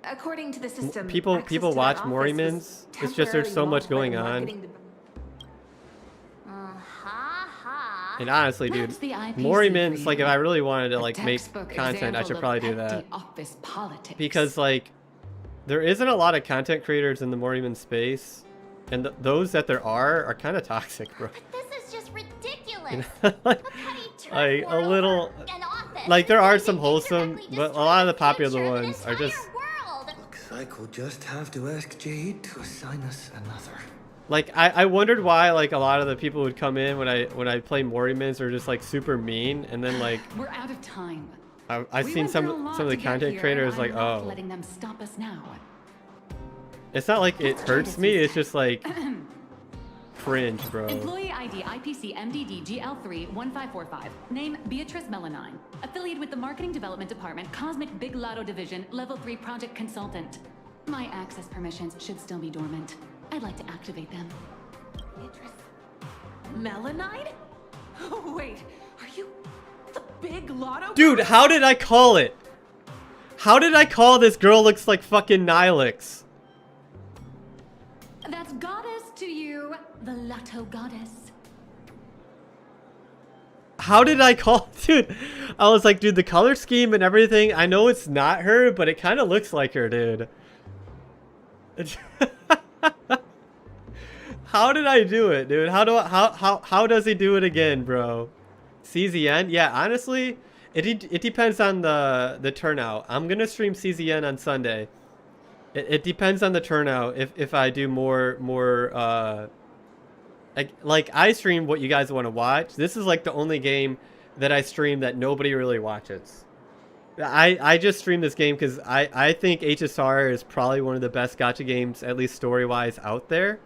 According to the system, People watch Morimans. It's just there's so much going on. And honestly, dude, Morimans, like if I really wanted to like make content, I should probably do that. Because like there isn't a lot of content creators in the Moriman space, and those that there are kind of toxic, bro. This is just ridiculous. You know? like a little, like there are some wholesome, but a lot of the popular ones are just. Looks like we'll just have to ask Jade to assign us another. Like I wondered why like a lot of the people would come in when I play Morimans are just like super mean, and then like we're out of time. I've seen some of the content creators like, oh, letting them stop us now. It's not like it hurts me, it's just like cringe, bro. Employee ID IPC MDD GL3 1545. Name Beatrice Melanine. Affiliated with the Marketing Development Department, Cosmic Big Lotto Division, Level 3 Project Consultant. My access permissions should still be dormant. I'd like to activate them. Beatrice Melanine? Oh, wait, are you the Big Lotto? Dude, how did I call it? How did I call this girl looks like fucking Nihilix? That's goddess to you, the Lotto goddess. How did I call, dude? I was like, dude, the color scheme and everything. I know it's not her, but it kind of looks like her, dude. How did I do it, dude? How does he do it again, bro? CZN? Yeah, honestly, it depends on the turnout. I'm gonna stream CZN on Sunday. It depends on the turnout if I do more Like I stream what you guys want to watch. This is like the only game that I stream that nobody really watches. I just stream this game because I think HSR is probably one of the best gacha games, at least story-wise, out there.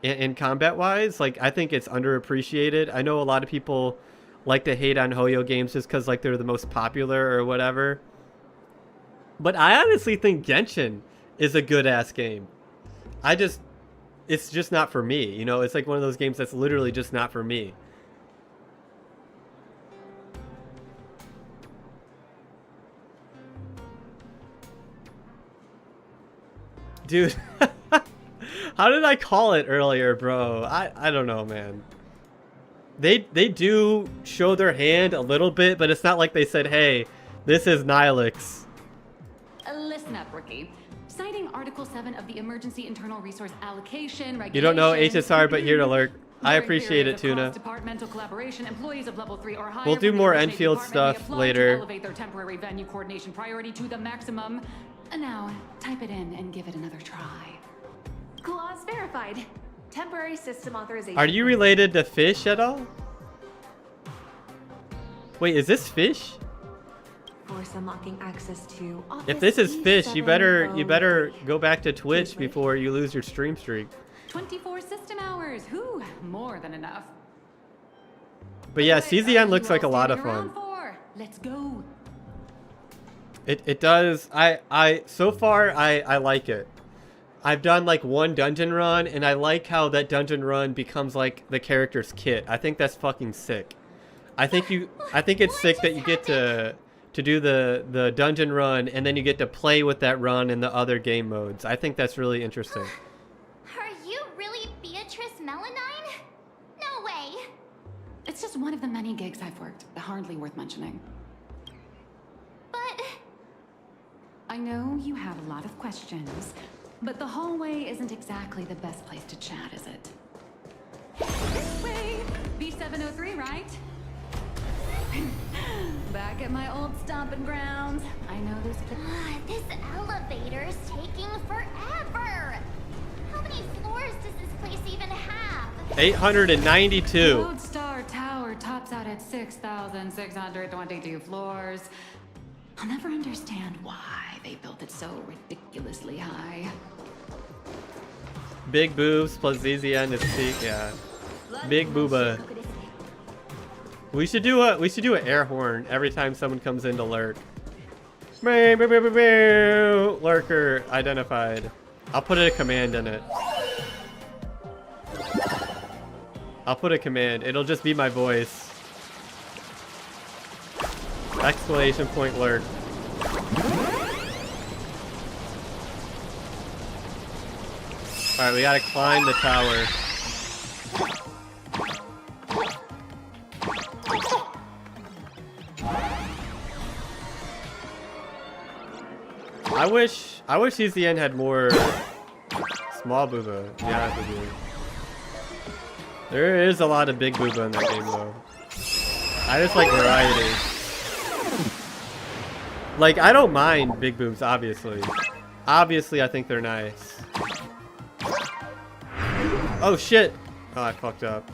And combat-wise, like, I think it's underappreciated. I know a lot of people like to hate on Hoyo games just because, like, they're the most popular or whatever. But I honestly think Genshin is a good-ass game. It's just not for me, you know? It's like one of those games that's literally just not for me. Dude, how did I call it earlier, bro? I don't know, man. They do show their hand a little bit, but it's not like they said, hey, this is Nihilix. Listen up, Rookie. Citing Article 7 of the Emergency Internal Resource Allocation Regulation... You don't know HSR, but here to lurk. I appreciate it, Tuna. Departmental collaboration, employees of level 3 or higher we'll do more Enfield stuff later. Elevate their temporary venue coordination priority to the maximum. Now, type it in and give it another try. Clause verified. Temporary system authorization. Are you related to Fish at all? Wait, is this Fish? Force unlocking access to if this is Fish, you better go back to Twitch before you lose your stream streak. 24 system hours. Whew, more than enough. But yeah, CZN looks like a lot of fun. Let's go. It does. So far I like it. I've done like one dungeon run, and I like how that dungeon run becomes like the character's kit. I think that's fucking sick. I think it's sick that you get to do the dungeon run, and then you get to play with that run in the other game modes. I think that's really interesting. Are you really Beatrice Melanine? No way. It's just one of the many gigs I've worked. Hardly worth mentioning. But... I know you have a lot of questions, but the hallway isn't exactly the best place to chat, is it? This way! B703, right? Back at my old stomping grounds. I know this... This elevator's taking forever! How many floors does this place even have? 892. Lodestar Tower tops out at 6,622 floors. I'll never understand why they built it so ridiculously high. Big boobs plus ZZN is peak, yeah. Big booba. We should do an air horn every time someone comes in to lurk. Lurker identified. I'll put a command in it. I'll put a command. It'll just be my voice. Exclamation point lurk. Alright, we gotta climb the tower. I wish CZN had more small booba, to be honest with you. There is a lot of big booba in that game though. I just like variety. Like, I don't mind big boobs, obviously. Obviously, I think they're nice. Oh shit! Oh, I fucked up.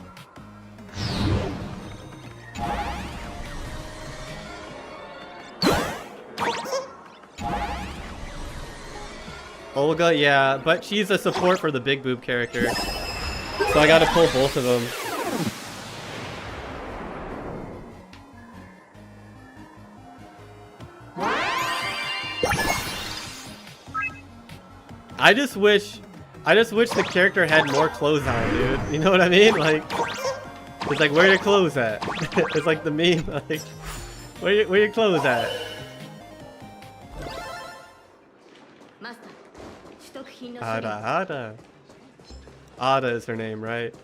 Olga, yeah, but she's a support for the big boob character. So I gotta pull both of them. I just wish the character had more clothes on, dude. You know what I mean? Like, it's like, where your clothes at? It's like the meme, like, where your clothes at? Ada. Ada is her name, right?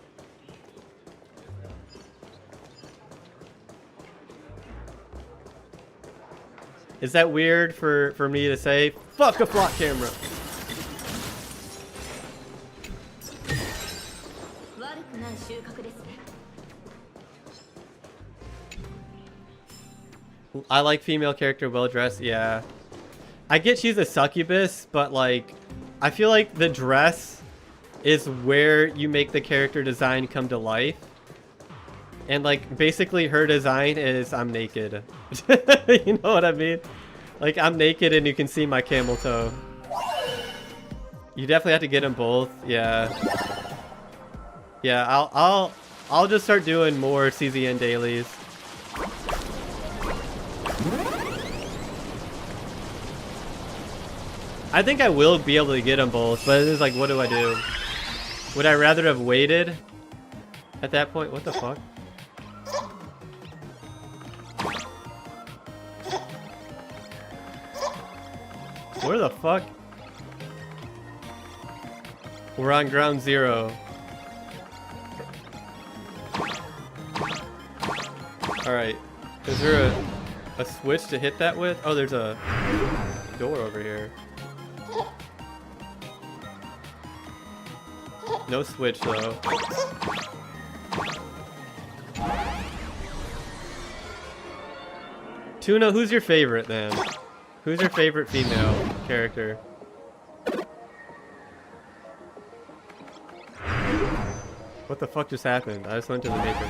Is that weird for me to say? Fuck a flock camera. I like female character, well dressed, yeah. I get she's a succubus, but like, I feel like the dress is where you make the character design come to life. And like basically her design is I'm naked. You know what I mean? Like I'm naked and you can see my camel toe. You definitely have to get them both. Yeah. Yeah, I'll just start doing more CZN dailies. I think I will be able to get them both, but it's like, what do I do? Would I rather have waited at that point? What the fuck? Where the fuck? We're on ground zero. Alright. Is there a switch to hit that with? Oh, there's a door over here. No switch though. Tuna, who's your favorite then? Who's your favorite female character? What the fuck just happened? I just went to the maker.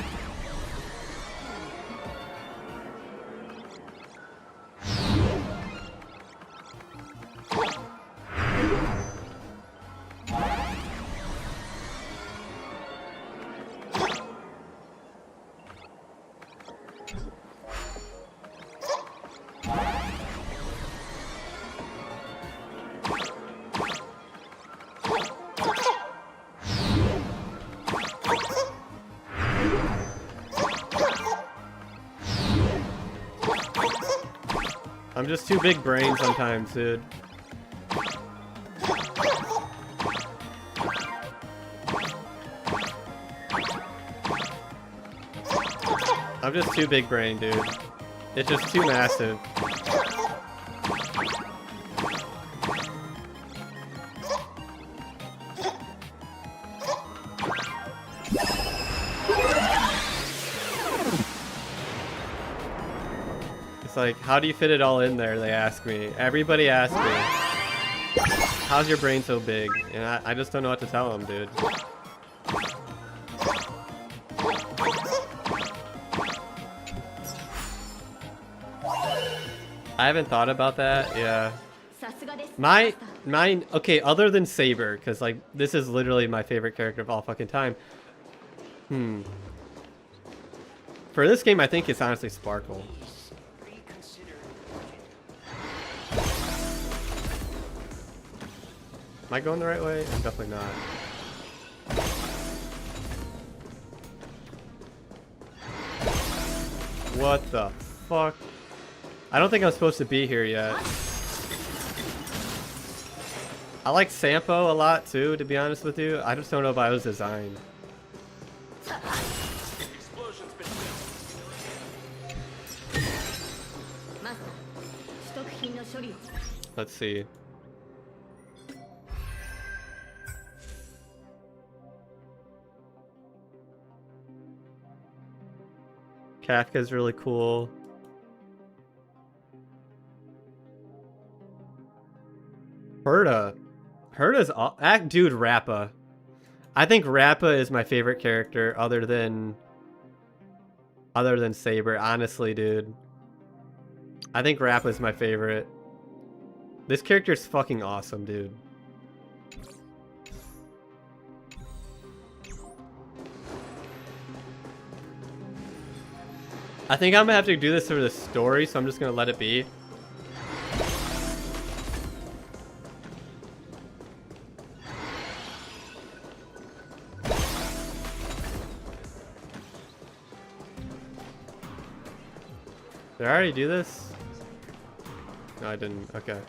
I'm just too big brain sometimes, dude. I'm just too big brain, dude. It's just too massive. It's like, how do you fit it all in there? They ask me. Everybody asks me. How's your brain so big? And I just don't know what to tell them, dude. I haven't thought about that. Yeah. Mine. Okay, other than Saber, because like this is literally my favorite character of all fucking time. For this game, I think it's honestly Sparkle. Am I going the right way? I'm definitely not. What the fuck? I don't think I'm supposed to be here yet. I like Sampo a lot too, to be honest with you. I just don't know if I was designed. Let's see. Kafka's really cool. Herta's dude, Rappa. I think Rappa is my favorite character other than Saber, honestly, dude. I think Rappa's my favorite. This character's fucking awesome, dude. I think I'm gonna have to do this for the story, so I'm just gonna let it be. Did I already do this? No, I didn't. Okay.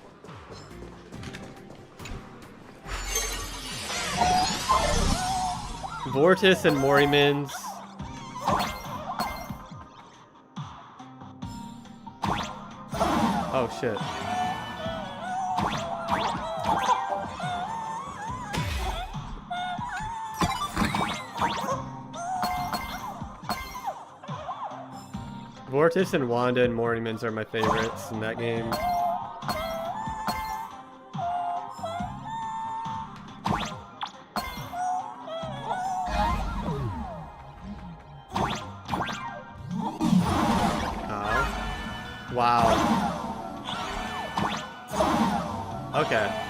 Vortis and Morimins. Oh shit. Vortis and Wanda and Morimins are my favorites in that game. Wow. Okay.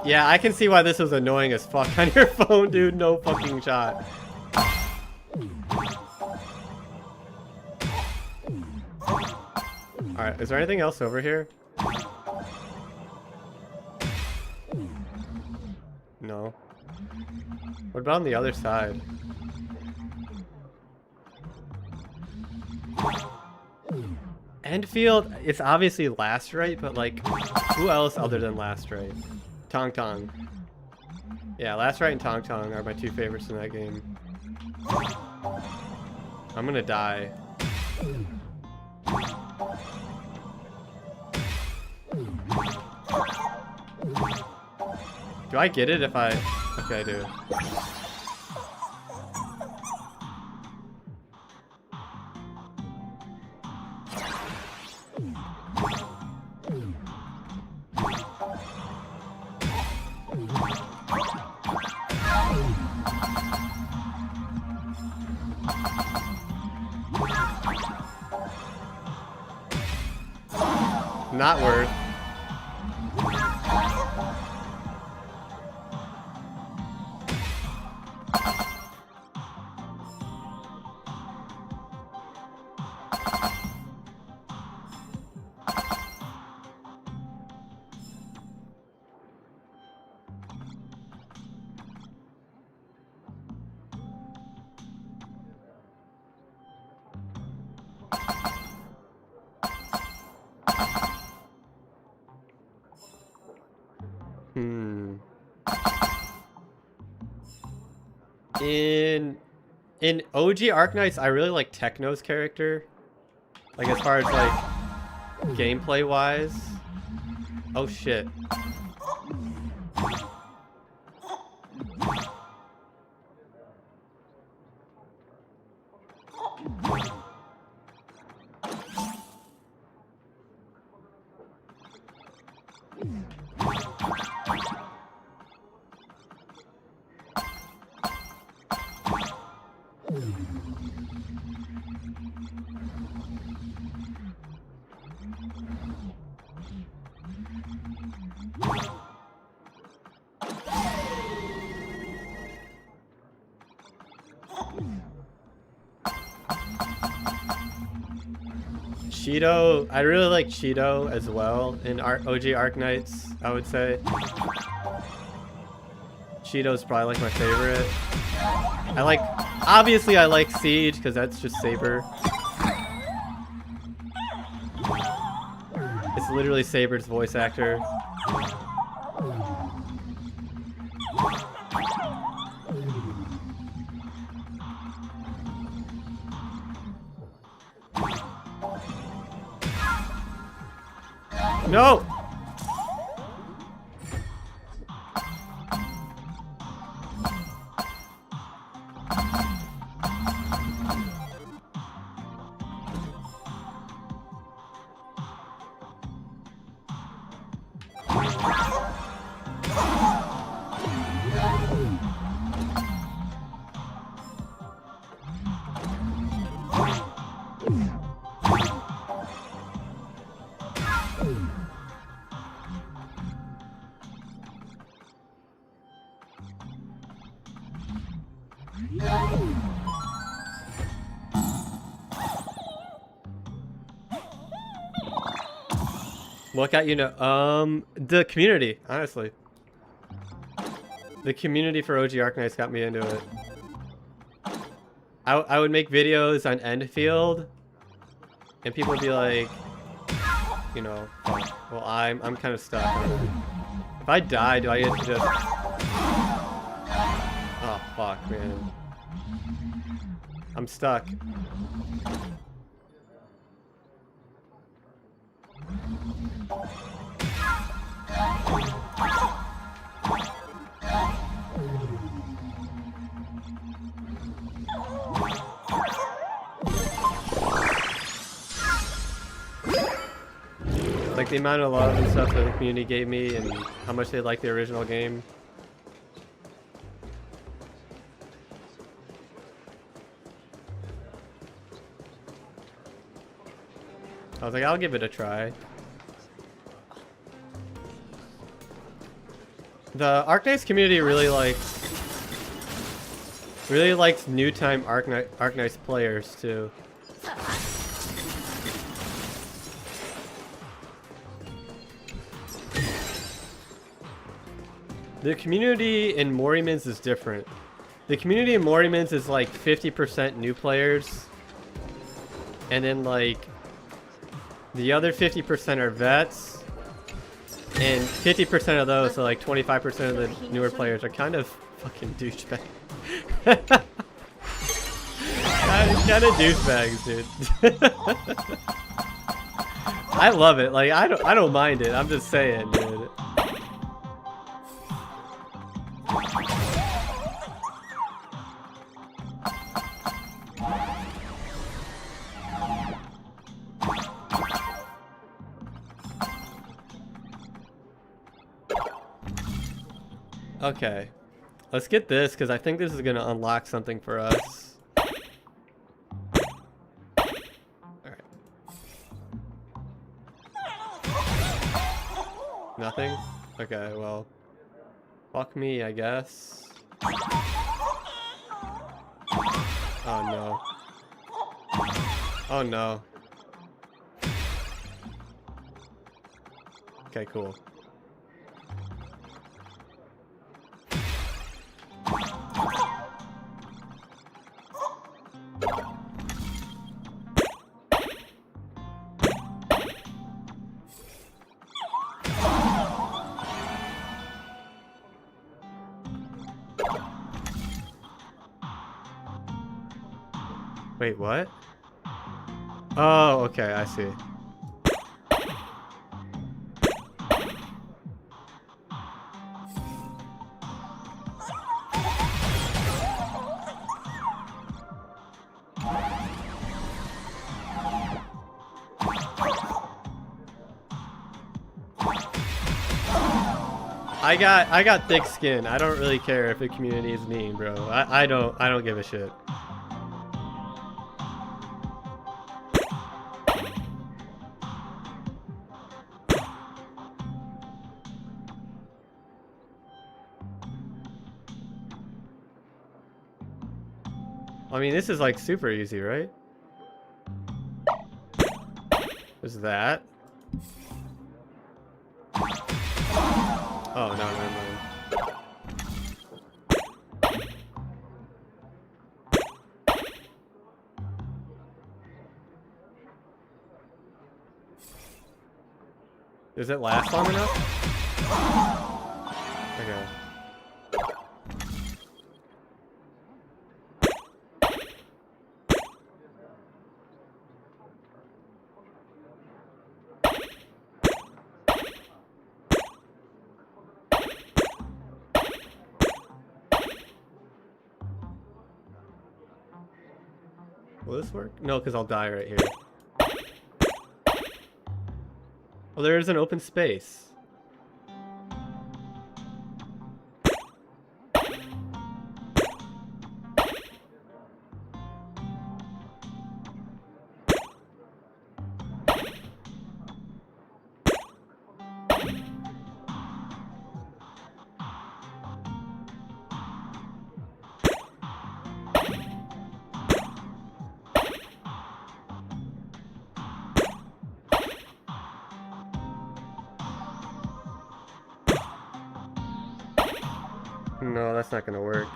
Yeah, I can see why this was annoying as fuck on your phone, dude. No fucking shot. Alright, is there anything else over here? No. What about on the other side? Enfield, it's obviously Last Right, but like, who else other than Last Right? Tong Tong. Yeah, Last Right and Tong Tong are my two favorites in that game. I'm gonna die. Do I get it if I... Okay, I do. Not worth. In OG Arknights, I really like Techno's character. Like as far as like gameplay wise. Oh shit. Cheeto, I really like Cheeto as well in OG Arknights, I would say. Cheeto's probably like my favorite. I like, obviously I like Siege because that's just Saber. It's literally Saber's voice actor. No! What got you know? The community, honestly. The community for OG Arknights got me into it. I would make videos on Enfield, and people would be like, you know, fuck, well, I'm kind of stuck. If I die, do I get to just... Oh, fuck, man. I'm stuck. Like the amount of love and stuff that the community gave me and how much they liked the original game. I was like, I'll give it a try. The Arknights community really liked new time Arknights players too. The community in Morrimans is different. The community in Morrimans is like 50% new players, and then like the other 50% are vets, and 50% of those, so like 25% of the newer players, are kind of fucking douchebags. kind of douchebags, dude. I love it. Like I don't mind it. I'm just saying, dude. Okay, let's get this because I think this is gonna unlock something for us. Alright. Nothing? Okay, well, fuck me, I guess. Oh no. Oh no. Okay, cool. Wait, what? Oh, okay, I see. I got thick skin. I don't really care if the community is mean, bro. I don't give a shit. I mean, this is like super easy, right? There's that. Oh, no, never mind. Does it last long enough? Okay. Will this work? No, because I'll die right here. Well, there is an open space. No, that's not gonna work.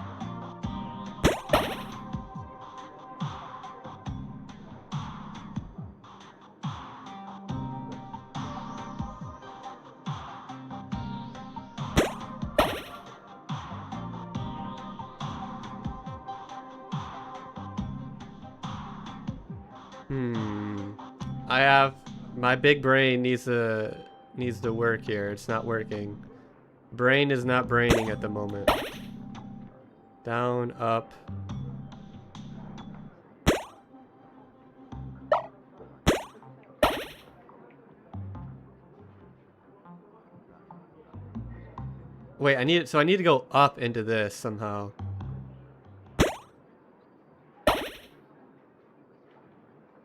My big brain needs to work here. It's not working. Brain is not braining at the moment. Down, up. Wait, I need to go up into this somehow.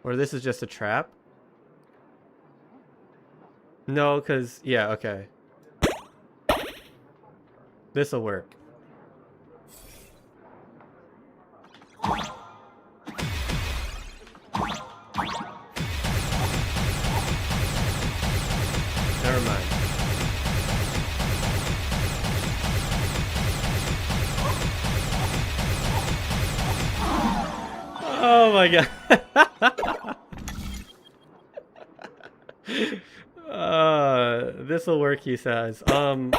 Or this is just a trap? No, cause yeah, okay. This'll work. Never mind. Oh my god. This'll work, he says. Alright,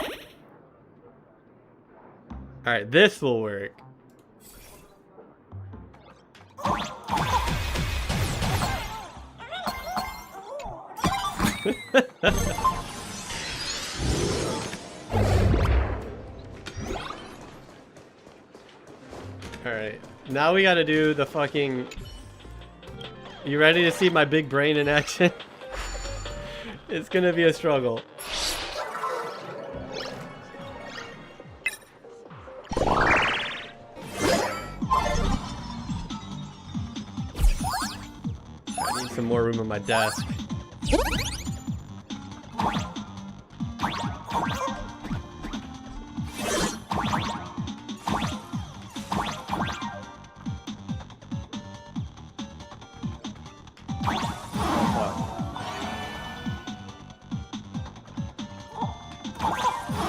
this will work. Alright, now we gotta do the fucking... You ready to see my big brain in action? It's gonna be a struggle. I need some more room on my desk.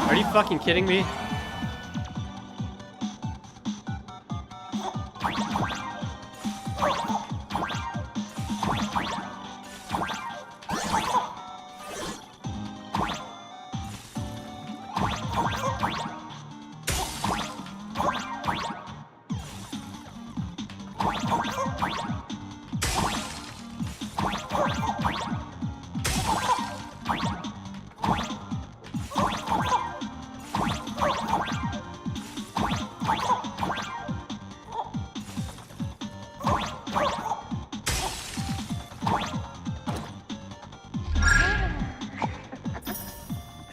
Are you fucking kidding me?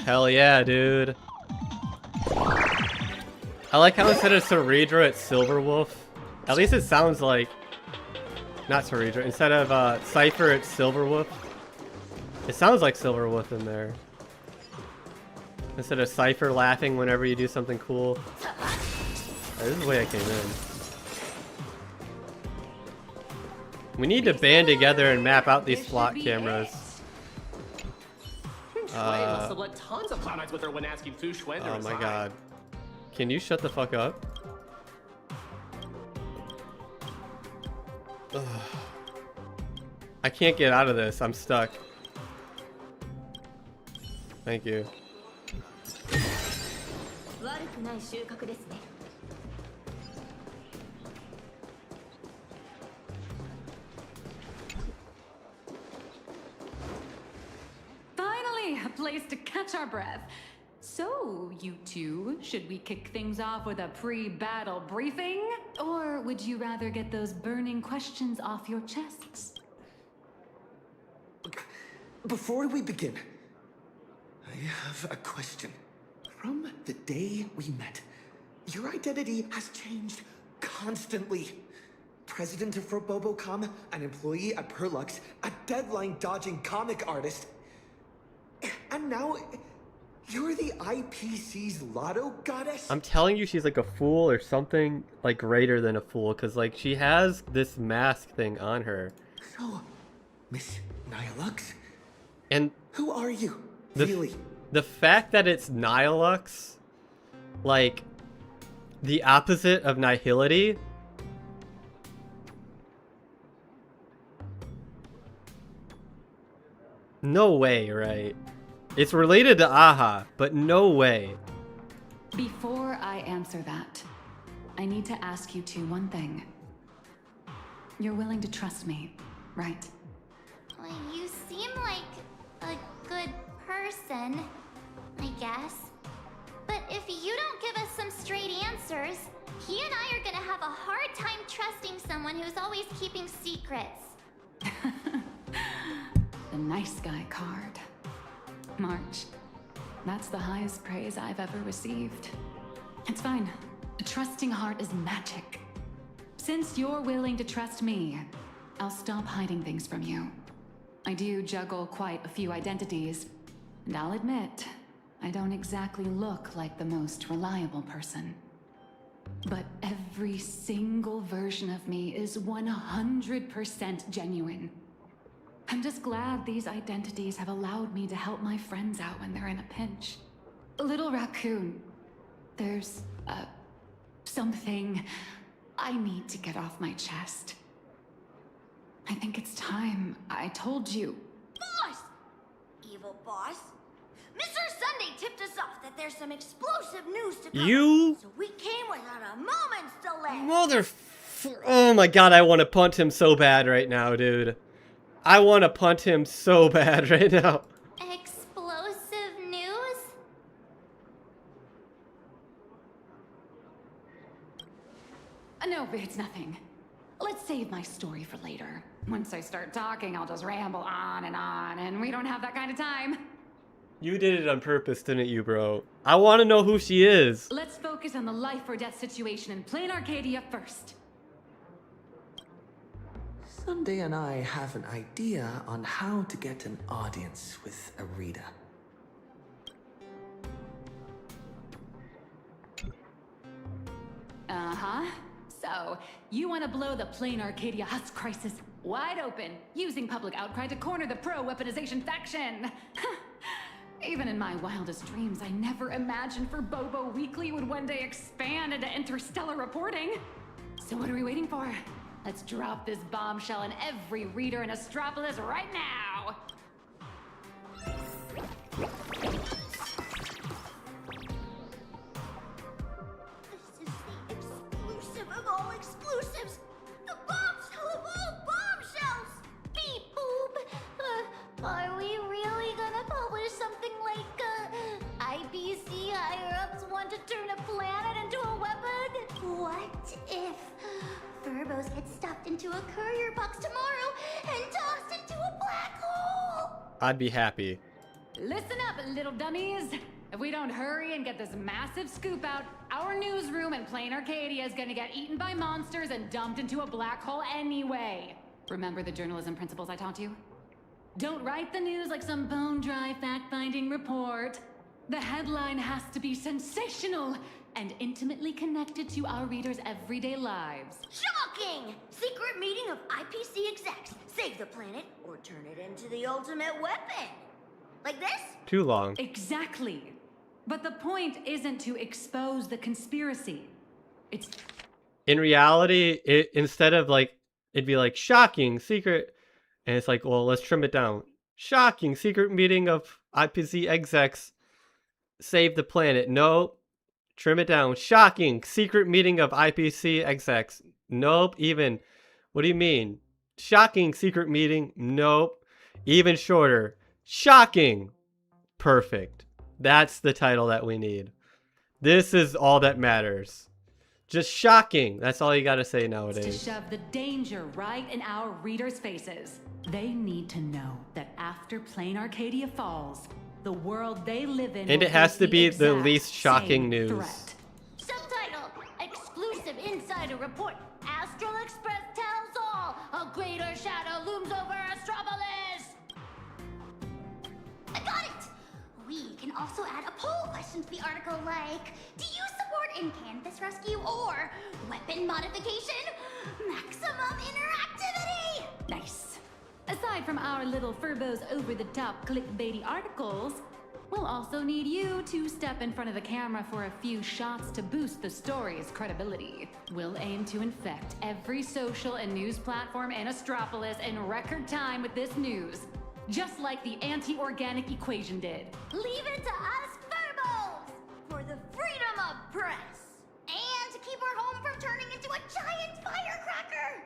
Hell yeah, dude. I like how instead of Cerebro, it's Silverwolf. At least it sounds like... Not Cerebro. Instead of Cypher, it's Silverwolf. It sounds like Silverwolf in there. Instead of Cypher laughing whenever you do something cool. This is the way I came in. We need to band together and map out these slot cameras. must have let tons of comments with her when asking Fu Xuan to Oh my resign. god. Can you shut the fuck up? Ugh. I can't get out of this. I'm stuck. Thank you. Finally, a place to catch our breath. So, you two, should we kick things off with a pre-battle briefing? Or would you rather get those burning questions off your chests? Before we begin, I have a question. From the day we met, your identity has changed constantly. President of Robobocom, an employee at Perlux, a deadline-dodging comic artist. And now, you're the IPC's lotto goddess? I'm telling you, she's like a fool or something like greater than a fool, because like she has this mask thing on her. So, Miss Nihilux? And who are you, really? The fact that it's Nihilux, like the opposite of nihility. No way, right? It's related to Aha, but no way. Before I answer that, I need to ask you two one thing. You're willing to trust me, right? Well, you seem like a good person, I guess. But if you don't give us some straight answers, he and I are gonna have a hard time trusting someone who's always keeping secrets. The nice guy card. March, That's the highest praise I've ever received. It's fine. A trusting heart is magic. Since you're willing to trust me, I'll stop hiding things from you. I do juggle quite a few identities, and I'll admit, I don't exactly look like the most reliable person. But every single version of me is 100% genuine. I'm just glad these identities have allowed me to help my friends out when they're in a pinch. Little Raccoon, there's, something I need to get off my chest. I think it's time I told you. Boss! Evil boss. Mr. Sunday tipped us off that there's some explosive news to come. You? So we came without a moment's delay. Oh my god, I want to punt him so bad right now, dude. I want to punt him so bad right now. Explosive news? No, it's nothing. Let's save my story for later. Once I start talking, I'll just ramble on, and we don't have that kind of time. You did it on purpose, didn't you, bro? I want to know who she is. Let's focus on the life or death situation in Planarcadia first. Sunday and I have an idea on how to get an audience with Arita. Uh-huh. So, you want to blow the Planarcadia Husk crisis wide open, using public outcry to corner the pro-weaponization faction. Even in my wildest dreams, I never imagined for Bobo Weekly would one day expand into interstellar reporting. So what are we waiting for? Let's drop this bombshell in every reader in Astropolis right now! This is the exclusive of all exclusives! The bombshell of all bombshells! Beep boop. Are we really gonna publish something like, IPC higher-ups want to turn a planet into a weapon? What if Furbos get stuffed into a courier box tomorrow and tossed into a black hole? I'd be happy. Listen up, little dummies! If we don't hurry and get this massive scoop out, our newsroom in Planarcadia is gonna get eaten by monsters and dumped into a black hole anyway. Remember the journalism principles I taught you? Don't write the news like some bone-dry fact-finding report. The headline has to be sensational and intimately connected to our readers' everyday lives. Shocking! Secret meeting of IPC execs. Save the planet or turn it into the ultimate weapon. Like this? Too long. Exactly. But the point isn't to expose the conspiracy. It's... In reality, instead of like, it'd be like, shocking, secret... And it's like, well, let's trim it down. Shocking, secret meeting of IPC execs. Save the planet. Nope. Trim it down. Shocking, secret meeting of IPC execs. Nope. Even. What do you mean? Shocking, secret meeting. Nope. Even shorter. Shocking. Perfect. That's the title that we need. This is all that matters. Just shocking. That's all you gotta say nowadays. To shove the danger right in our readers' faces. They need to know that after Planarcadia falls, the world they live in and it has to be the least shocking news. Threat. Subtitle: Exclusive Insider Report. Astral Express tells all. A greater shadow looms over Astropolis. I got it. We can also add a poll question to the article like, do you support in-campus rescue or weapon modification? Maximum interactivity! Nice. Aside from our little Furbos over-the-top clickbaity articles, we'll also need you to step in front of the camera for a few shots to boost the story's credibility. We'll aim to infect every social and news platform in Astropolis in record time with this news, just like the anti-organic equation did. Leave it to us Furbos for the freedom of press and to keep our home from turning into a giant firecracker.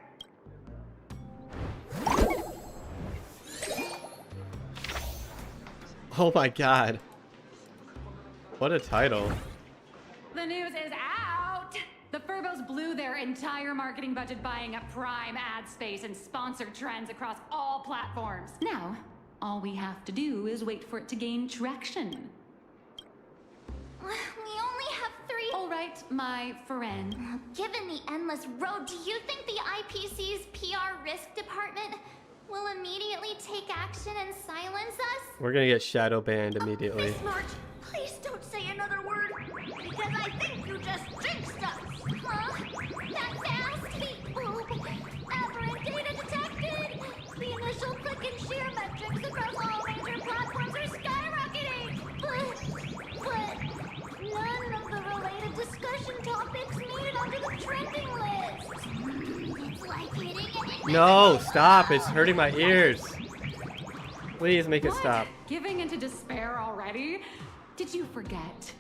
Oh my god. What a title. The news is out! The Furbos blew their entire marketing budget buying up prime ad space and sponsored trends across all platforms. Now, all we have to do is wait for it to gain traction. We only have 3. All right, my friend. Given the endless road, do you think the IPC's PR risk department will immediately take action and silence us? We're gonna get shadow banned immediately. Miss March, please don't say another word, because I think you just jinxed us. Huh? That fast? Aberrant data detected! The initial click and share metrics across all major platforms are skyrocketing! But none of the related discussion topics made it onto the trending list. It's like hitting an No, stop! It's hurting my ears. Please make it stop. Giving into despair already? Did you forget?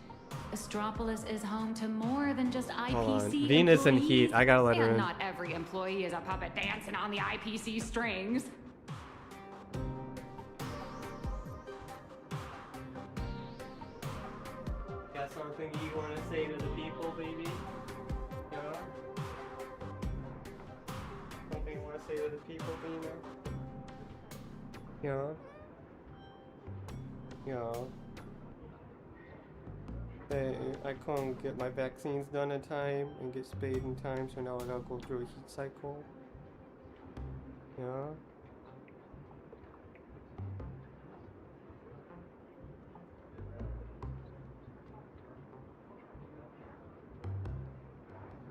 Astropolis is home to more than just IPC Hold on. Venus and employees, Heat. I gotta let her and in. not every employee is a puppet dancing on the IPC strings. Got something you want to say to the people, baby? Yeah? Something you want to say to the people, baby? Yeah? Yeah. Hey, I couldn't get my vaccines done in time and get spayed in time, so now I gotta go through a heat cycle. Yeah?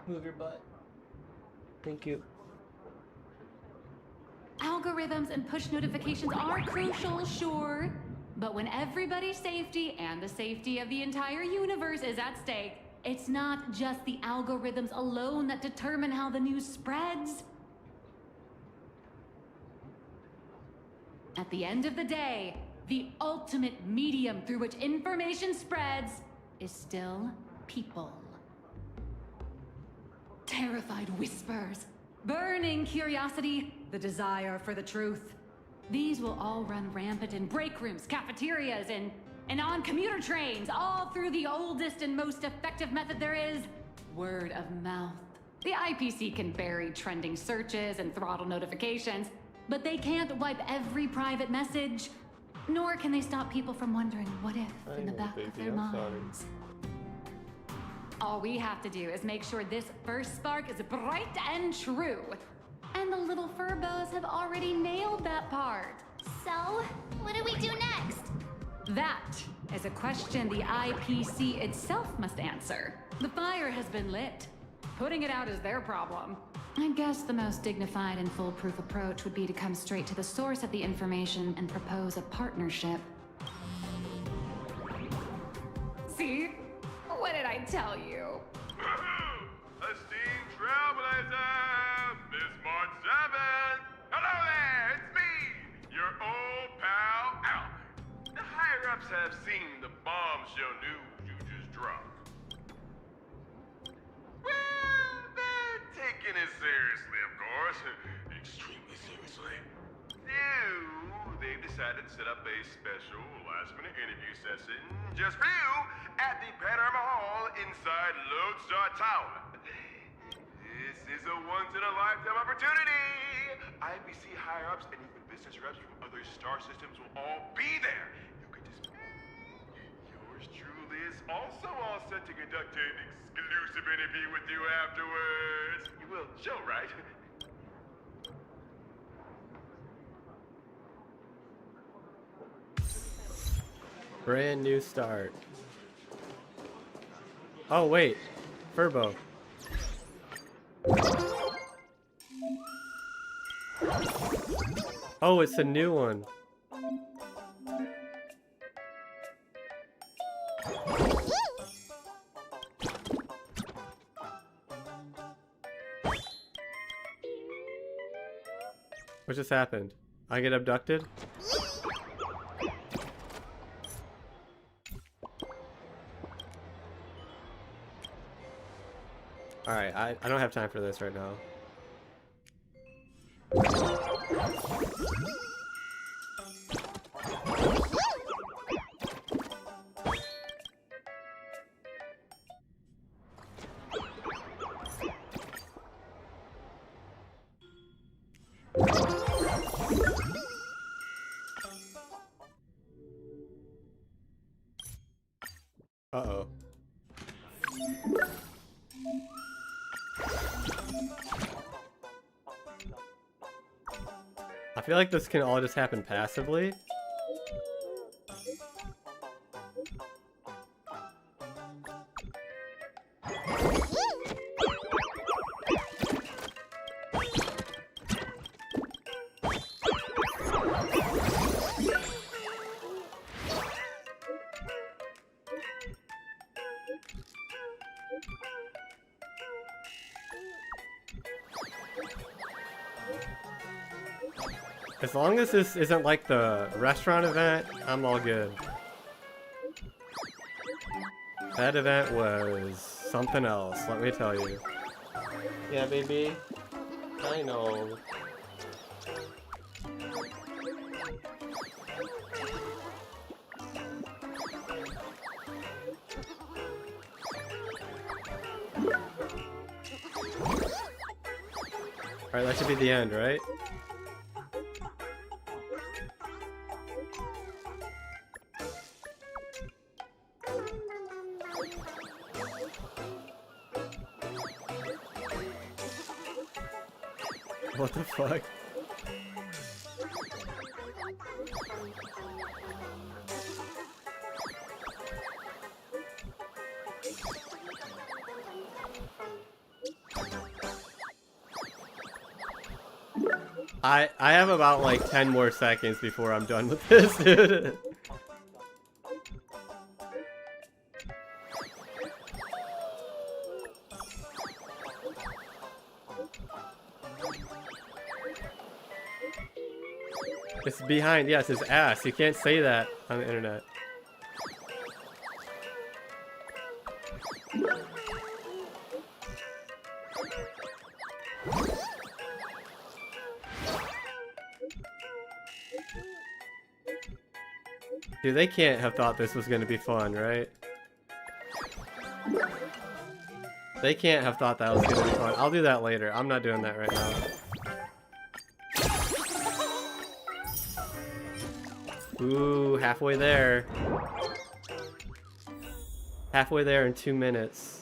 Move your butt. Thank you. Algorithms and push notifications are crucial, sure. But when everybody's safety and the safety of the entire universe is at stake, it's not just the algorithms alone that determine how the news spreads. At the end of the day, the ultimate medium through which information spreads is still people. Terrified whispers, burning curiosity, the desire for the truth. These will all run rampant in break rooms, cafeterias, and on commuter trains, all through the oldest and most effective method there is, word of mouth. The IPC can bury trending searches and throttle notifications, but they can't wipe every private message, nor can they stop people from wondering what if in the back of their minds. All we have to do is make sure this first spark is bright and true. And the little furbos have already nailed that part. So, what do we do next? That is a question the IPC itself must answer. The fire has been lit. Putting it out is their problem. I guess the most dignified and foolproof approach would be to come straight to the source of the information and propose a partnership. See? What did I tell you? Esteemed trailblazer, Miss March 7. Hello there, it's me, your old pal, Albert. The higher-ups have seen the bombshell news you just dropped. Well, they're taking it seriously, of course. Extremely seriously. So, they've decided to set up a special last-minute interview session just for you at the Panorama Hall inside Lodestar Tower. This is a once-in-a-lifetime opportunity. IPC higher-ups and even business reps from other star systems will all be there. You could just... Yours truly is also all set to conduct an exclusive interview with you afterwards. You will show, right? Brand new start. Oh wait, Furbo. Oh, it's a new one. What just happened? I get abducted? Alright, I don't have time for this right now. Uh-oh. I feel like this can all just happen passively. As long as this isn't like the restaurant event, I'm all good. That event was something else, let me tell you. Yeah, baby. I know. Alright, that should be the end, right? What the fuck? I have about like 10 more seconds before I'm done with this, dude. It's behind, yes, his ass. You can't say that on the internet. Dude, they can't have thought this was gonna be fun, right? They can't have thought that was gonna be fun. I'll do that later. I'm not doing that right now. Ooh, halfway there. Halfway there in 2 minutes.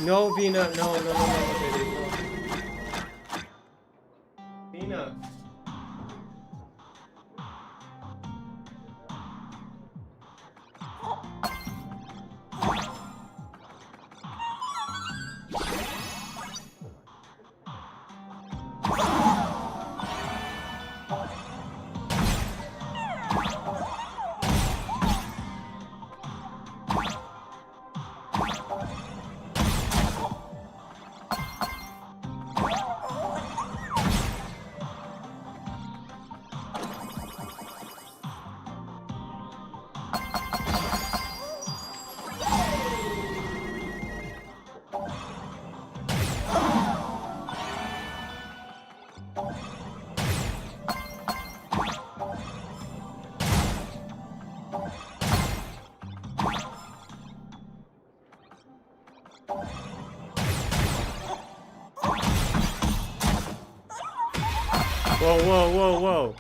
No, Vina, no, baby, no. Vina. Whoa, whoa, whoa, whoa.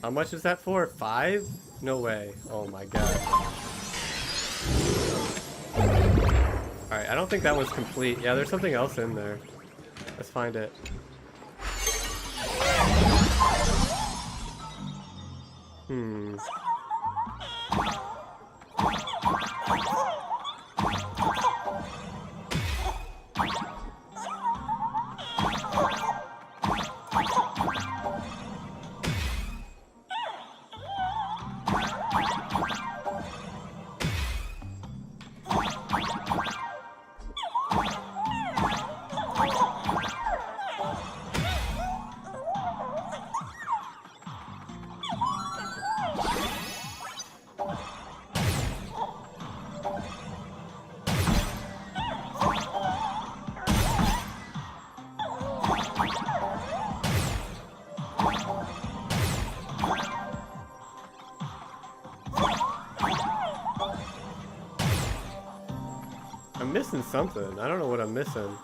How much is that for? 5? No way. Oh my god. Alright, I don't think that was complete. Yeah, there's something else in there. Let's find it. I'm missing something. I don't know what I'm missing.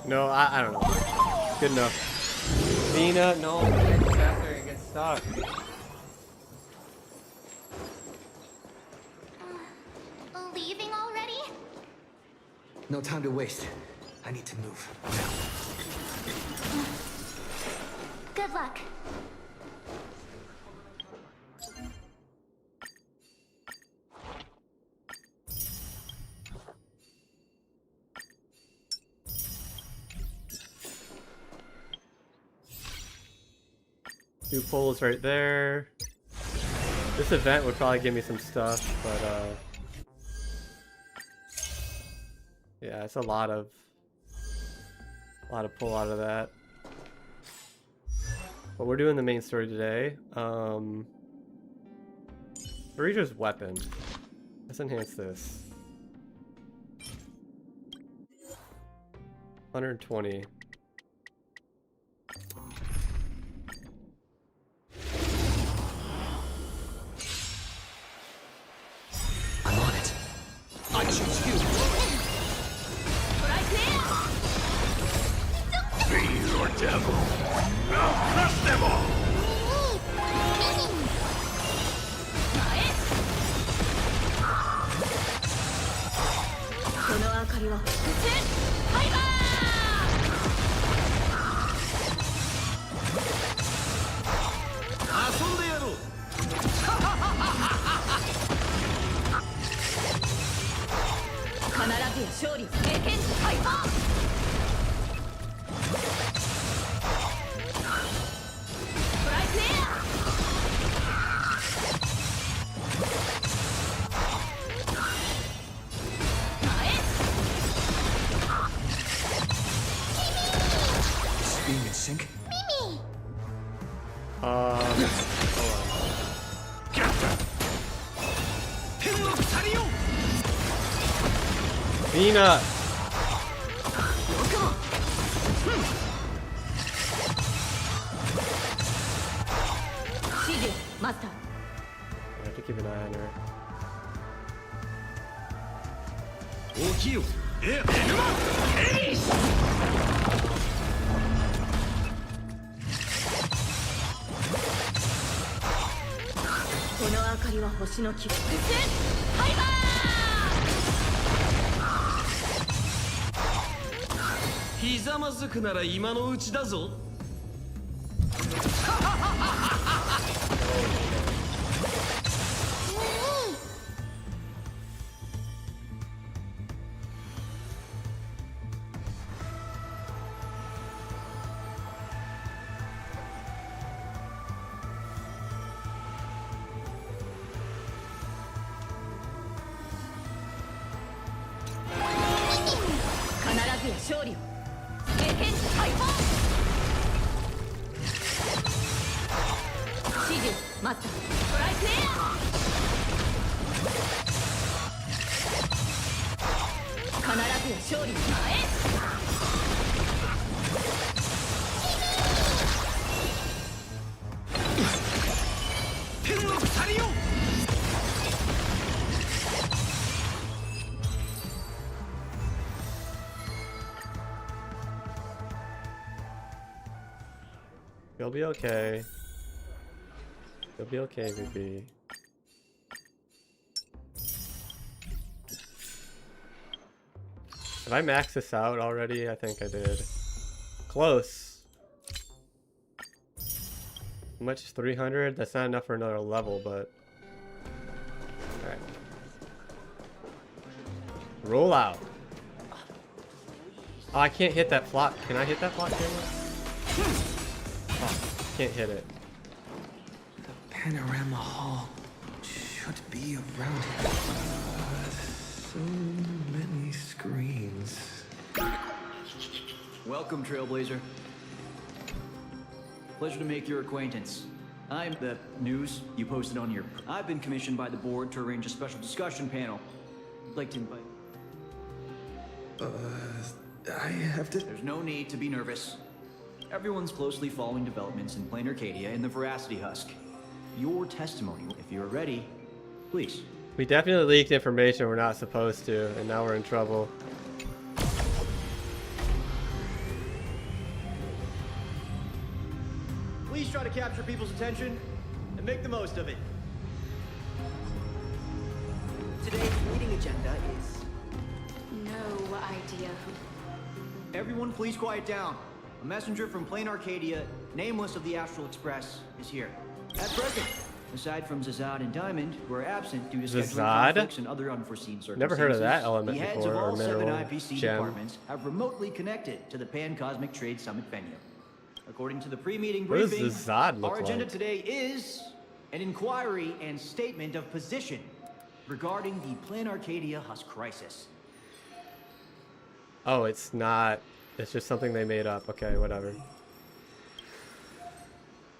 No, I don't know. Good enough. Nina, no, get back there and get stuck. Leaving already? No time to waste. I need to move. Good luck. Two poles right there. This event would probably give me some stuff, but yeah, it's a lot of pull out of that. But we're doing the main story today. Reader's weapon. Let's enhance this. 120. I'm on it. I choose you. Fiend or devil, I'll crush them all! Being in sync? Hold on. Nina! I have to keep an eye on her. You'll be okay. You'll be okay, baby. Did I max this out already? I think I did. Close. How much is 300? That's not enough for another level, but... Alright. Roll out. Oh, I can't hit that flock. Can I hit that flock camera? Oh. Can't hit it. The panorama hall should be around here. So many screens. Welcome, Trailblazer. Pleasure to make your acquaintance. I'm the news you posted on your... I've been commissioned by the board to arrange a special discussion panel. I'd like to invite... I have to... There's no need to be nervous. Everyone's closely following developments in Planarcadia and the Veracity Husk. Your testimony, if you're ready, please. We definitely leaked information we're not supposed to, and now we're in trouble. Please try to capture people's attention and make the most of it. Today's meeting agenda is... No idea who... Everyone please quiet down. A messenger from Planarcadia, nameless of the Astral Express, is here. At present, aside from Zazad and Diamond, who are absent due to scheduling conflicts and other unforeseen circumstances, Never heard of that element the heads before, of all or 7 mineral IPC gem. departments have remotely connected to the Pan-Cosmic Trade Summit venue. According to the pre-meeting What does briefing, Zazad look our agenda like? today is an inquiry and statement of position regarding the Planarcadia Husk crisis. Oh, it's not. It's just something they made up. Okay, whatever.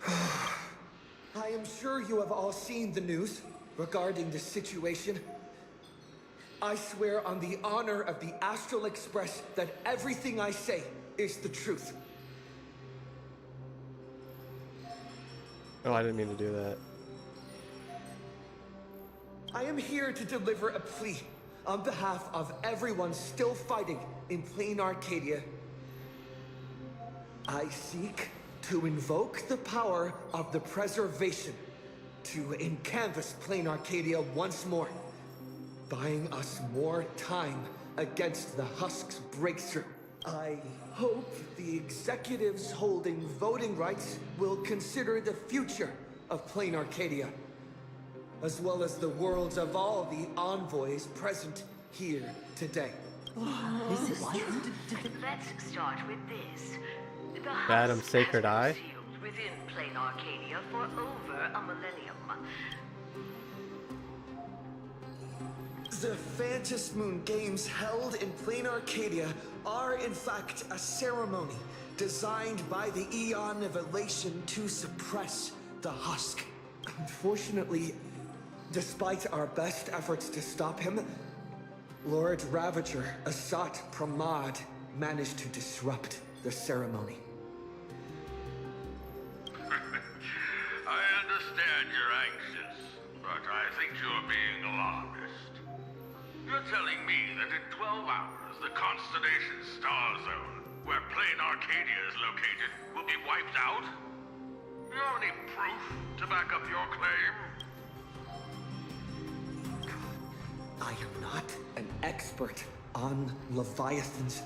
I am sure you have all seen the news regarding the situation. I swear on the honor of the Astral Express that everything I say is the truth. Oh, I didn't mean to do that. I am here to deliver a plea on behalf of everyone still fighting in Planarcadia. I seek to invoke the power of the preservation to encanvas Planarcadia once more, buying us more time against the Husk's breakthrough. I hope the executives holding voting rights will consider the future of Planarcadia, as well as the worlds of all the envoys present here today. This is what? Let's start with this. The Madam Husk Sacred has Eye? been sealed within Planarcadia for over a millennium. The Phantas Moon Games held in Planarcadia are in fact a ceremony designed by the Eon of Elation to suppress the Husk. Unfortunately, despite our best efforts to stop him, Lord Ravager Asat Pramad managed to disrupt the ceremony. I understand you're anxious, but I think you're being alarmist. You're telling me that in 12 hours, the constellation Star Zone, where Planarcadia is located, will be wiped out? You have any proof to back up your claim? I am not an expert on Leviathans.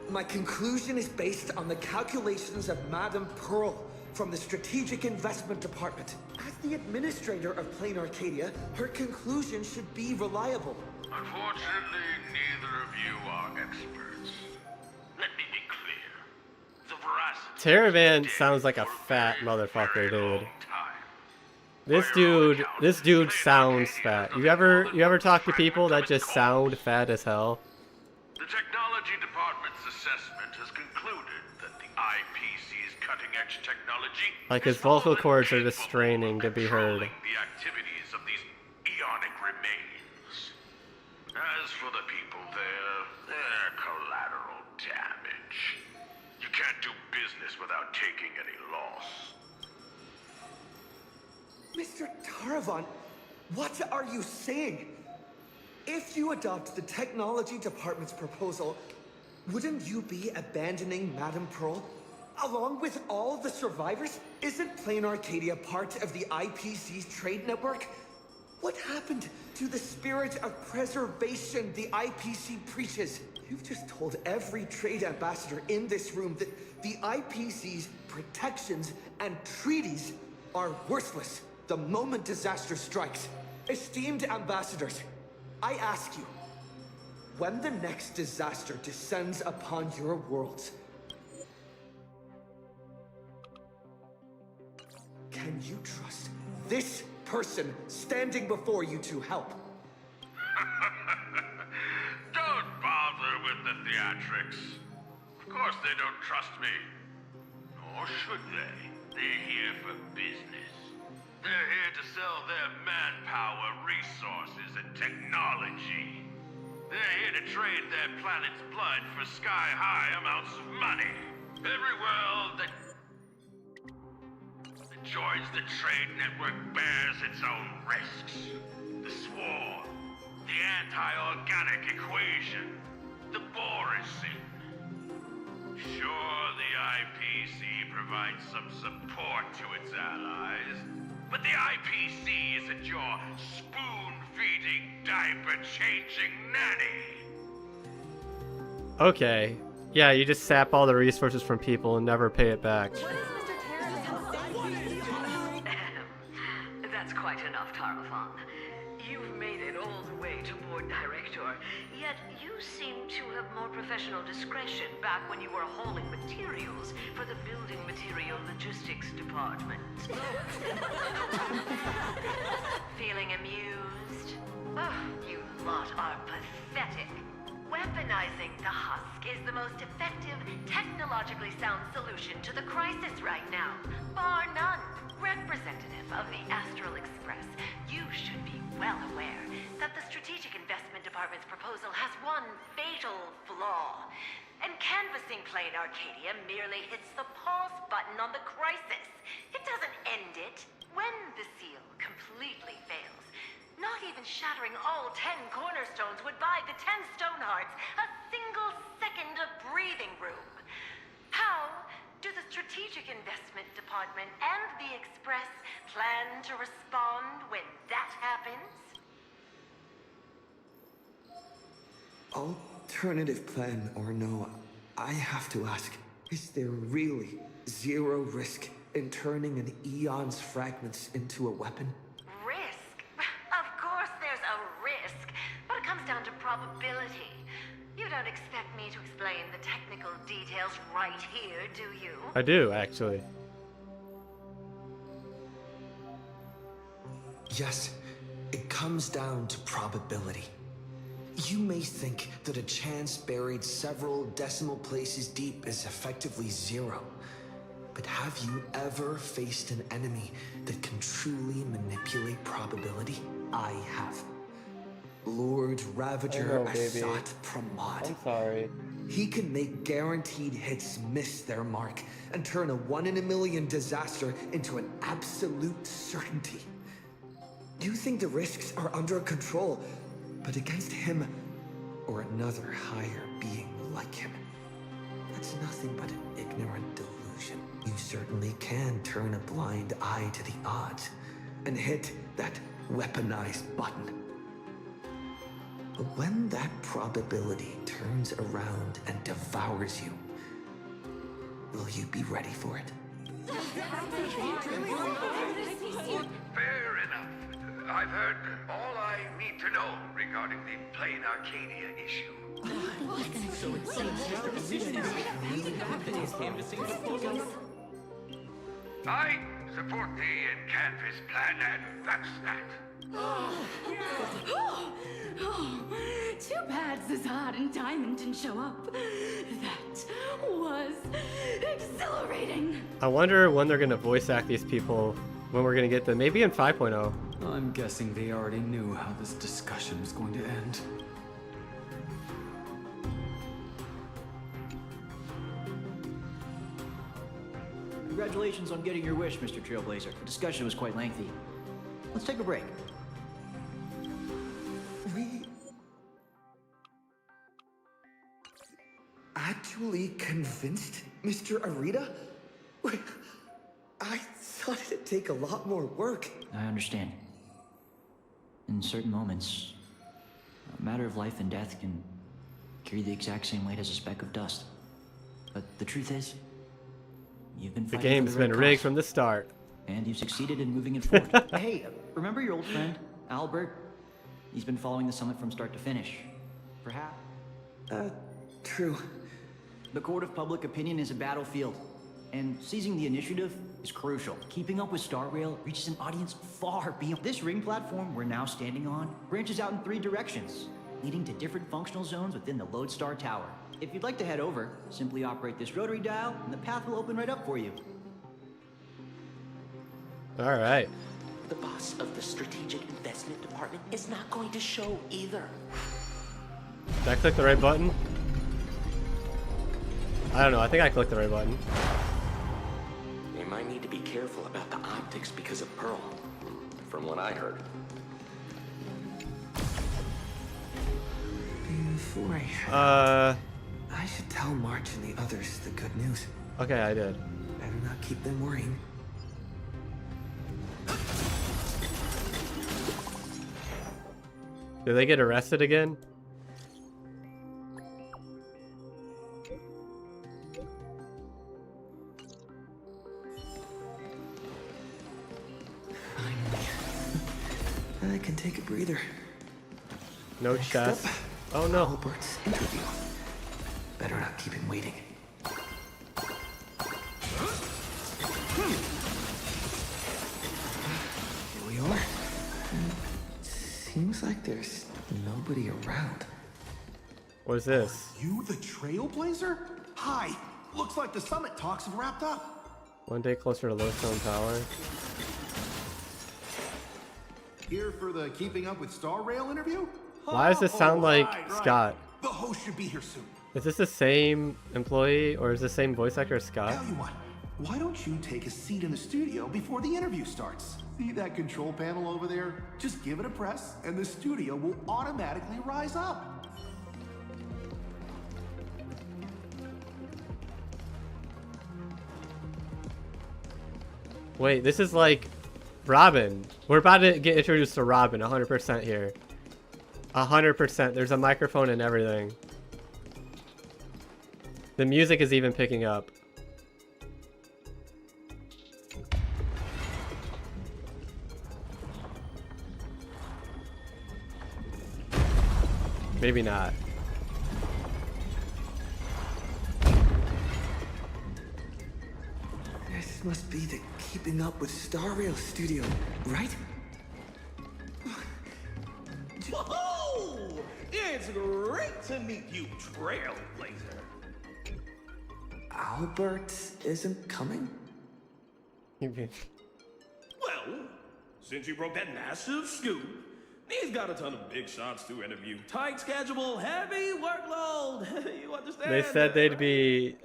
My conclusion is based on the calculations of Madame Pearl from the Strategic Investment Department. As the administrator of Planarcadia, her conclusion should be reliable. Unfortunately, neither of you are experts. Let me be clear. The Veracity Terravan sounds like a fat motherfucker, dude. This dude sounds fat. You ever talk to people that just sound fat as hell? The Technology Department's assessment has concluded that the IPC's cutting-edge technology Like his vocal cords are just straining to be heard. the activities of these eonic remains. As for the people there, they're collateral damage. You can't do business without taking any loss. Mr. Taravan, what are you saying? If you adopt the Technology Department's proposal, wouldn't you be abandoning Madame Pearl? Along with all the survivors? Isn't Planarcadia part of the IPC's trade network? What happened to the spirit of preservation the IPC preaches? You've just told every trade ambassador in this room that the IPC's protections and treaties are worthless the moment disaster strikes. Esteemed ambassadors, I ask you, when the next disaster descends upon your worlds, can you trust this person standing before you to help? Don't bother with the theatrics. Of course they don't trust me. Or should they? They're here for business. They're here to sell their manpower, resources, and technology. They're here to trade their planet's blood for sky-high amounts of money. Every world that joins the trade network bears its own risks. The swarm, the anti-organic equation, the Borising. Sure, the IPC provides some support to its allies, but the IPC isn't your spoon-feeding, diaper-changing nanny. Okay. Yeah, you just sap all the resources from people and never pay it back. That's quite enough, Tarafon. You've made it all the way to Board Director, yet you seem to have more professional discretion back when you were hauling materials for the Building Material Logistics Department. Feeling amused? Oh, you lot are pathetic. Weaponizing the husk is the most effective, technologically sound solution to the crisis right now, bar none. Representative of the Astral Express, you should be well aware that the Strategic Investment Department's proposal has one fatal flaw. And canvassing Planarcadia merely hits the pause button on the crisis. It doesn't end it. When the seal completely fails, not even shattering all 10 cornerstones would buy the 10 Stonehearts a single second of breathing room. How do the Strategic Investment Department and the Express plan to respond when that happens? Alternative plan or no, I have to ask, is there really zero risk in turning an Eon's fragments into a weapon? Risk? Of course there's a risk, but it comes down to probability. You don't expect me to explain the technical details right here, do you? I do, actually. Yes, it comes down to probability. You may think that a chance buried several decimal places deep is effectively zero. But have you ever faced an enemy that can truly manipulate probability? I have. Lord Ravager Asat Pramod. I'm sorry. He can make guaranteed hits miss their mark and turn a 1 in a million disaster into an absolute certainty. You think the risks are under control, but against him or another higher being like him, that's nothing but an ignorant delusion. You certainly can turn a blind eye to the odds and hit that weaponized button. But when that probability turns around and devours you, will you be ready for it? Fair enough. I've heard all I need to know regarding the Planarcadia issue. I support the in-canvas plan, and that's that. Too bad Zazad and Diamond didn't show up. That was exhilarating. I wonder when they're gonna voice act these people, when we're gonna get them. Maybe in 5.0. I'm guessing they already knew how this discussion was going to end. Congratulations on getting your wish, Mr. Trailblazer. The discussion was quite lengthy. Let's take a break. We actually convinced Mr. Arita? I thought it'd take a lot more work. I understand. In certain moments, a matter of life and death can carry the exact same weight as a speck of dust. But the truth is, you've been The fighting game's for the been right rigged cause, from the start. and you've succeeded in moving it forward. Hey, remember your old friend, Albert? He's been following the summit from start to finish. Perhaps? True. The court of public opinion is a battlefield. And seizing the initiative is crucial. Keeping up with Star Rail reaches an audience far beyond. This ring platform we're now standing on branches out in 3 directions, leading to different functional zones within the Lodestar Tower. If you'd like to head over, simply operate this rotary dial and the path will open right up for you. All right. The boss of the strategic investment department is not going to show either. Did I click the right button? I don't know. I think I clicked the right button. They might need to be careful about the optics because of Pearl, from what I heard. Before I head I should tell March and the others the good news. Okay, I did. Better not keep them worrying. Did they get arrested again? I can take a breather. No chest. Oh no. Albert's interview. Better not keep him waiting. Here we are. Seems like there's nobody around. What is this? You the Trailblazer? Hi. Looks like the summit talks have wrapped up. One day closer to Lodestone Tower. Here for the Keeping Up with Star Rail interview? Why does this sound like Scott? The host should be here soon. Is this the same employee or is the same voice actor as Scott? Tell you what, why don't you take a seat in the studio before the interview starts? See that control panel over there? Just give it a press and the studio will automatically rise up. Wait, this is like Robin. We're about to get introduced to Robin 100% here. 100%. There's a microphone and everything. The music is even picking up. Maybe not. This must be the Keeping Up with Star Rail studio, right? Whoa! It's great to meet you, Trailblazer. Albert isn't coming? Well, since you broke that massive scoop, he's got a ton of big shots to interview. Tight schedule, heavy workload. You understand? They said they'd be,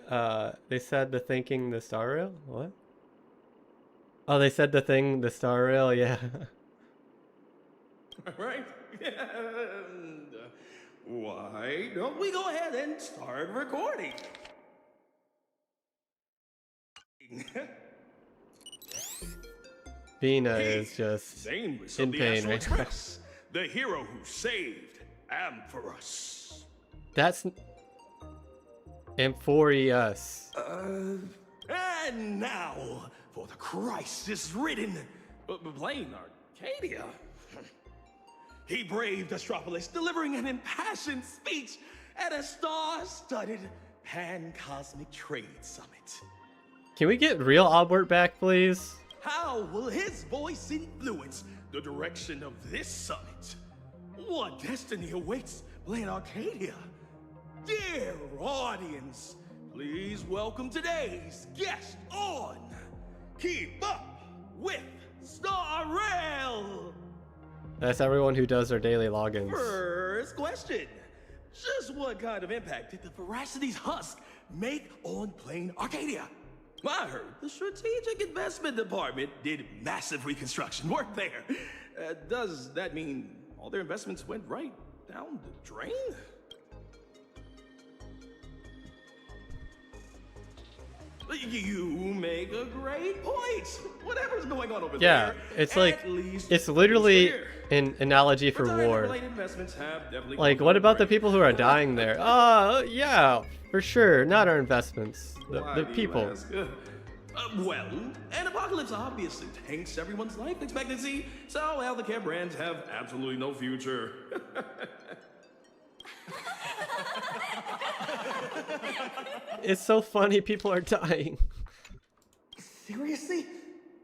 they said the thinking the Star Rail? What? Oh, they said the thing, the Star Rail, yeah. Right? And, why don't we go ahead and start recording? Bina is just Nameless in of the pain Astral right now. Express, the hero who saved Amphoros. That's Amphorius. And now for the crisis-ridden Planarcadia. He braved Astropolis, delivering an impassioned speech at a star-studded pan-cosmic trade summit. Can we get real Albert back, please? How will his voice influence the direction of this summit? What destiny awaits Planarcadia? Dear audience, please welcome today's guest on Keep Up with Star Rail. That's everyone who does their daily logins. First question. Just what kind of impact did the Veracity's husk make on Planarcadia? I heard the Strategic Investment Department did massive reconstruction work there. Does that mean all their investments went right down the drain? You make a great point. Whatever's going on over Yeah, there. it's like, it's literally an analogy for war. Retirement-related investments have definitely Like, gone what down about the the drain. people who are dying there? Yeah, for sure. Not our investments. The Why do you people. ask? Well, an apocalypse obviously tanks everyone's life expectancy, so healthcare brands have absolutely no future. It's so funny people are dying. Seriously?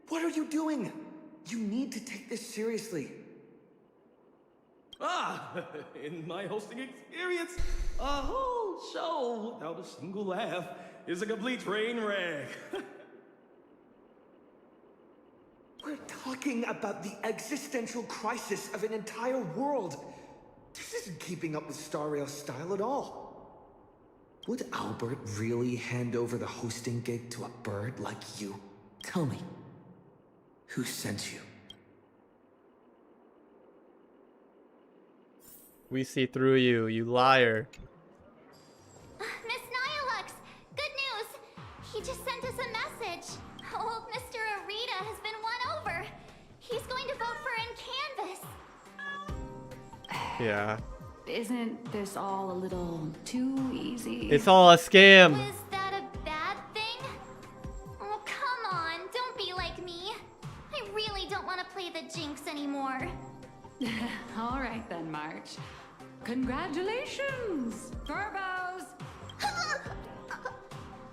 What are you doing? You need to take this seriously. In my hosting experience, a whole show without a single laugh is a complete train wreck. We're talking about the existential crisis of an entire world. This isn't keeping up with Star Rail's style at all. Would Albert really hand over the hosting gig to a bird like you? Tell me, who sent you? We see through you, you liar. Miss Nyalux, good news! He just sent us a message. Old Mr. Arita has been won over. He's going to vote for in Canvas. Yeah. Isn't this all a little too easy? It's all a scam. Was that a bad thing? Oh, come on, don't be like me. I really don't want to play the Jinx anymore. All right then, March. Congratulations, Furbos!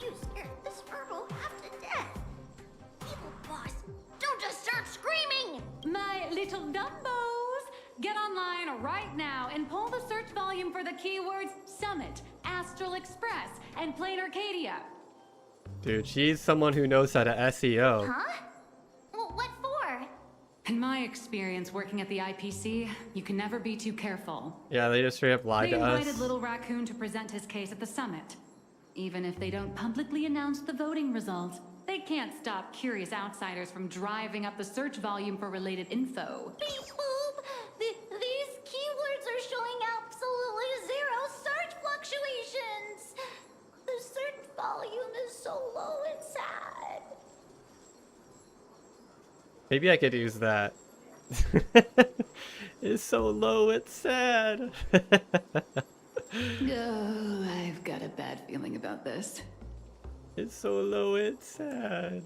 You scared this Furbo half to death. Evil boss, don't just start screaming! My little Dumbos! Get online right now and pull the search volume for the keywords Summit, Astral Express, and Planarcadia. Dude, she's someone who knows how to SEO. Huh? Well, what for? In my experience working at the IPC, you can never be too careful. Yeah, they just straight up lied They to us. invited Little Raccoon to present his case at the summit. Even if they don't publicly announce the voting results, they can't stop curious outsiders from driving up the search volume for related info. Beep boop! These keywords are showing absolutely zero search fluctuations! The search volume is so low and sad. Maybe I could use that. It's so low, it's sad. Oh, I've got a bad feeling about this. It's so low, it's sad.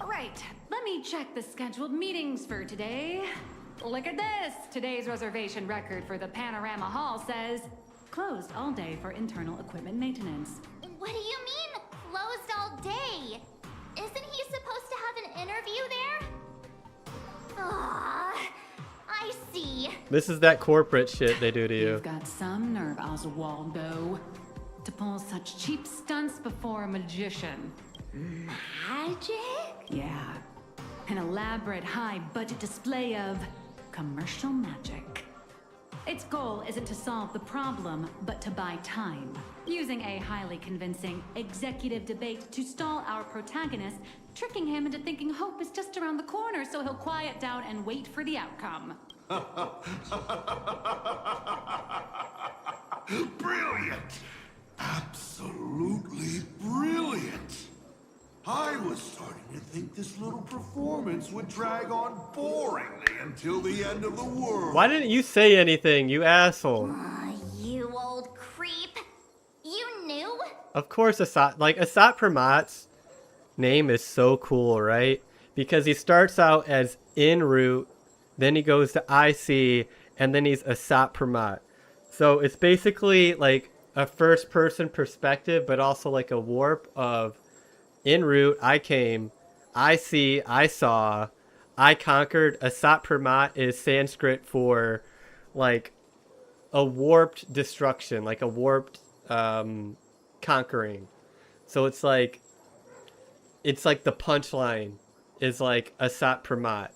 All right, let me check the scheduled meetings for today. Look at this! Today's reservation record for the Panorama Hall says, closed all day for internal equipment maintenance. What do you mean, closed all day? Isn't he supposed to have an interview there? Ah, I see. This is that corporate shit they do to you. You've got some nerve, Oswaldo, to pull such cheap stunts before a magician. Magic? Yeah. An elaborate high-budget display of commercial magic. Its goal isn't to solve the problem, but to buy time. Using a highly convincing executive debate to stall our protagonist, tricking him into thinking hope is just around the corner so he'll quiet down and wait for the outcome. Brilliant! Absolutely brilliant! I was starting to think this little performance would drag on boringly until the end of the world. Why didn't you say anything, you asshole? You old creep. You knew? Of course, Asat Pramat's name is so cool, right? Because he starts out as en route, then he goes to IC, and then he's Asat Pramat. So it's basically like a first-person perspective, but also like a warp of en route, I came, I see, I saw, I conquered. Asat Pramat is Sanskrit for like a warped destruction, like a warped conquering. So it's like the punchline is like Asat Pramat.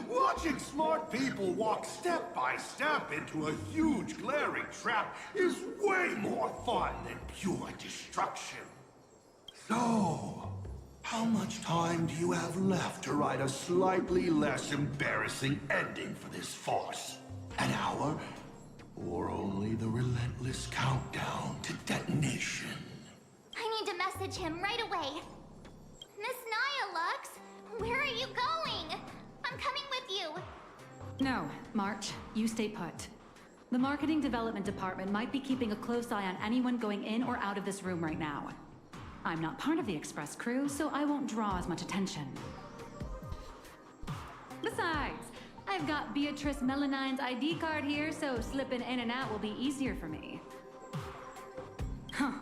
Watching smart people walk step by step into a huge glaring trap is way more fun than pure destruction. So, how much time do you have left to write a slightly less embarrassing ending for this farce? An hour? Or only the relentless countdown to detonation? I need to message him right away. Miss Nyalux, where are you going? I'm coming with you. No, March, you stay put. The marketing development department might be keeping a close eye on anyone going in or out of this room right now. I'm not part of the express crew, so I won't draw as much attention. Besides, I've got Beatrice Melanine's ID card here, so slipping in and out will be easier for me.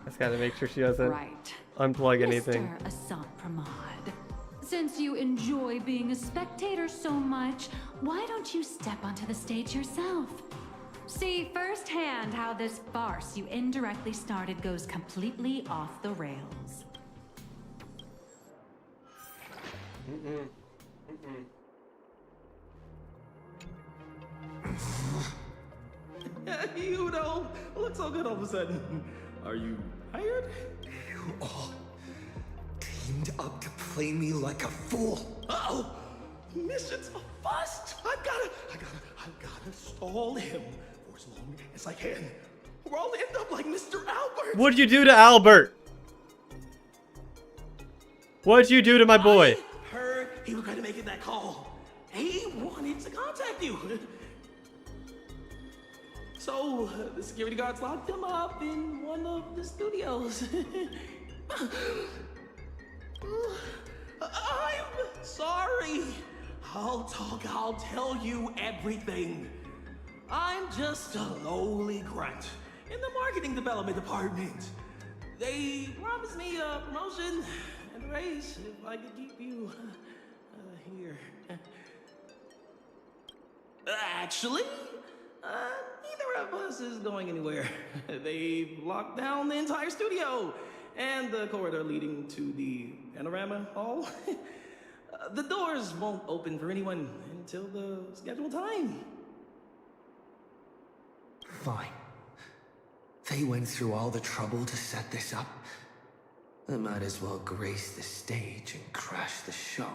Just gotta make sure she doesn't Right. unplug anything. Mr. Assad Pramod, since you enjoy being a spectator so much, why don't you step onto the stage yourself? See firsthand how this farce you indirectly started goes completely off the rails. You don't look so good all of a sudden. Are you hired? You all teamed up to play me like a fool. Uh-oh! Mission's a bust! I've gotta stall him for as long as I can. Or I'll end up like Mr. Albert! What'd you do to Albert? What'd you do to my boy? I heard he regretted making that call. He wanted to contact you. So, the security guards locked him up in one of the studios. I'm sorry. I'll tell you everything. I'm just a lowly grunt in the marketing development department. They promised me a promotion and a raise if I could keep you here. Actually, neither of us is going anywhere. They've locked down the entire studio and the corridor leading to the panorama hall. The doors won't open for anyone until the scheduled time. Fine. They went through all the trouble to set this up. I might as well grace the stage and crash the show.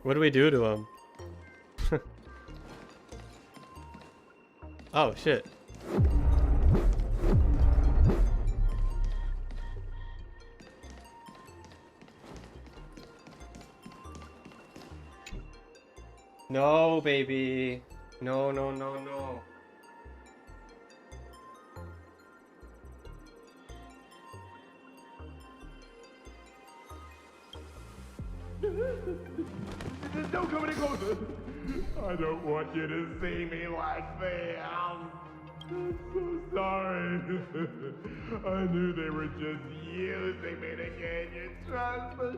What do we do to him? Oh, shit. No, baby. No, no, no, no. Don't come any closer. I don't want you to see me like this. I'm so sorry. I knew they were just using me to gain your trust, but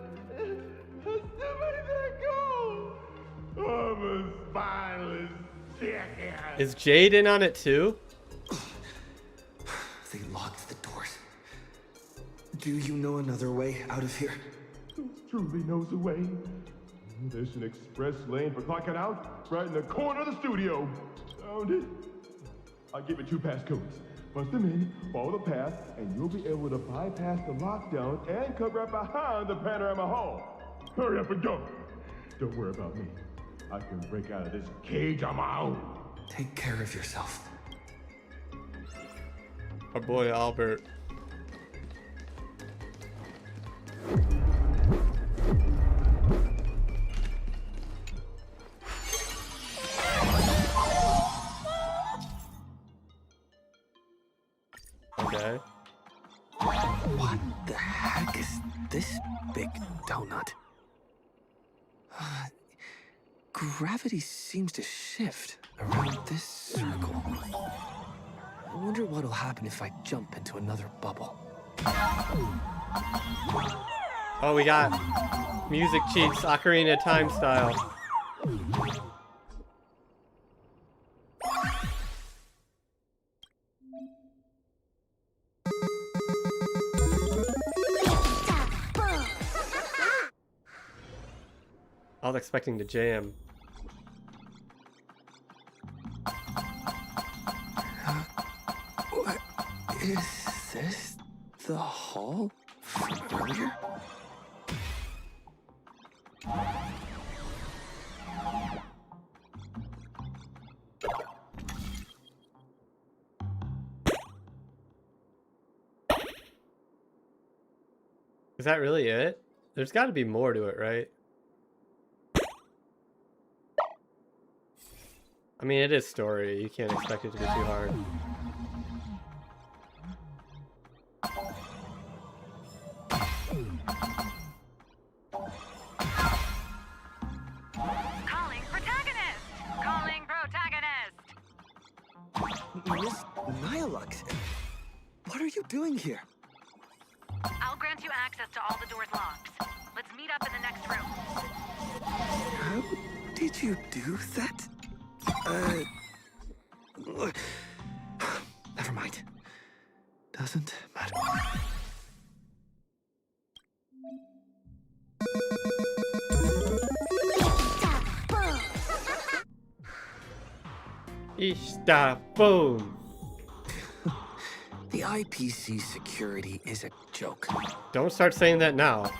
how stupid did I go? I'm a spineless chicken. Is Jade in on it too? They locked the doors. Do you know another way out of here? Truly knows a way. There's an express lane for clocking out right in the corner of the studio. Found it. I'll give you 2 passcodes. Punch them in, follow the path, and you'll be able to bypass the lockdown and come right behind the panorama hall. Hurry up and go. Don't worry about me. I can break out of this cage on my own. Take care of yourself. Our boy Albert. Okay. What the heck is this big donut? Gravity seems to shift around this circle. I wonder what'll happen if I jump into another bubble. Oh, we got music cheats, Ocarina of Time style. I was expecting to jam. What is this? The hall from earlier? Is that really it? There's got to be more to it, right? I mean, it is story. You can't expect it to be too hard. Miss Nihilux, what are you doing here? I'll grant you access to all the doors' locks. Let's meet up in the next room. How did you do that? Never mind. Doesn't matter. Ishta boom. The IPC security is a joke. Don't start saying that now.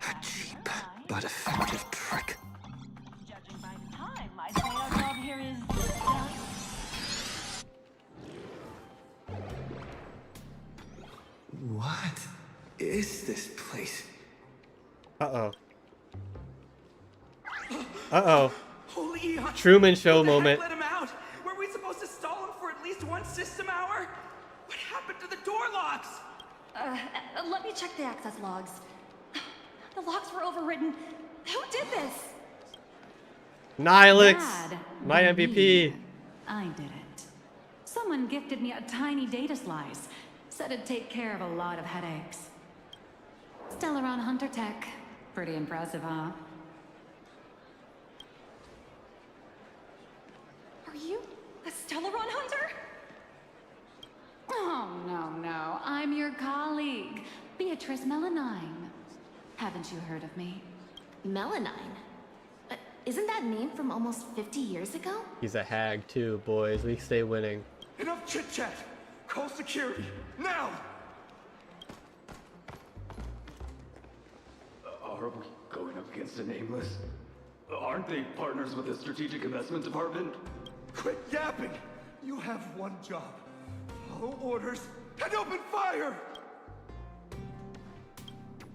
A cheap but effective trick. Judging by the time, I'd say our job here is done. What is this place? Uh-oh. Uh-oh. Holy eon. Truman Show Who the heck moment. let him out? Were we supposed to stall him for at least one system hour? What happened to the door locks? Let me check the access logs. The locks were overridden. Who did this? Nihilux, Dad, my MVP. I did it. Someone gifted me a tiny data slice. Said it'd take care of a lot of headaches. Stellaron Hunter Tech. Pretty impressive, huh? Are you a Stellaron hunter? Oh, no. I'm your colleague, Beatrice Melanine. Haven't you heard of me? Melanine? Isn't that name from almost 50 years ago? He's a hag too, boys. We stay winning. Enough chit-chat. Call security. Now! Are we going up against a nameless? Aren't they partners with the Strategic Investment Department? Quit yapping! You have one job. Follow orders and open fire!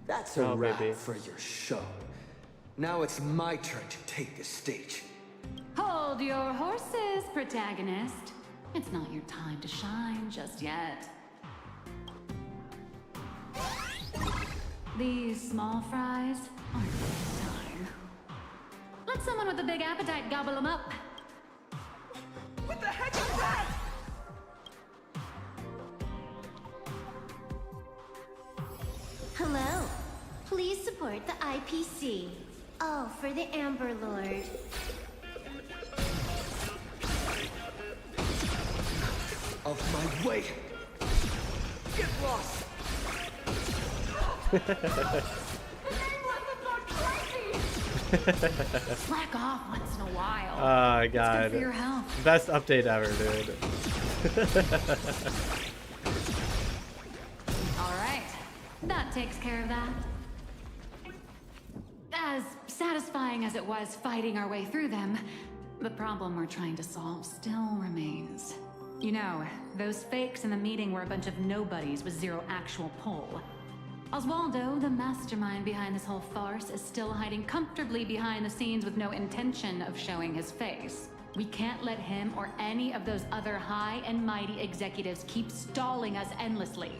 That's a Oh, wrap baby. for your show. Now it's my turn to take the stage. Hold your horses, protagonist. It's not your time to shine just yet. These small fries aren't this time. Let someone with a big appetite gobble them up. What the heck is that? Hello. Please support the IPC. All for the Amber Lord. Of my way! Get lost! Slack off once in a while. Oh It's god. good for your health. Best update ever, dude. All right. That takes care of that. As satisfying as it was fighting our way through them, the problem we're trying to solve still remains. You know, those fakes in the meeting were a bunch of nobodies with zero actual pull. Oswaldo, the mastermind behind this whole farce, is still hiding comfortably behind the scenes with no intention of showing his face. We can't let him or any of those other high and mighty executives keep stalling us endlessly.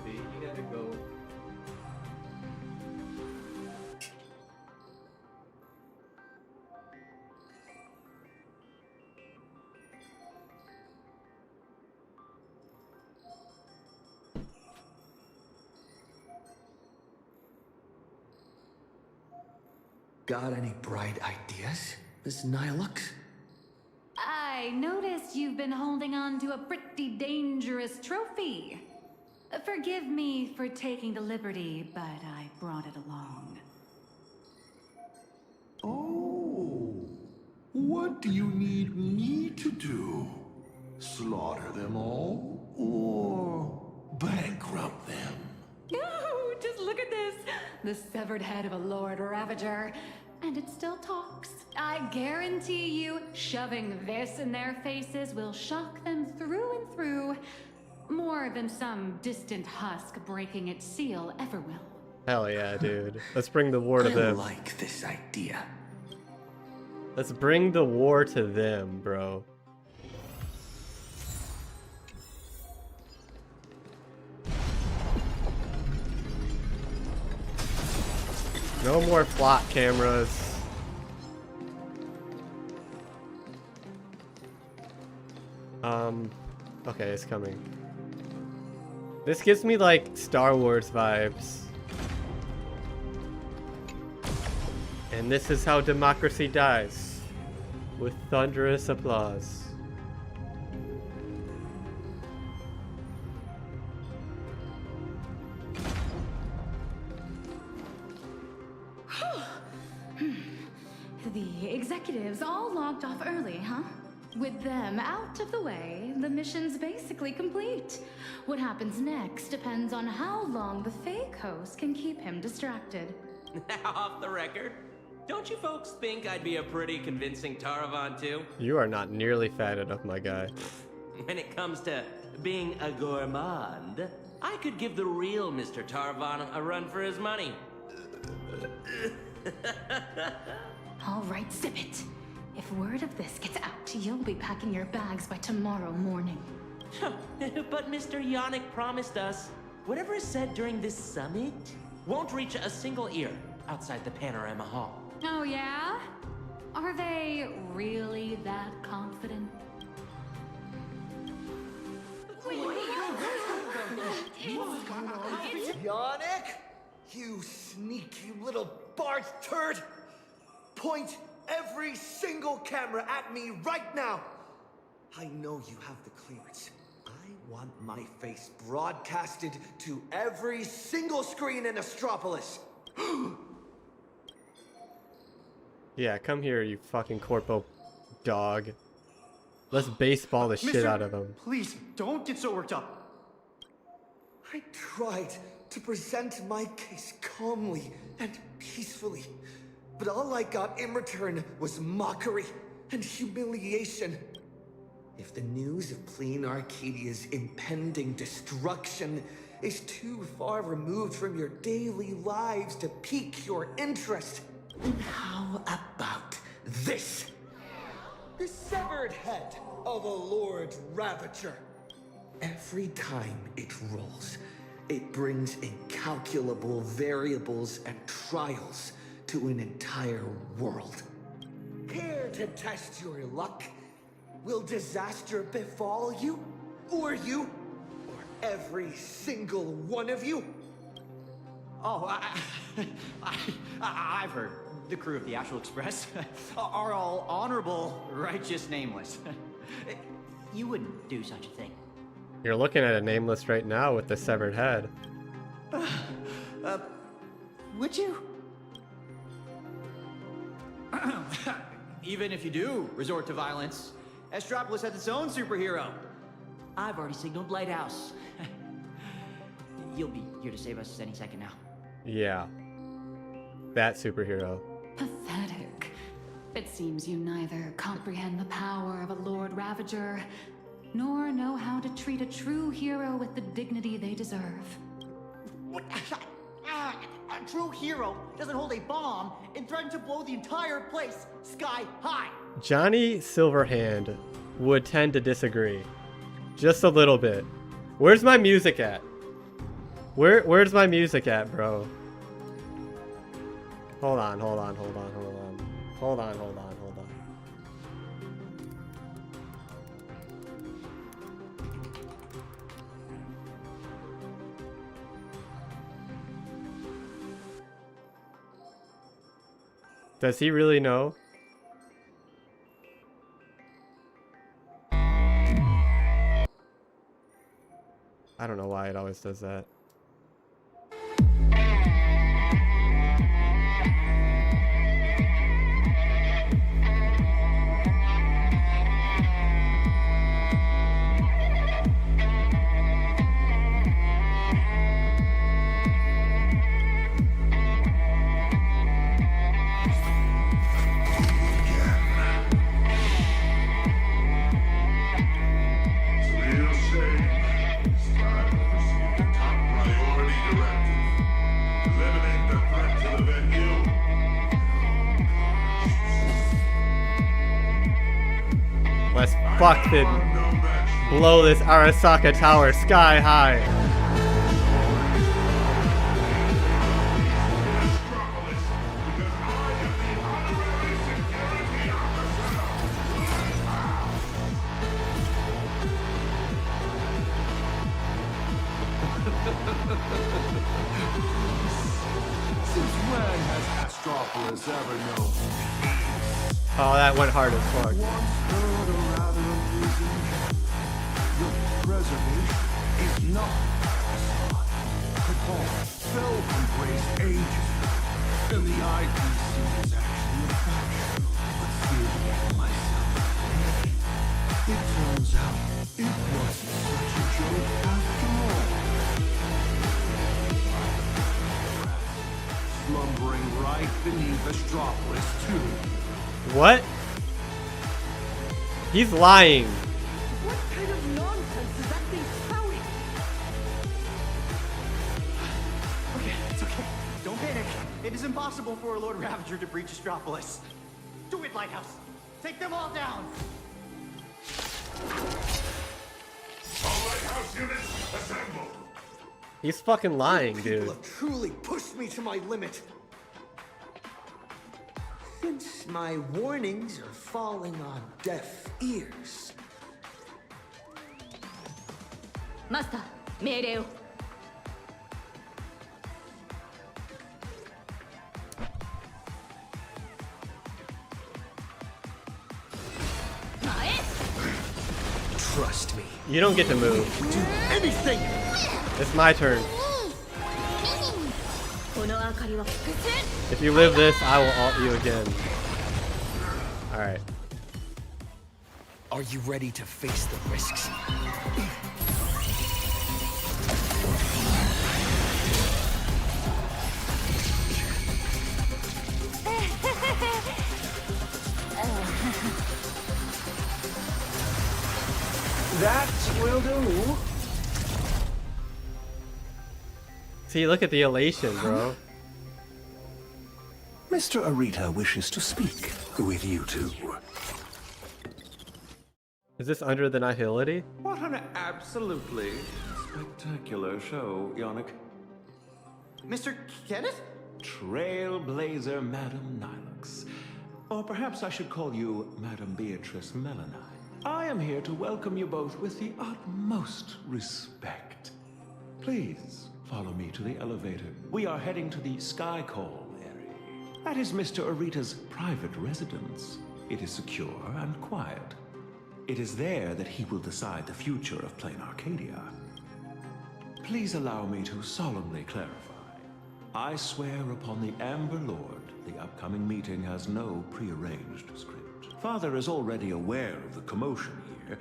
You gotta go. Got any bright ideas, Miss Nihilux? I noticed you've been holding on to a pretty dangerous trophy. Forgive me for taking the liberty, but I brought it along. Oh, what do you need me to do? Slaughter them all? Or bankrupt them? No, just look at this. The severed head of a Lord Ravager. And it still talks. I guarantee you, shoving this in their faces will shock them through and through, more than some distant husk breaking its seal ever will. Hell yeah, dude. Let's bring the war to them. I like this idea. Let's bring the war to them, bro. No more plot cameras. Okay, it's coming. This gives me like Star Wars vibes. And this is how democracy dies. With thunderous applause. The executives all logged off early, huh? With them out of the way, the mission's basically complete. What happens next depends on how long the fake host can keep him distracted. Now, off the record, don't you folks think I'd be a pretty convincing Taravan too? You are not nearly fat enough, my guy. When it comes to being a gourmand, I could give the real Mr. Taravan a run for his money. All right, sip it. If word of this gets out, you'll be packing your bags by tomorrow morning. But Mr. Yannick promised us whatever is said during this summit won't reach a single ear outside the Panorama Hall. Oh yeah? Are they really that confident? Yannick? You sneaky little Bart turd! Point every single camera at me right now! I know you have the clearance. I want my face broadcasted to every single screen in Astropolis. Yeah, come here, you fucking corpo dog. Let's baseball the shit out of him. Please, don't get so worked up. I tried to present my case calmly and peacefully, but all I got in return was mockery and humiliation. If the news of Planarcadia's impending destruction is too far removed from your daily lives to pique your interest, then how about this? The severed head of a Lord Ravager. Every time it rolls, it brings incalculable variables and trials to an entire world. Care to test your luck? Will disaster befall you? Or you? Or every single one of you? Oh, I've heard. The crew of the Astral Express are all honorable, righteous, nameless. You wouldn't do such a thing. You're looking at a nameless right now with the severed head. Would you? Even if you do resort to violence, Astropolis has its own superhero. I've already signaled Lighthouse. You'll be here to save us any second now. Yeah. That superhero. Pathetic. It seems you neither comprehend the power of a Lord Ravager, nor know how to treat a true hero with the dignity they deserve. A true hero doesn't hold a bomb and threaten to blow the entire place sky high. Johnny Silverhand would tend to disagree. Just a little bit. Where's my music at? Where's my music at, bro? Hold on. Does he really know? I don't know why it always does that. fucking blow this Arasaka Tower sky high. Since when has Astropolis ever known? Oh, that went hard as fuck. Once heard a rather amusing joke. The preservation is not a facade. Cabal fell from grace ages ago, and the IPC is actually a faction. But fearing myself, it turns out it wasn't such a joke after all. Slumbering right beneath Astropolis, too. What? He's lying. What kind of nonsense is that thing spouting? Okay, it's okay. Don't panic. It is impossible for a Lord Ravager to breach Astropolis. Do it, Lighthouse. Take them all down. All Lighthouse units, assemble. He's fucking lying, dude. People have truly pushed me to my limit. Since my warnings are falling on deaf ears. Master, 命令を。Trust me. You don't get to move. Do anything. It's my turn. If you live this, I will ult you again. Alright. Are you ready to face the risks? That will do. See, look at the elation, bro. Mr. Arita wishes to speak with you two. Is this under the nihility? What an absolutely spectacular show, Yannick. Mr. Kenneth? Trailblazer Madam Nilux. Or perhaps I should call you Madam Beatrice Melanine. I am here to welcome you both with the utmost respect. Please follow me to the elevator. We are heading to the Sky Call area. That is Mr. Arita's private residence. It is secure and quiet. It is there that he will decide the future of Planarcadia. Please allow me to solemnly clarify. I swear upon the Amber Lord, the upcoming meeting has no prearranged script. Father is already aware of the commotion here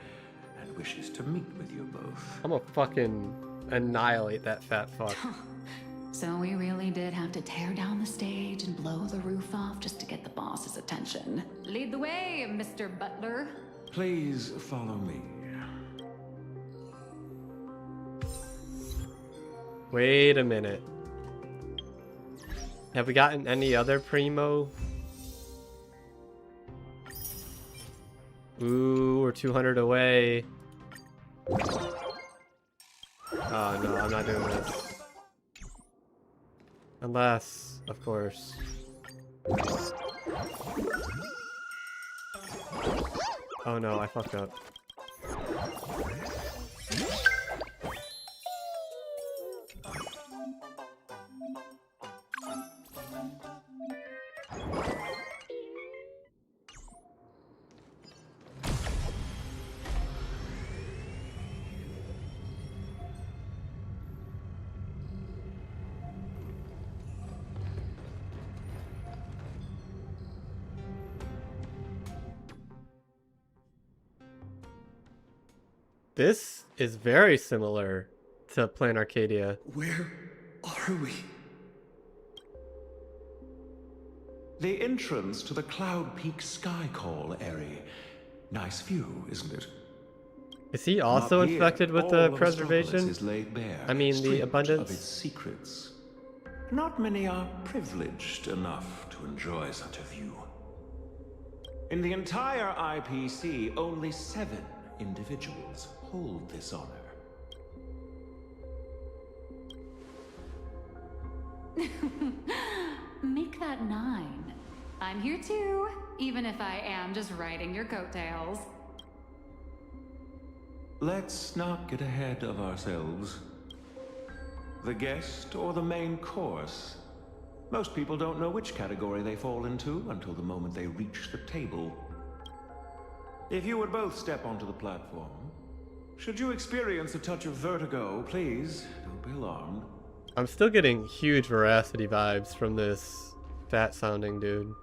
and wishes to meet with you both. I'm gonna fucking annihilate that fat fuck. So we really did have to tear down the stage and blow the roof off just to get the boss's attention. Lead the way, Mr. Butler. Please follow me. Wait a minute. Have we gotten any other primo? Ooh, we're 200 away. Oh no, I'm not doing this. Unless, of course. Oh no, I fucked up. This is very similar to Planarcadia. Where are we? The entrance to the Cloud Peak Sky Call area. Nice view, isn't it? Is he also infected with the preservation? Is laid bare, I mean, the stripped abundance? of its secrets. Not many are privileged enough to enjoy such a view. In the entire IPC, only 7 individuals hold this honor. Make that 9. I'm here too, even if I am just riding your coattails. Let's not get ahead of ourselves. The guest or the main course? Most people don't know which category they fall into until the moment they reach the table. If you would both step onto the platform, should you experience a touch of vertigo, please don't be alarmed. I'm still getting huge veracity vibes from this fat sounding dude.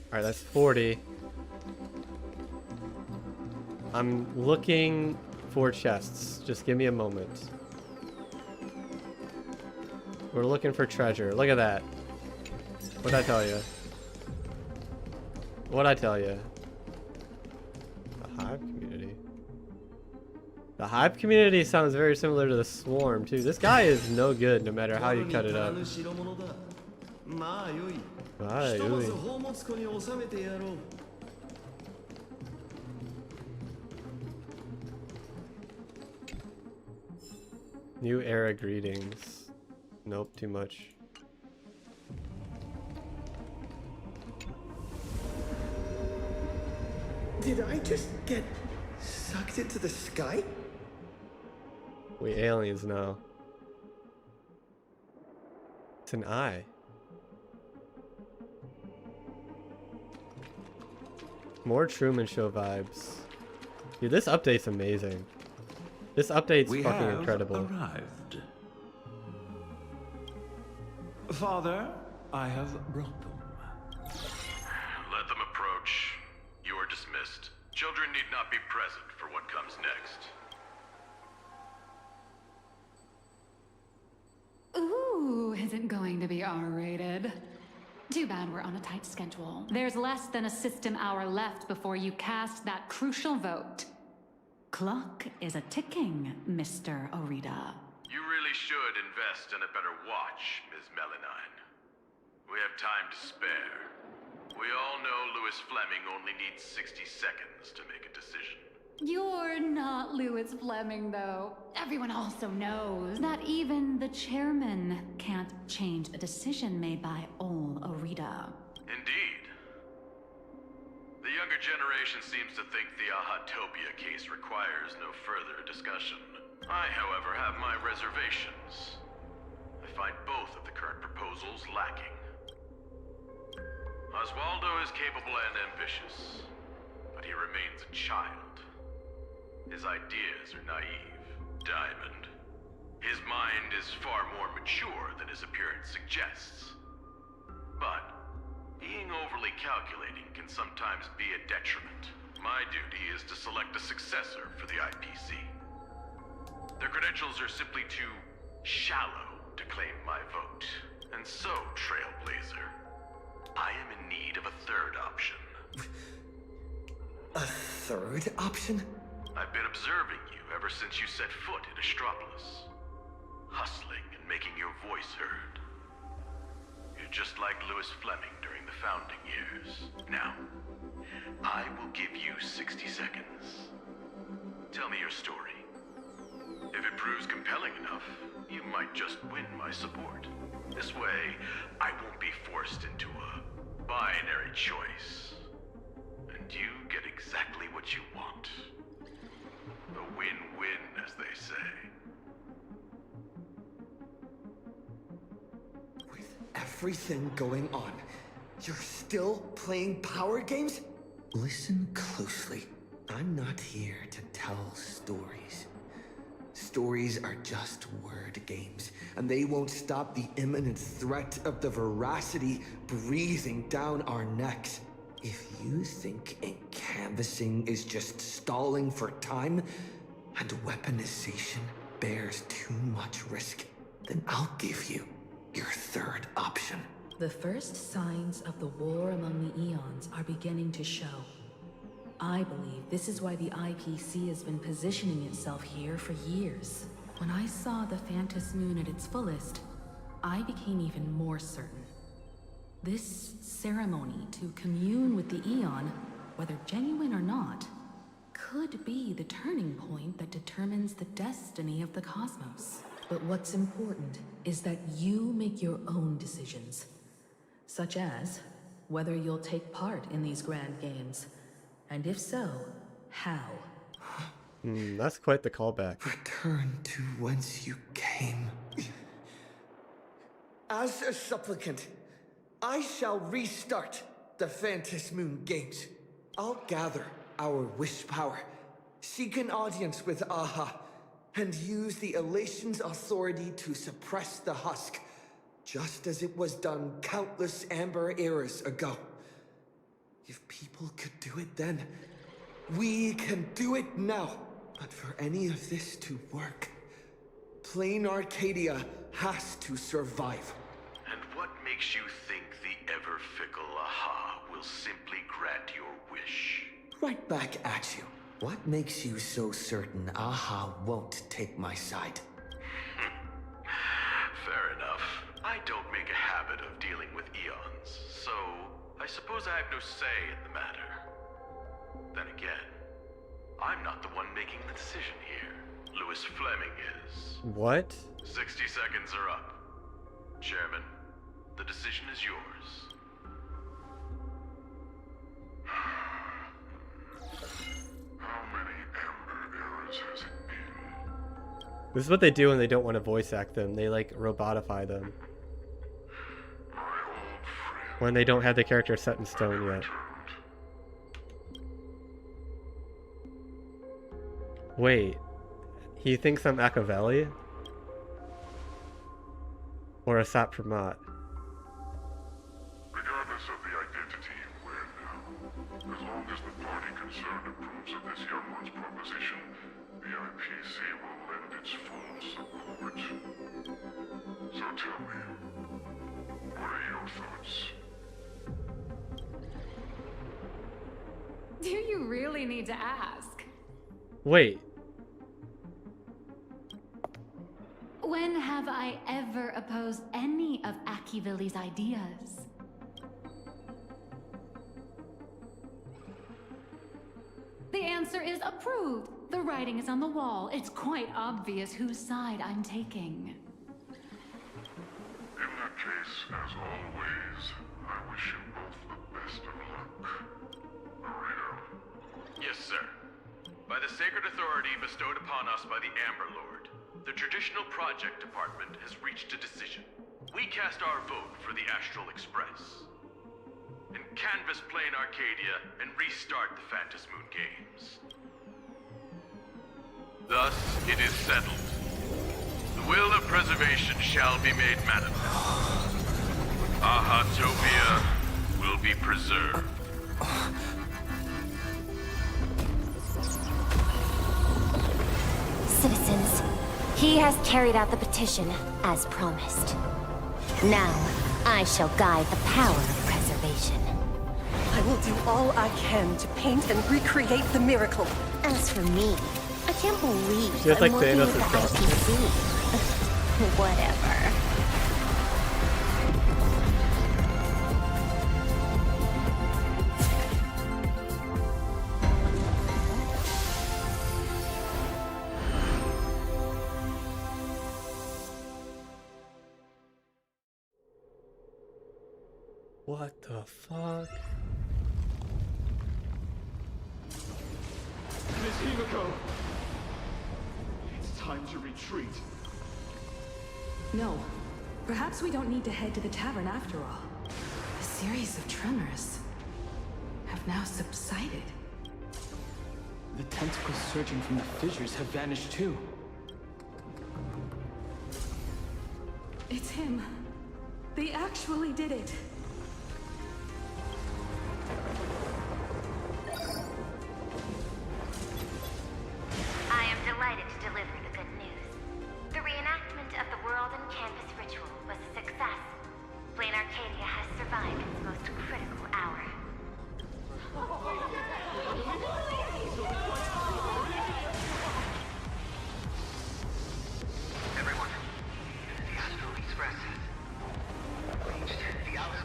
Alright, that's 40. I'm looking for chests. Just give me a moment. We're looking for treasure. Look at that. What'd I tell you? What'd I tell you? The Hive community. The Hive community sounds very similar to the Swarm too. This guy is no good no matter how you cut it up. New era greetings. Nope, too much. Did I just get sucked into the sky? We aliens now. It's an eye. More Truman Show vibes. Dude, this update's amazing. This update's fucking incredible. Arrived. Father, I have brought them. Let them approach. You are dismissed. Children need not be present for what comes next. Ooh, is it going to be R-rated? Too bad we're on a tight schedule. There's less than a system hour left before you cast that crucial vote. Clock is a ticking, Mr. Orita. You really should invest in a better watch, Ms. Melanine. We have time to spare. We all know Louis Fleming only needs 60 seconds to make a decision. You're not Louis Fleming, though. Everyone also knows that even the chairman can't change a decision made by old Orita. Indeed. The younger generation seems to think the Ahatopia case requires no further discussion. I, however, have my reservations. I find both of the current proposals lacking. Oswaldo is capable and ambitious, but he remains a child. His ideas are naive. Diamond. His mind is far more mature than his appearance suggests. But being overly calculating can sometimes be a detriment. My duty is to select a successor for the IPC. Their credentials are simply too shallow to claim my vote. And so, Trailblazer, I am in need of a third option. A third option? I've been observing you ever since you set foot in Astropolis. Hustling and making your voice heard. You're just like Louis Fleming during the founding years. Now, I will give you 60 seconds. Tell me your story. If it proves compelling enough, you might just win my support. This way, I won't be forced into a binary choice. And you get exactly what you want. A win-win, as they say. With everything going on, you're still playing power games? Listen closely. I'm not here to tell stories. Stories are just word games, and they won't stop the imminent threat of the veracity breathing down our necks. If you think canvassing is just stalling for time, and weaponization bears too much risk, then I'll give you your third option. The first signs of the war among the Eons are beginning to show. I believe this is why the IPC has been positioning itself here for years. When I saw the Phantos Moon at its fullest, I became even more certain. This ceremony to commune with the Eon, whether genuine or not, could be the turning point that determines the destiny of the cosmos. But what's important is that you make your own decisions, such as whether you'll take part in these grand games, and if so, how. That's quite the callback. Return to whence you came. As a supplicant, I shall restart the Phantom Moon Games. I'll gather our wish power, seek an audience with Aha, and use the Elation's authority to suppress the husk, just as it was done countless Amber eras ago. If people could do it then, we can do it now. But for any of this to work, Planarcadia has to survive. And what makes you think the ever-fickle Aha will simply grant your wish? Right back at you. What makes you so certain Aha won't take my side? Fair enough. I don't make a habit of dealing with eons, so I suppose I have no say in the matter. Then again, I'm not the one making the decision here. Louis Fleming is. What? 60 seconds are up. Chairman, the decision is yours. How many Amber eras has it been? This is what they do when they don't want to voice act them. They like robotify them. When they don't have the character set in stone yet. Wait, he thinks I'm Machiavelli? Or a Sat Pramat? Regardless of the identity you wear now, as long as the party concerned approves of this young one's proposition, the IPC will lend its full support. So tell me, what are your thoughts? Do you really need to ask? Wait. When have I ever opposed any of Machiavelli's ideas? The answer is approved. The writing is on the wall. It's quite obvious whose side I'm taking. In that case, as always, I wish you both the best of luck. Burrito. Yes, sir. By the sacred authority bestowed upon us by the Amber Lord, the Traditional Project Department has reached a decision. We cast our vote for the Astral Express. And canvas Planarcadia and restart the Phantom Moon Games. Thus, it is settled. The will of preservation shall be made manifest. Ahatopia will be preserved. Citizens, he has carried out the petition, as promised. Now, I shall guide the power of preservation. I will do all I can to paint and recreate the miracle. As for me, I can't believe She has, like, I'm working Thanos' with the cross. IPC. Whatever. What the fuck? Miss Himiko! It's time to retreat. No. Perhaps we don't need to head to the tavern after all. A series of tremors have now subsided. The tentacles surging from the fissures have vanished too. It's him. They actually did it. I am delighted to deliver the good news. The reenactment of the World and Canvas ritual was a success. Planarcadia has survived its most critical hour. Everyone, the Astral Express has reached the outer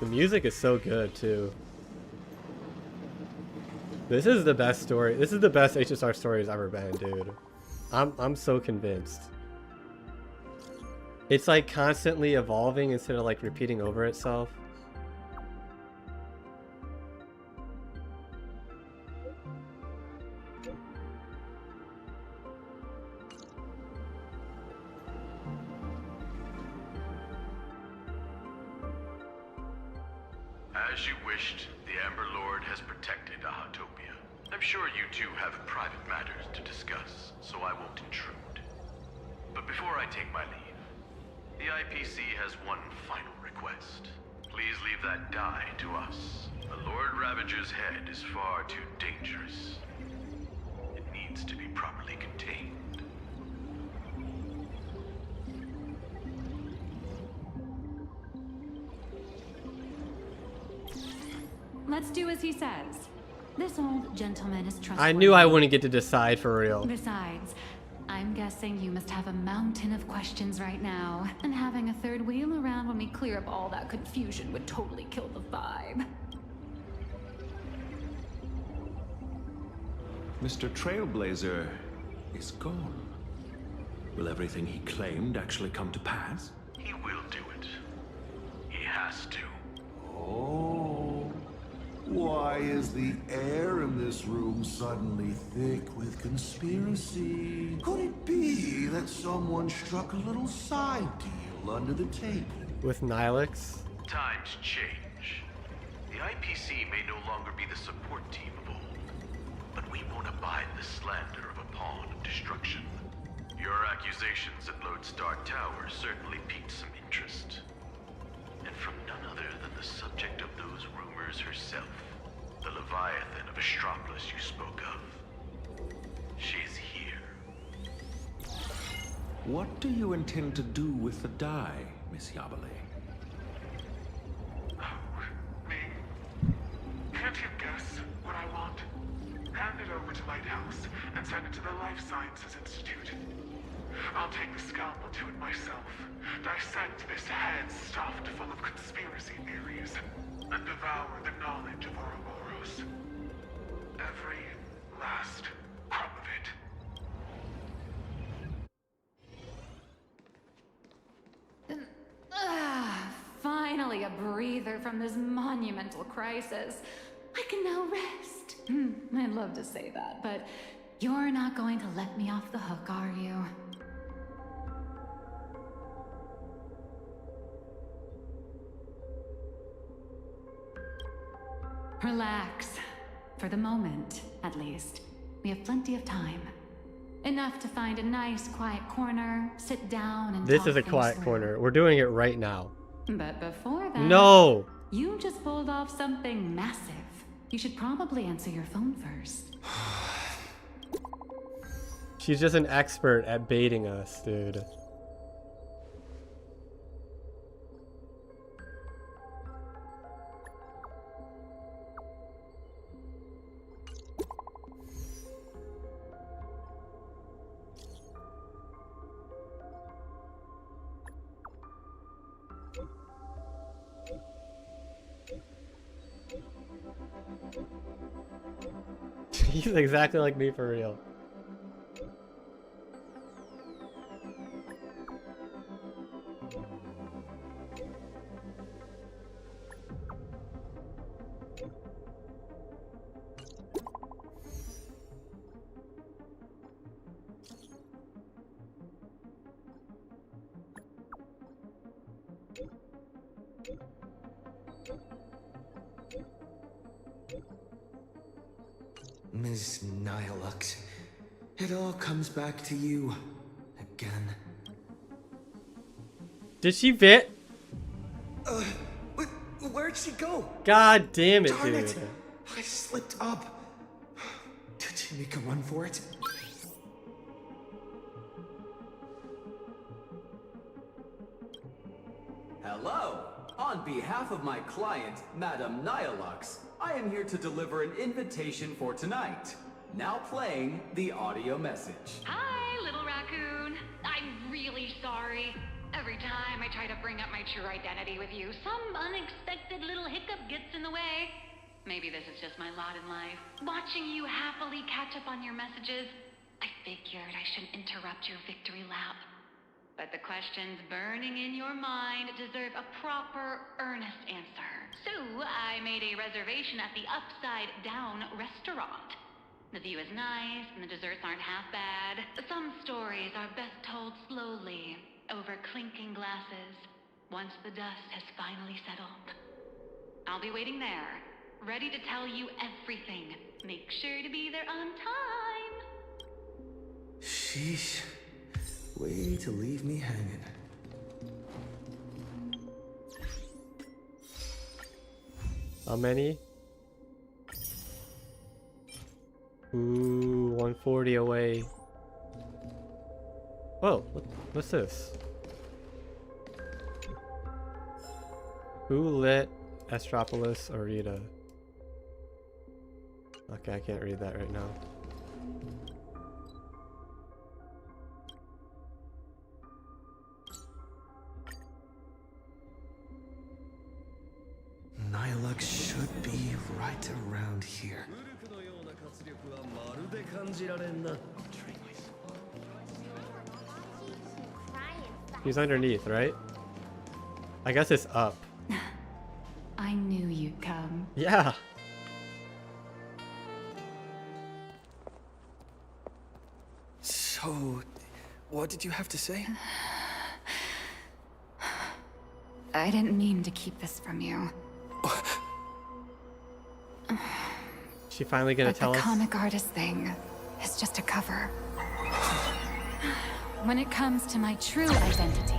The music is so good too. This is the best story. This is the best HSR story has ever been, dude. I'm so convinced. It's like constantly evolving instead of like repeating over itself. As you wished, the Amber Lord has protected Ahatopia. I'm sure you two have private matters to discuss, so I won't intrude. But before I take my leave, the IPC has one final request. Please leave that die to us. The Lord Ravager's head is far too dangerous. It needs to be properly contained. Let's do as he says. This old gentleman is trustworthy. I knew I wouldn't get to decide for real. Besides, I'm guessing you must have a mountain of questions right now, and having a third wheel around when we clear up all that confusion would totally kill the vibe. Mr. Trailblazer is gone. Will everything he claimed actually come to pass? He will do it. He has to. Oh. Why is the air in this room suddenly thick with conspiracy? Could it be that someone struck a little side deal under the table? With Nihilix? Times change. The IPC may no longer be the support team of old, but we won't abide the slander of a pawn of destruction. Your accusations at Lodestar Tower certainly piqued some interest. And from none other than the subject of those rumors herself, the Leviathan of Astropolis you spoke of. She's here. What do you intend to do with the die, Miss Yabale? Can't you guess what I want? Hand it over to Lighthouse and send it to the Life Sciences Institute. I'll take the scalpel to it myself, dissect this head stuffed full of conspiracy theories, and devour the knowledge of Ouroboros. Every last crumb of it. Finally a breather from this monumental crisis. I can now rest. I'd love to say that, but you're not going to let me off the hook, are you? Relax. For the moment, at least. We have plenty of time. Enough to find a nice, quiet corner, sit down and This talk is a things quiet through. corner. We're doing it right now. But before that... No! You just pulled off something massive. You should probably answer your phone first. She's just an expert at baiting us, dude. He's exactly like me for real. Ms. Nihilux, it all comes back to you again. Did she fit? Where'd she go? God damn it, Darn dude. it! I slipped up. Did she make a run for it? Hello! On behalf of my client, Madame Nihilux, I am here to deliver an invitation for tonight. Now playing the audio message. Hi, little raccoon. I'm really sorry. Every time time I try to bring up my true identity with you, some unexpected little hiccup gets in the way. Maybe this is just my lot in life. Watching you happily catch up on your messages, I figured I shouldn't interrupt your victory lap. But the questions burning in your mind deserve a proper, earnest answer. So I made a reservation at the Upside Down restaurant. The view is nice, and the desserts aren't half bad. Some stories are best told slowly, over clinking glasses, once the dust has finally settled. I'll be waiting there, ready to tell you everything. Make sure to be there on time. Sheesh. Way to leave me hanging. How many? Ooh, 140 away. Whoa, what's this? Who lit Astropolis Arita? Okay, I can't read that right now. Nihilux should be right around here. He's underneath, right? I guess it's up. I knew you'd come. Yeah. So, what did you have to say? I didn't mean to keep this from you. She finally gonna tell the us? comic artist thing is just a cover. When it comes to my true identity,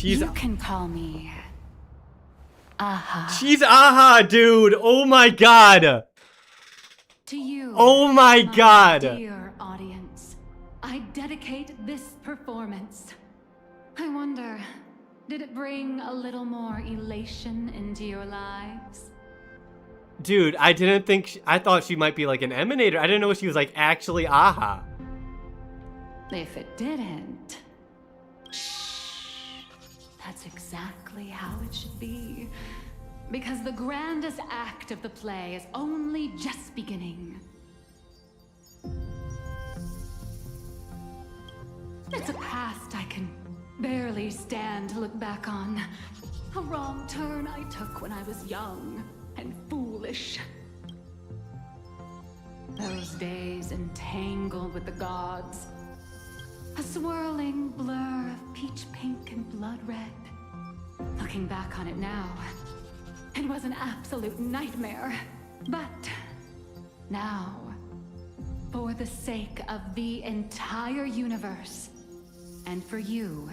you can call me Aha. She's Aha, dude! Oh my god! To you, oh my god! Dear audience, I dedicate this performance. I wonder, did it bring a little more elation into your lives? Dude, I didn't think... I thought she might be like an emanator. I didn't know she was like actually Aha. If it didn't... That's exactly how it should be. Because the grandest act of the play is only just beginning. It's a past I can barely stand to look back on. A wrong turn I took when I was young and foolish. Those days entangled with the gods. A swirling blur of peach pink and blood red. Looking back on it now, it was an absolute nightmare. But now, for the sake of the entire universe, and for you,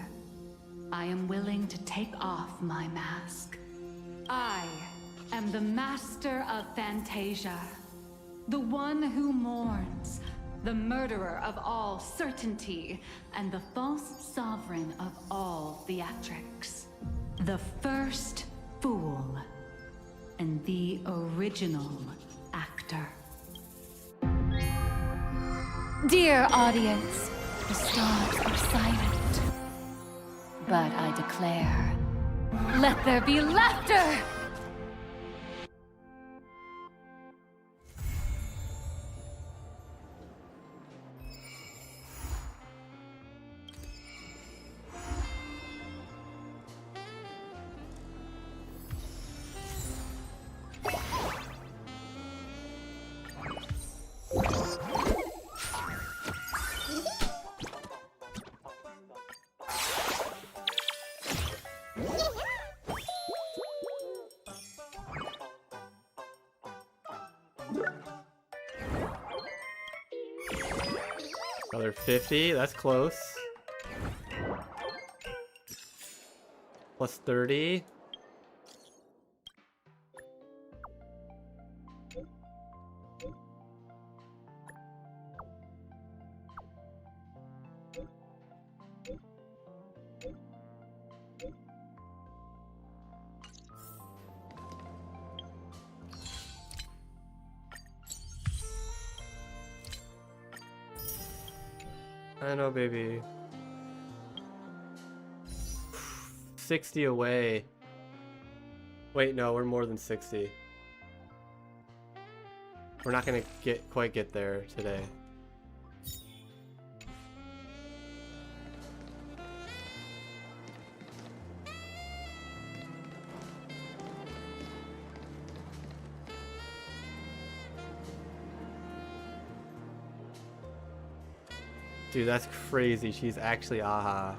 I am willing to take off my mask. I am the master of Fantasia, the one who mourns, the murderer of all certainty, and the false sovereign of all theatrics. The first fool, and the original actor. Dear audience, the stars are silent. But I declare, let there be laughter! Another 50, that's close. Plus 30. I know, baby. 60 away. Wait, no, we're more than 60. We're not gonna quite get there today. Dude, that's crazy. She's actually AHA.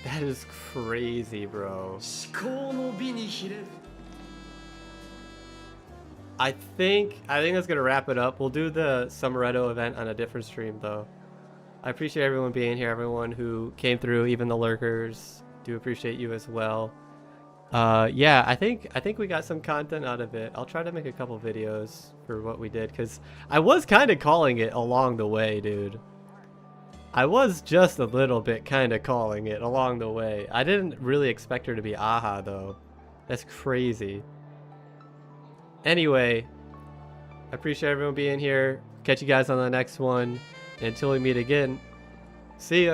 That is crazy, bro. I think that's gonna wrap it up. We'll do the Summeretto event on a different stream though. I appreciate everyone being here, everyone who came through, even the lurkers. Do appreciate you as well. Yeah, I think we got some content out of it. I'll try to make a couple videos for what we did, because I was kind of calling it along the way, dude. I was just a little bit kind of calling it along the way. I didn't really expect her to be AHA though. That's crazy. Anyway, I appreciate everyone being here. Catch you guys on the next one. And until we meet again, see ya.